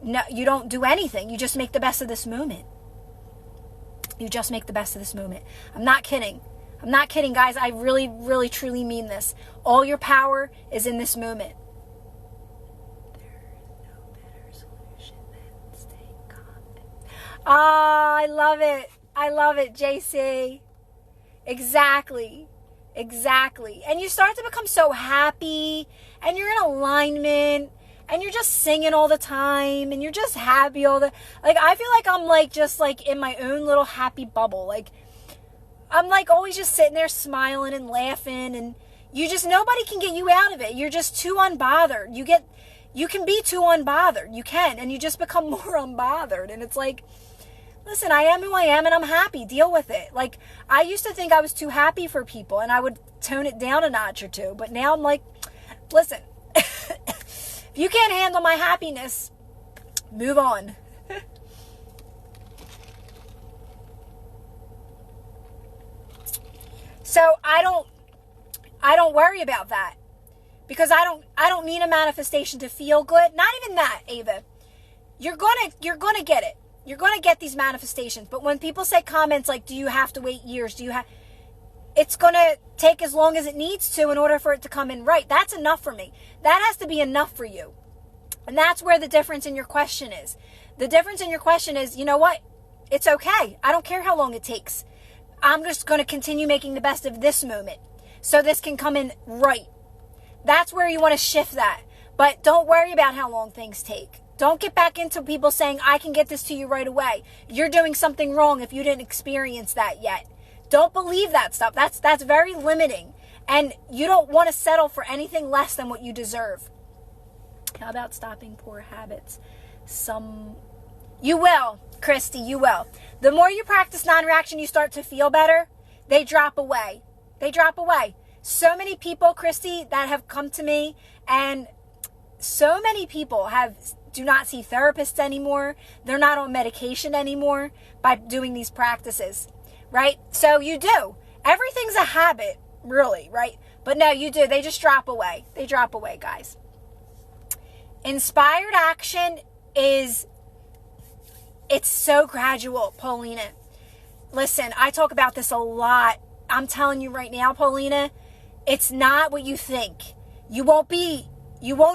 no, you don't do anything. You just make the best of this moment. You just make the best of this moment. I'm not kidding. I'm not kidding, guys. I really, really, truly mean this. All your power is in this moment. There's no better solution than staying calm. Ah, I love it. I love it, JC. Exactly. And you start to become so happy, and you're in alignment, and you're just singing all the time, and you're just happy I feel like I'm just in my own little happy bubble. I'm always just sitting there smiling and laughing, and nobody can get you out of it. You're just too unbothered. You can be too unbothered. You can, and you just become more unbothered. And it's like, listen, I am who I am, and I'm happy. Deal with it. I used to think I was too happy for people, and I would tone it down a notch or two. But now I'm like, listen, if you can't handle my happiness, move on. So I don't worry about that, because I don't need a manifestation to feel good. Not even that, Ava. You're gonna get it. You're gonna get these manifestations. But when people say comments like, do you have to wait years? It's gonna take as long as it needs to in order for it to come in right. That's enough for me. That has to be enough for you. And that's where the difference in your question is. The difference in your question is, you know what? It's okay. I don't care how long it takes. I'm just going to continue making the best of this moment so this can come in right. That's where you want to shift that. But don't worry about how long things take. Don't get back into people saying, I can get this to you right away. You're doing something wrong if you didn't experience that yet. Don't believe that stuff. That's very limiting. And you don't want to settle for anything less than what you deserve. How about stopping poor habits? You will, Christy, you will. The more you practice non-reaction, you start to feel better. They drop away. They drop away. So many people, Christy, that have come to me, and so many people do not see therapists anymore. They're not on medication anymore by doing these practices, right? So you do. Everything's a habit, really, right? But no, you do. They just drop away. They drop away, guys. Inspired action it's so gradual, Paulina. Listen, I talk about this a lot. I'm telling you right now, Paulina, it's not what you think. You won't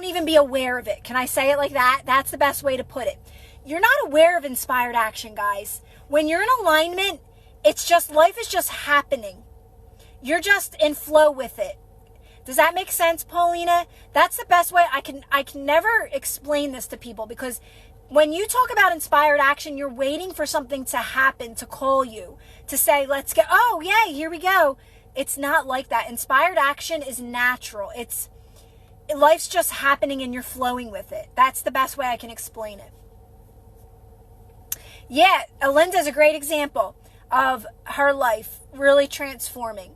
even be aware of it. Can I say it like that? That's the best way to put it. You're not aware of inspired action, guys. When you're in alignment, life is just happening. You're just in flow with it. Does that make sense, Paulina? That's the best way. I can never explain this to people, because when you talk about inspired action, you're waiting for something to happen, to call you, to say, let's go. Oh, yay, here we go. It's not like that. Inspired action is natural. Life's just happening and you're flowing with it. That's the best way I can explain it. Yeah, Alinda's a great example of her life really transforming.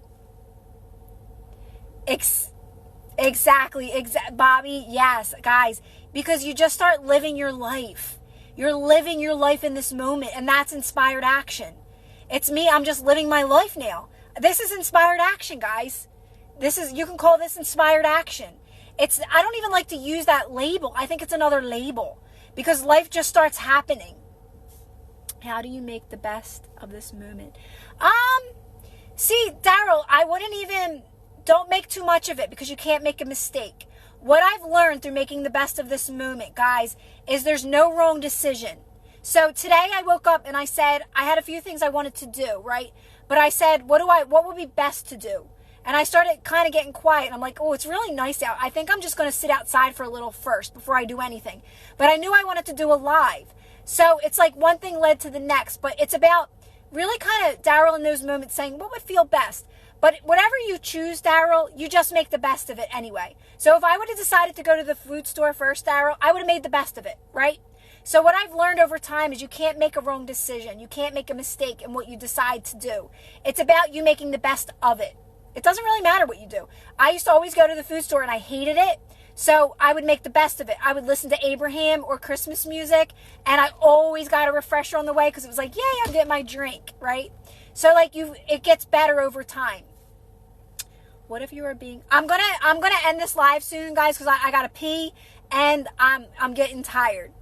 Exactly, Bobby, yes, guys, because you just start living your life. You're living your life in this moment, and that's inspired action. It's me, I'm just living my life now. This is inspired action, guys. You can call this inspired action. I don't even like to use that label. I think it's another label, because life just starts happening. How do you make the best of this moment? See, Daryl, don't make too much of it, because you can't make a mistake. What I've learned through making the best of this moment, guys, is there's no wrong decision. So today I woke up and I said, I had a few things I wanted to do, right? But I said, what would be best to do? And I started kind of getting quiet. And I'm like, oh, it's really nice out. I think I'm just going to sit outside for a little first before I do anything. But I knew I wanted to do a live. So it's like one thing led to the next. But it's about really kind of Daryl in those moments saying, what would feel best? But whatever you choose, Daryl, you just make the best of it anyway. So if I would have decided to go to the food store first, Daryl, I would have made the best of it, right? So what I've learned over time is you can't make a wrong decision. You can't make a mistake in what you decide to do. It's about you making the best of it. It doesn't really matter what you do. I used to always go to the food store and I hated it. So I would make the best of it. I would listen to Abraham or Christmas music, and I always got a refresher on the way, because it was like, yay, I'm getting my drink, right? So it gets better over time. What if you are being, I'm gonna end this live soon, guys, because I gotta pee and I'm getting tired.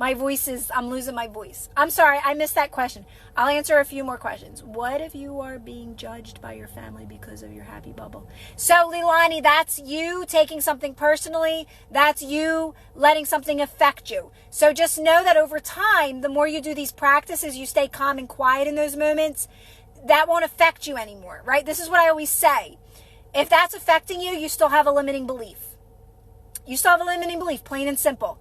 I'm losing my voice. I'm sorry, I missed that question. I'll answer a few more questions. What if you are being judged by your family because of your happy bubble? So, Leilani, that's you taking something personally. That's you letting something affect you. So just know that over time, the more you do these practices, you stay calm and quiet in those moments, that won't affect you anymore, right? This is what I always say. If that's affecting you, you still have a limiting belief. You still have a limiting belief, plain and simple.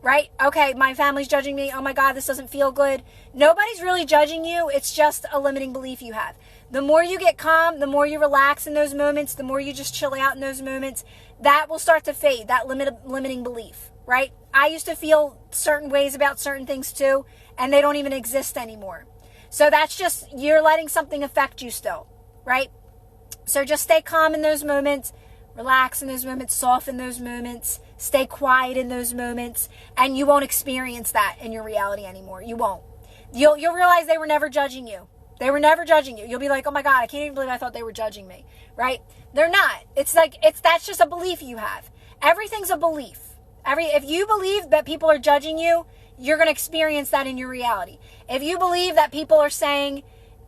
Right? Okay, my family's judging me. Oh my God, this doesn't feel good. Nobody's really judging you. It's just a limiting belief you have. The more you get calm, the more you relax in those moments, the more you just chill out in those moments, that will start to fade, that limiting belief, right? I used to feel certain ways about certain things too, and they don't even exist anymore. So that's just, you're letting something affect you still, right? So just stay calm in those moments, relax in those moments, soften those moments, stay quiet in those moments, and you won't experience that in your reality anymore. You won't. You'll realize they were never judging you. They were never judging you. You'll be like, oh my God, I can't even believe I thought they were judging me, right? They're not. That's just a belief you have. Everything's a belief. If you believe that people are judging you, you're going to experience that in your reality. If you believe that people are saying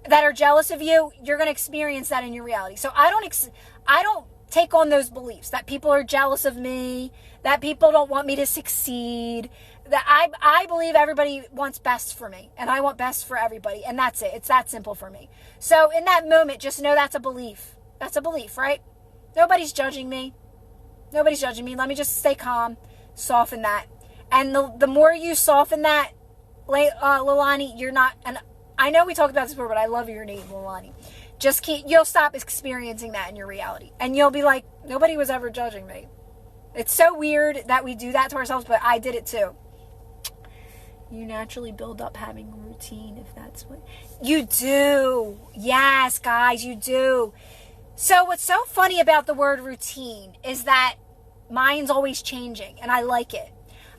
that are jealous of you, you're going to experience that in your reality. So I don't take on those beliefs that people are jealous of me, that people don't want me to succeed, that I believe everybody wants best for me, and I want best for everybody, and that's it. It's that simple for me. So in that moment, just know that's a belief. That's a belief, right? Nobody's judging me. Nobody's judging me. Let me just stay calm, soften that. And the more you soften that, Lilani, you're not, and I know we talked about this before, but I love your name, Lilani. You'll stop experiencing that in your reality. And you'll be like, nobody was ever judging me. It's so weird that we do that to ourselves, but I did it too. You naturally build up having a routine, if that's what you do. Yes, guys, you do. So what's so funny about the word routine is that mine's always changing, and I like it.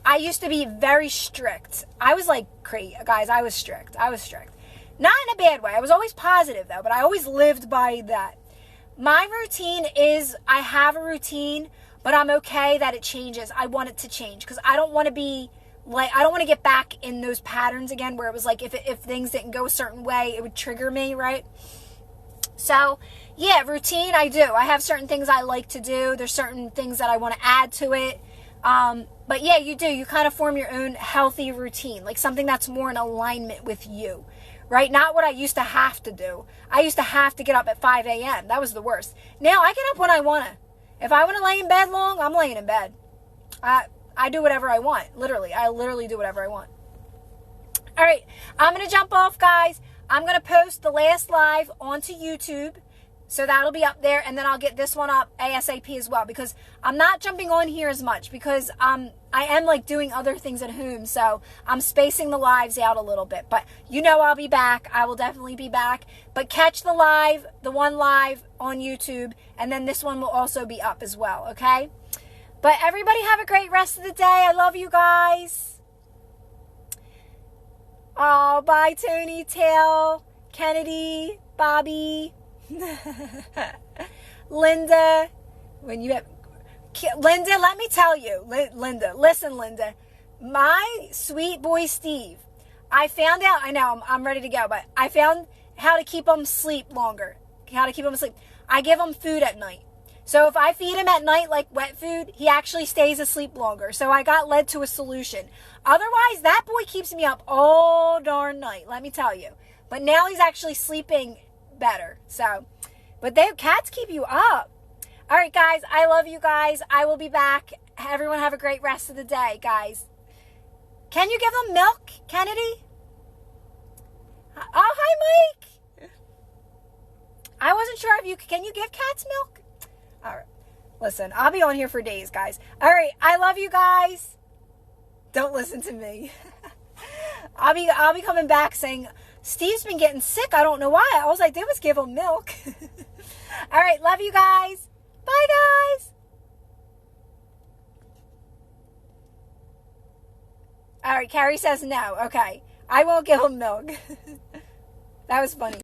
I used to be very strict. I was like crazy, guys. I was strict. Not in a bad way. I was always positive though, but I always lived by that. My routine is, I have a routine, but I'm okay that it changes. I want it to change because I don't want to be like, I don't want to get back in those patterns again where it was like if things didn't go a certain way, it would trigger me, right? So, yeah, routine, I do. I have certain things I like to do. There's certain things that I want to add to it. But yeah, you do. You kind of form your own healthy routine, like something that's more in alignment with you, right? Not what I used to have to do. I used to have to get up at 5 a.m. That was the worst. Now I get up when I want to. If I want to lay in bed long, I'm laying in bed. I do whatever I want. Literally. I literally do whatever I want. All right. I'm going to jump off, guys. I'm going to post the last live onto YouTube. So that'll be up there. And then I'll get this one up ASAP as well. Because I'm not jumping on here as much. Because I am like doing other things at home. So I'm spacing the lives out a little bit. But you know I'll be back. I will definitely be back. But catch the one live on YouTube. And then this one will also be up as well. Okay? But everybody have a great rest of the day. I love you guys. Oh, bye, Tony, Tail, Kennedy, Bobby, Linda. Linda, let me tell you, listen, Linda, my sweet boy Steve, I found out, I know, I'm ready to go, but I found how to keep him asleep longer, I give him food at night. So if I feed him at night like wet food, he actually stays asleep longer. So I got led to a solution. Otherwise, that boy keeps me up all darn night, let me tell you. But now he's actually sleeping better. So, but cats keep you up. All right, guys, I love you guys. I will be back. Everyone have a great rest of the day, guys. Can you give them milk, Kennedy? Oh, hi, Mike. I wasn't sure if can you give cats milk? All right. Listen, I'll be on here for days, guys. All right. I love you guys. Don't listen to me. I'll be coming back saying, Steve's been getting sick. I don't know why. All I did was give him milk. All right. Love you guys. Bye, guys. All right. Carrie says no. Okay. I won't give him milk. That was funny.